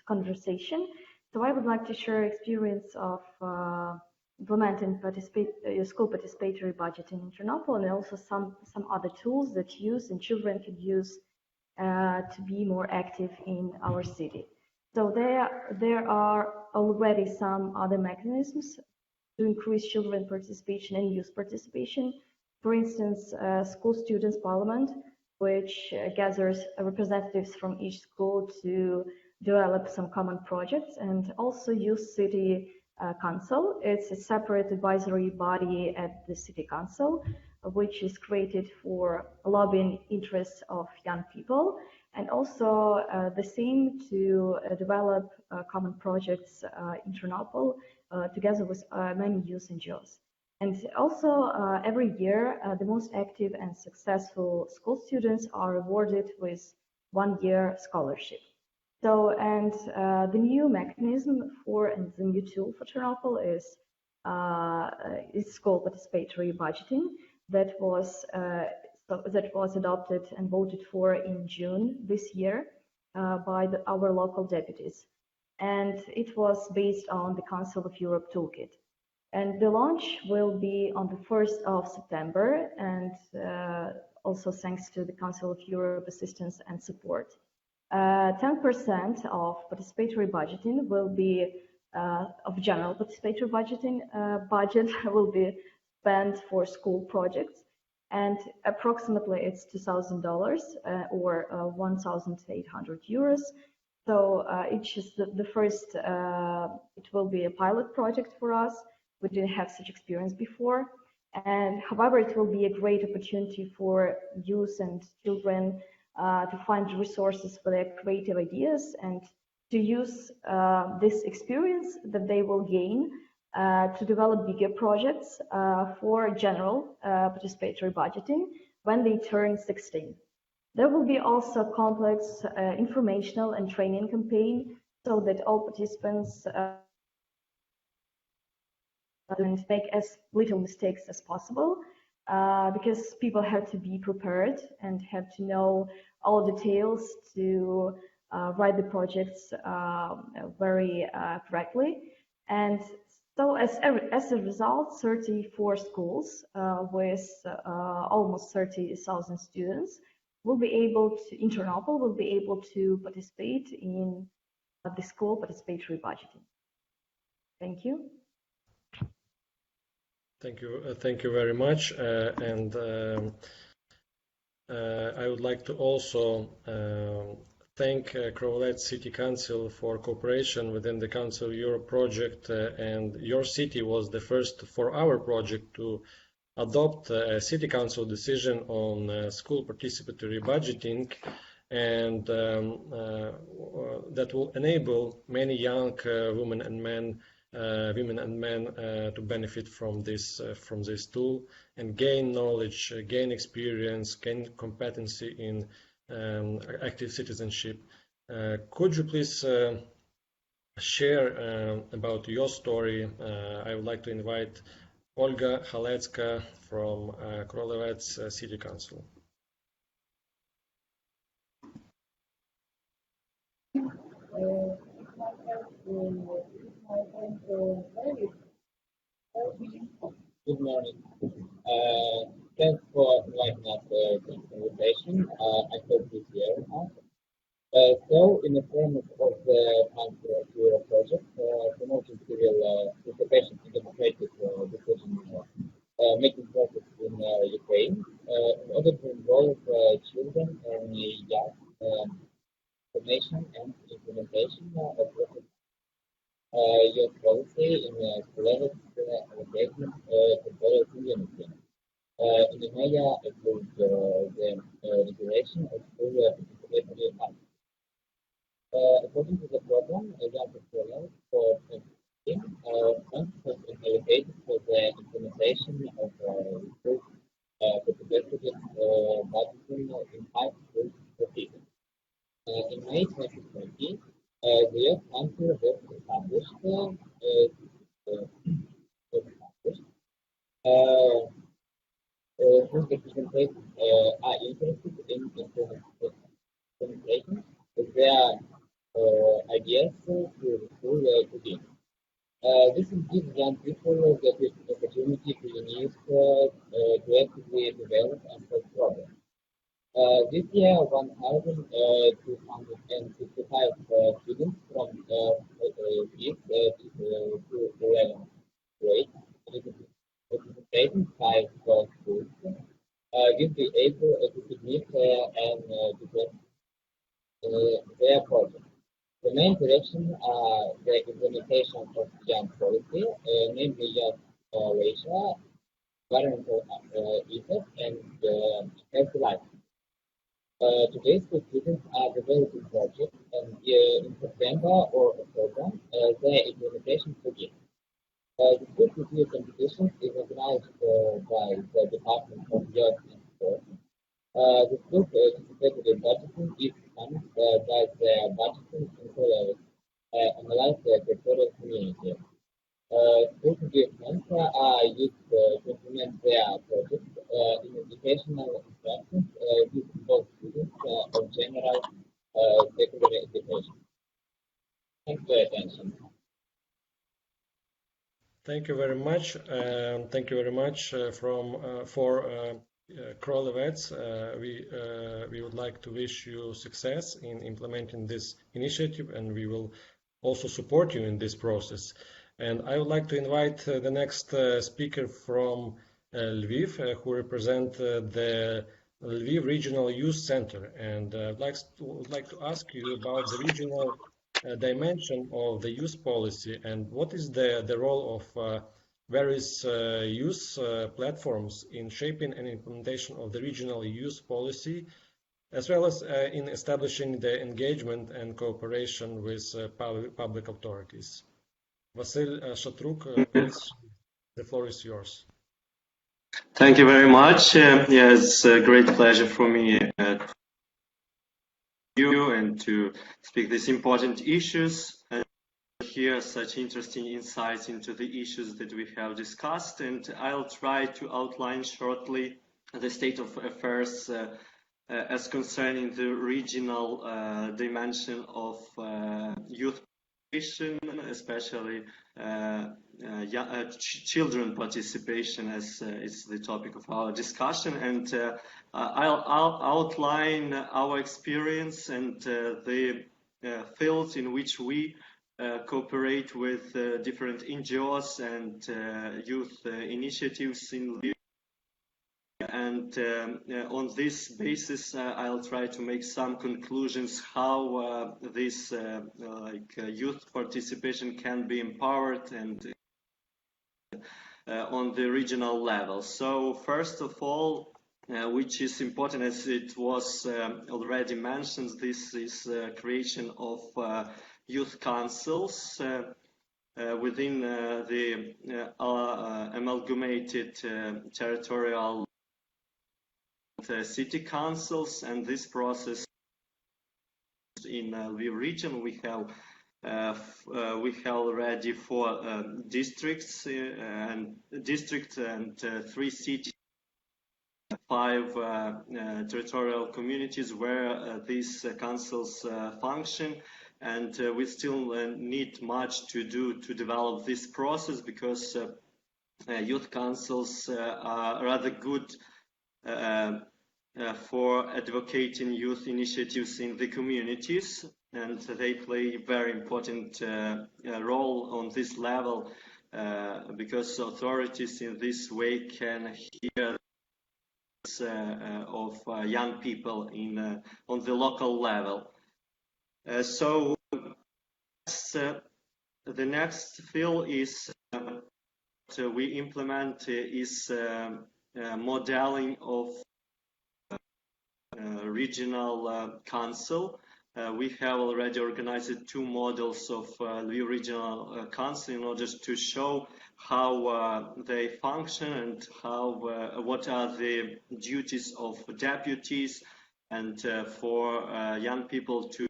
Speaker 13: conversation. So I would like to share experience of implementing school participatory budgeting in Ternopil, and also some other tools that youth and children can use to be more active in our city. So there are already some other mechanisms to increase children participation and youth participation. For instance, school students parliament, which gathers representatives from each school to develop some common projects, and also youth city council. It's a separate advisory body at the city council, which is created for lobbying interests of young people, and also the same to develop common projects in Ternopil together with many youth NGOs. And also every year, the most active and successful school students are awarded with 1-year scholarship. So, and the new mechanism and the new tool for Ternopil is school participatory budgeting that was adopted and voted for in June this year by our local deputies, and it was based on the Council of Europe toolkit. And the launch will be on the 1st of September, and also thanks to the Council of Europe assistance and support. 10% of participatory budgeting will be, of general participatory budgeting budget will be spent for school projects, and approximately it's $2,000 or 1,800 euros. So each is the first, it will be a pilot project for us. We didn't have such experience before. And however, it will be a great opportunity for youth and children to find resources for their creative ideas and to use this experience that they will gain to develop bigger projects for general participatory budgeting when they turn 16. There will be also a complex informational and training campaign so that all participants don't make as little mistakes as possible because people have to be prepared and have to know all details to write the projects very correctly. And so as a result, 34 schools with almost 30,000 students will be able to, in Ternopil, will be able to participate in the school participatory budgeting. Thank you.
Speaker 6: Thank you very much. I would like to also thank Krolets City Council for cooperation within the Council of Europe project, and your city was the first for our project to adopt a City Council decision on school participatory budgeting, and that will enable many young women and men to benefit from this tool and gain knowledge, gain experience, gain competency in active citizenship. Could you please share about your story? I would like to invite Olga Halecka from Krolevets City Council.
Speaker 14: Good morning. Thanks for inviting us to this invitation. I hope this year. So, in the framework of the Council of Europe project, promoting civil participation in democratic decision making process in Ukraine, in order to involve children and young formation and implementation of your policy in Krolevets allocation control community. In the media, includes the regulation of school participatory funds. According to the program, Young Krolevets for 2016, funds have been allocated for the implementation of school participatory budgeting in 5 schools per season. In May 2020, the Youth Council has established whose representatives are interested in implementation with their ideas to the school to be. This will give young people the opportunity to use to actively develop and solve problems. This year, 1,265 students from 5th to 11th grade, representing 5 schools, will be able to submit and develop their project. The main direction are the implementation of young policy, namely young racial, environmental effects, and healthy life. Today's students are developing projects, and in September or October, their implementation begins. The school review competition is organized by the Department of Youth and Sport. The school participatory budgeting is funded by the budgeting controllers, analyze the territorial community. School development are used to implement their projects in educational instructions with both students of general secondary education. Thanks for your attention.
Speaker 6: Thank you very much. Thank you very much for Krolevets. We would like to wish you success in implementing this initiative, and we will also support you in this process. And I would like to invite the next speaker from Lviv, who represents the Lviv Regional Youth Center, and would like to ask you about the regional dimension of the youth policy and what is the role of various youth platforms in shaping and implementation of the regional youth policy, as well as in establishing the engagement and cooperation with public authorities. Vasil Shatruk, please, the floor is yours.
Speaker 15: Thank you very much. Yeah, it's a great pleasure for me to you and to speak these important issues and hear such interesting insights into the issues that we have discussed. And I'll try to outline shortly the state of affairs as concerning the regional dimension of youth participation, especially children participation, as is the topic of our discussion. And I'll outline our experience and the fields in which we cooperate with different NGOs and youth initiatives in Lviv. And on this basis, I'll try to make some conclusions how this youth participation can be empowered and on the regional level. So first of all, which is important as it was already mentioned, this is creation of youth councils within the amalgamated territorial city councils, and this process in Lviv region we have already 4 districts and 3 cities, 5 territorial communities where these councils function, and we still need much to do to develop this process, because youth councils are rather good for advocating youth initiatives in the communities, and they play a very important role on this level, because authorities in this way can hear of young people on the local level. So the next field is we implement is modeling of regional council. We have already organized 2 models of Lviv regional council in order to show how they function and how what are the duties of deputies, and for young people to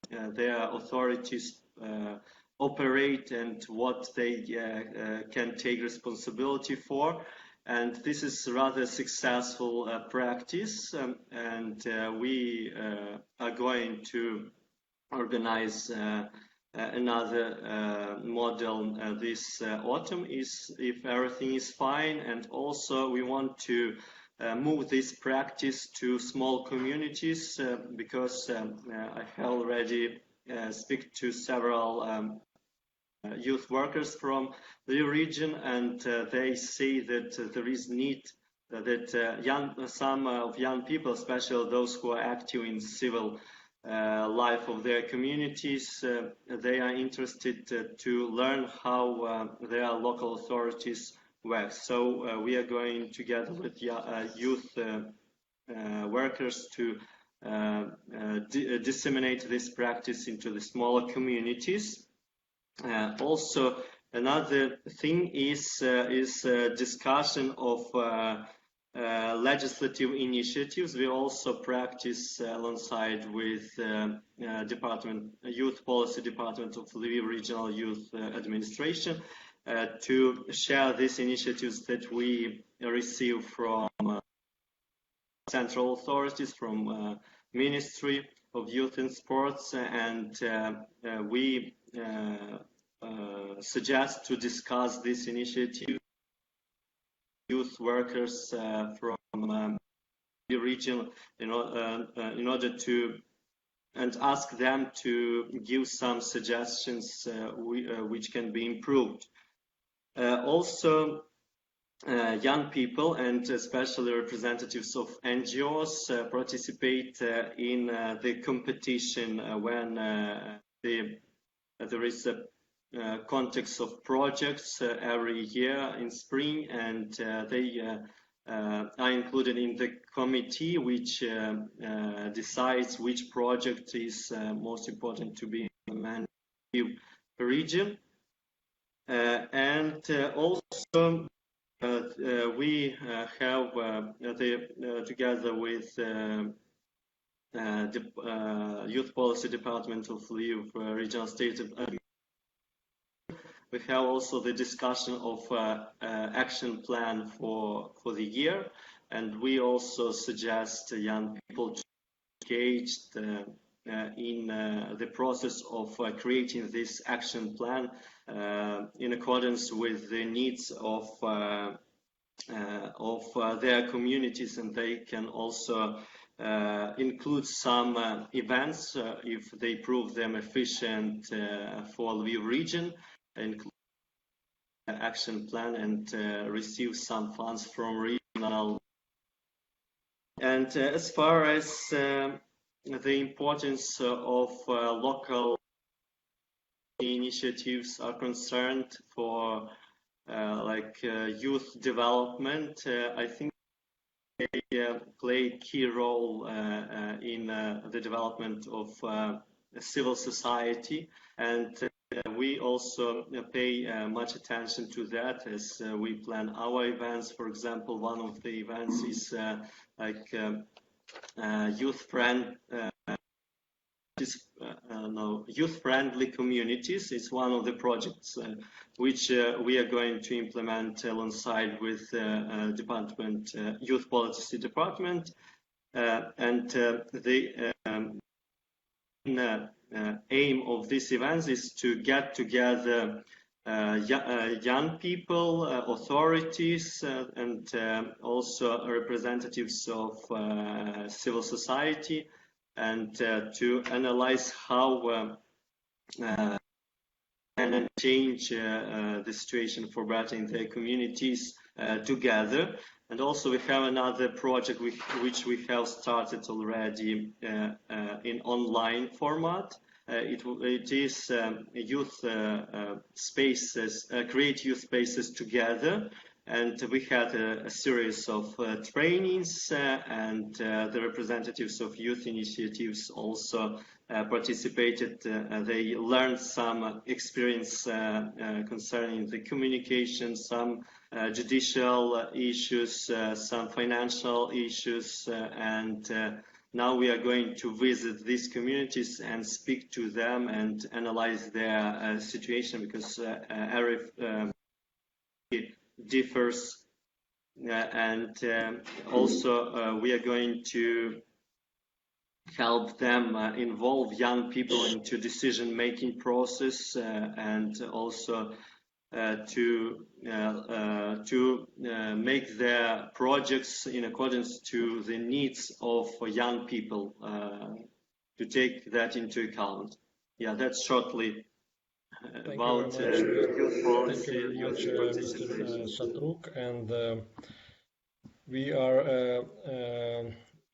Speaker 15: their authorities operate and what they can take responsibility for. And this is rather successful practice, and we are going to organize another model this autumn, if everything is fine. And also we want to move this practice to small communities, because I have already speak to several youth workers from the region, and they say that there is need that some of young people, especially those who are active in civil life of their communities, they are interested to learn how their local authorities work. So we are going together with youth workers to disseminate this practice into the smaller communities. Also, another thing is discussion of legislative initiatives. We also practice alongside with Youth Policy Department of Lviv Regional Youth Administration to share these initiatives that we receive from central authorities, from Ministry of Youth and Sports, and we suggest to discuss this initiative youth workers from the region in order to and ask them to give some suggestions which can be improved. Also, young people and especially representatives of NGOs participate in the competition when there is a context of projects every year in spring, and they are included in the committee which decides which project is most important to be implemented in the region. And also we have together with the Youth Policy Department of Lviv Regional State, we have also the discussion of action plan for the year, and we also suggest young people to engage in the process of creating this action plan in accordance with the needs of their communities, and they can also include some events if they prove them efficient for Lviv region, include action plan and receive some funds from regional. And as far as the importance of local initiatives are concerned for youth development, I think they play a key role in the development of civil society, and we also pay much attention to that as we plan our events. For example, one of the events is youth-friendly communities. It's one of the projects which we are going to implement alongside with Department Youth Policy Department, and the aim of this event is to get together young people, authorities, and also representatives of civil society, and to analyze how and change the situation for better in their communities together. And also we have another project which we have started already in online format. It is youth spaces, create youth spaces together. And we had a series of trainings, and the representatives of youth initiatives also participated. They learned some experience concerning the communication, some judicial issues, some financial issues, and now we are going to visit these communities and speak to them and analyze their situation, because every differs, and also we are going to help them involve young people into decision-making process, and also to make their projects in accordance to the needs of young people, to take that into account. Yeah, that's shortly about youth policy, youth participation.
Speaker 6: Mr. Shatruk, and we are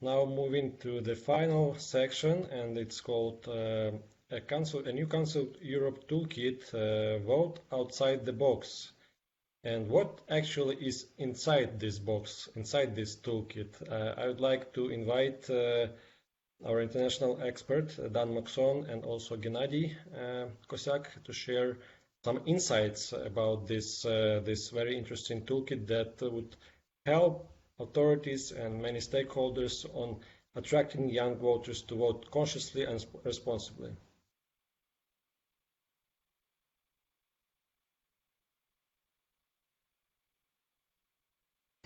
Speaker 6: now moving to the final section, and it's called a new Council of Europe Toolkit, Vote Outside the Box. And what actually is inside this box, inside this toolkit? I would like to invite our international expert, Dan Moxon, and also Gennady Kosyak, to share some insights about this very interesting toolkit that would help authorities and many stakeholders on attracting young voters to vote consciously and responsibly.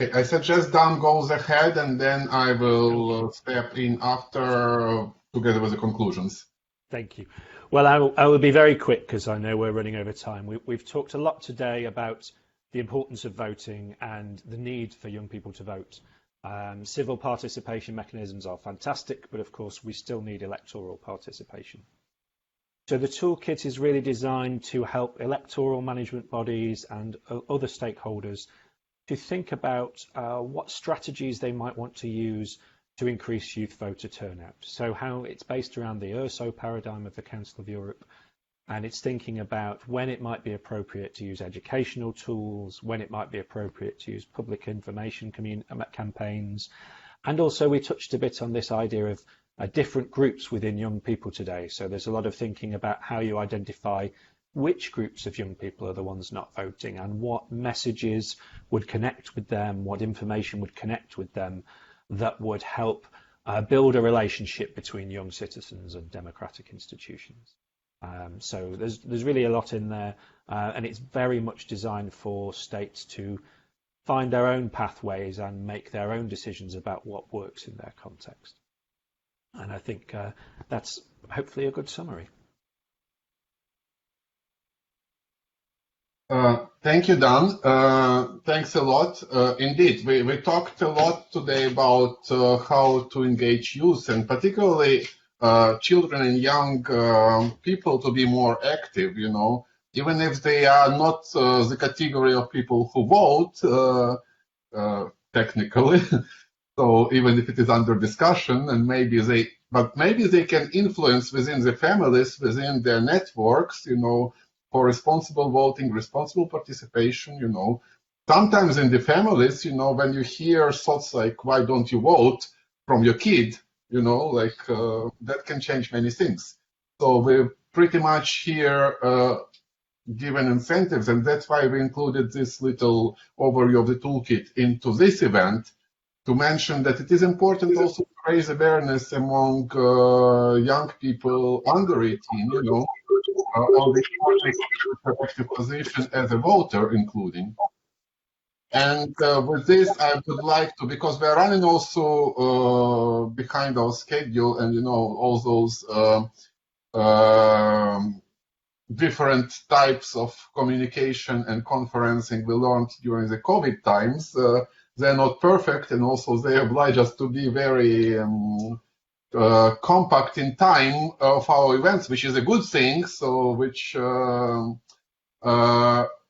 Speaker 2: Okay, I suggest Dan goes ahead, and then I will step in after, together with the conclusions.
Speaker 4: Thank you. Well, I will be very quick because I know we're running over time. We've talked a lot today about the importance of voting and the need for young people to vote. Civil participation mechanisms are fantastic, but of course we still need electoral participation. So the toolkit is really designed to help electoral management bodies and other stakeholders to think about what strategies they might want to use to increase youth voter turnout. So how it's based around the URSO paradigm of the Council of Europe, and it's thinking about when it might be appropriate to use educational tools, when it might be appropriate to use public information campaigns. And also we touched a bit on this idea of different groups within young people today. So there's a lot of thinking about how you identify which groups of young people are the ones not voting and what messages would connect with them, what information would connect with them that would help build a relationship between young citizens and democratic institutions. So there's really a lot in there, and it's very much designed for states to find their own pathways and make their own decisions about what works in their context. And I think that's hopefully a good summary.
Speaker 2: Thank you, Dan. Thanks a lot. Indeed, we talked a lot today about how to engage youth, and particularly children and young people to be more active, you know, even if they are not the category of people who vote, technically. So even if it is under discussion, and maybe they can influence within the families, within their networks, you know, for responsible voting, responsible participation, you know. Sometimes in the families, you know, when you hear thoughts like, why don't you vote, from your kid, you know, like that can change many things. So we pretty much here given incentives, and that's why we included this little overview of the toolkit into this event, to mention that it is important also to raise awareness among young people under 18, you know, on the active position as a voter, including. And with this, I would like to, because we're running also behind our schedule, and you know, all those different types of communication and conferencing we learned during the COVID times, they're not perfect, and also they oblige us to be very compact in time of our events, which is a good thing. So, which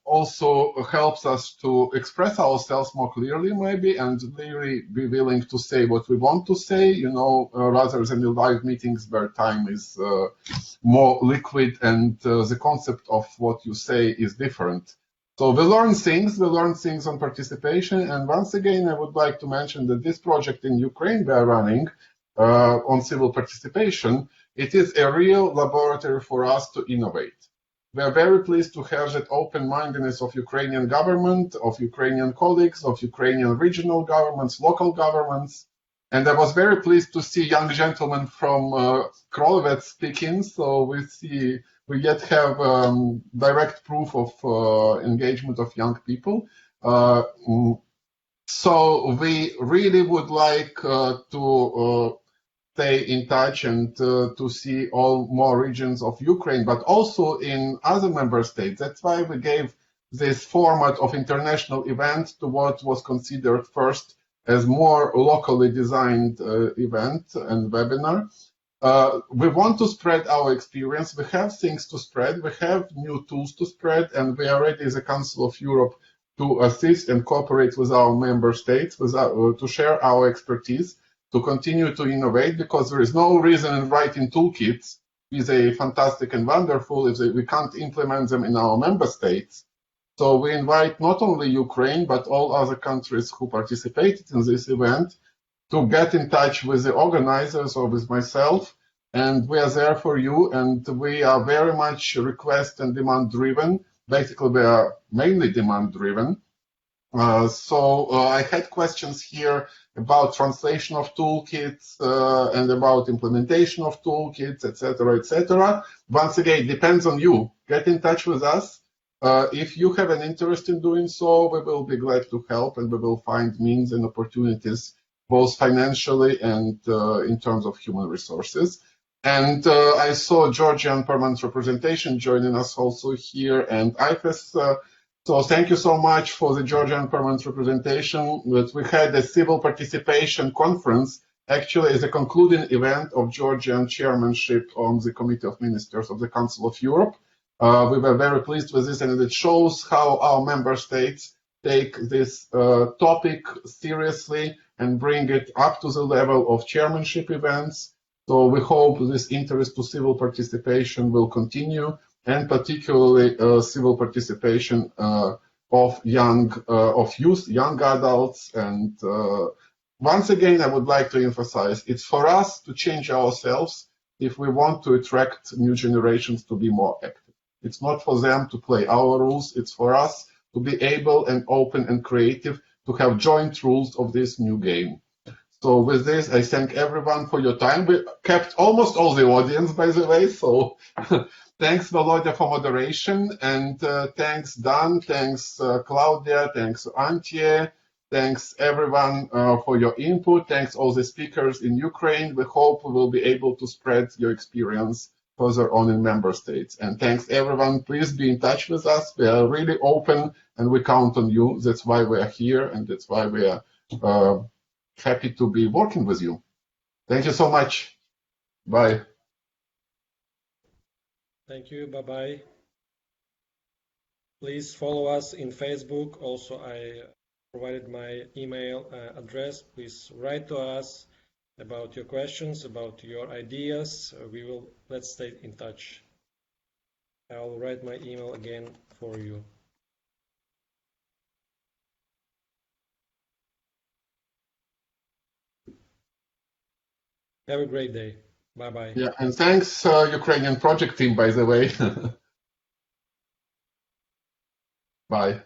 Speaker 2: also helps us to express ourselves more clearly, maybe, and really be willing to say what we want to say, you know, rather than in live meetings where time is more liquid and the concept of what you say is different. So we learn things on participation. And once again, I would like to mention that this project in Ukraine we are running on civil participation, it is a real laboratory for us to innovate. We are very pleased to have that open-mindedness of Ukrainian government, of Ukrainian colleagues, of Ukrainian regional governments, local governments. And I was very pleased to see young gentlemen from Krolevets speaking. So we yet have direct proof of engagement of young people. So we really would like to stay in touch and to see all more regions of Ukraine, but also in other member states. That's why we gave this format of international event to what was considered first as more locally designed event and webinar. We want to spread our experience. We have things to spread. We have new tools to spread, and we are ready as a Council of Europe to assist and cooperate with our member states, to share our expertise, to continue to innovate, because there is no reason in writing toolkits, be they fantastic and wonderful, if we can't implement them in our member states. So we invite not only Ukraine, but all other countries who participated in this event to get in touch with the organizers or with myself, and we are there for you, and we are very much request and demand driven. Basically, we are mainly demand driven. So I had questions here about translation of toolkits and about implementation of toolkits, etc., etc. Once again, it depends on you. Get in touch with us. If you have an interest in doing so, we will be glad to help, and we will find means and opportunities, both financially and in terms of human resources. And I saw Georgian permanent representation joining us also here, and IFES. So thank you so much for the Georgian permanent representation. We had a civil participation conference, actually as a concluding event of Georgian chairmanship on the Committee of Ministers of the Council of Europe. We were very pleased with this, and it shows how our member states take this topic seriously and bring it up to the level of chairmanship events. So we hope this interest to civil participation will continue, and particularly civil participation of youth, young adults. And once again, I would like to emphasize, it's for us to change ourselves if we want to attract new generations to be more active. It's not for them to play our rules, it's for us to be able and open and creative to have joint rules of this new game. So with this, I thank everyone for your time. We kept almost all the audience, by the way, so thanks, Volodya, for moderation, and thanks, Dan, thanks, Claudia, thanks, Antje, thanks, everyone, for your input. Thanks, all the speakers in Ukraine. We hope we will be able to spread your experience further on in member states. And thanks, everyone. Please be in touch with us. We are really open, and we count on you. That's why we are here, and that's why we are happy to be working with you. Thank you so much. Bye.
Speaker 6: Thank you. Bye-bye. Please follow us in Facebook. Also, I provided my email address. Please write to us about your questions, about your ideas. Let's stay in touch. I'll write my email again for you. Have a great day. Bye-bye.
Speaker 2: Yeah, and thanks, Ukrainian project team, by the way. Bye.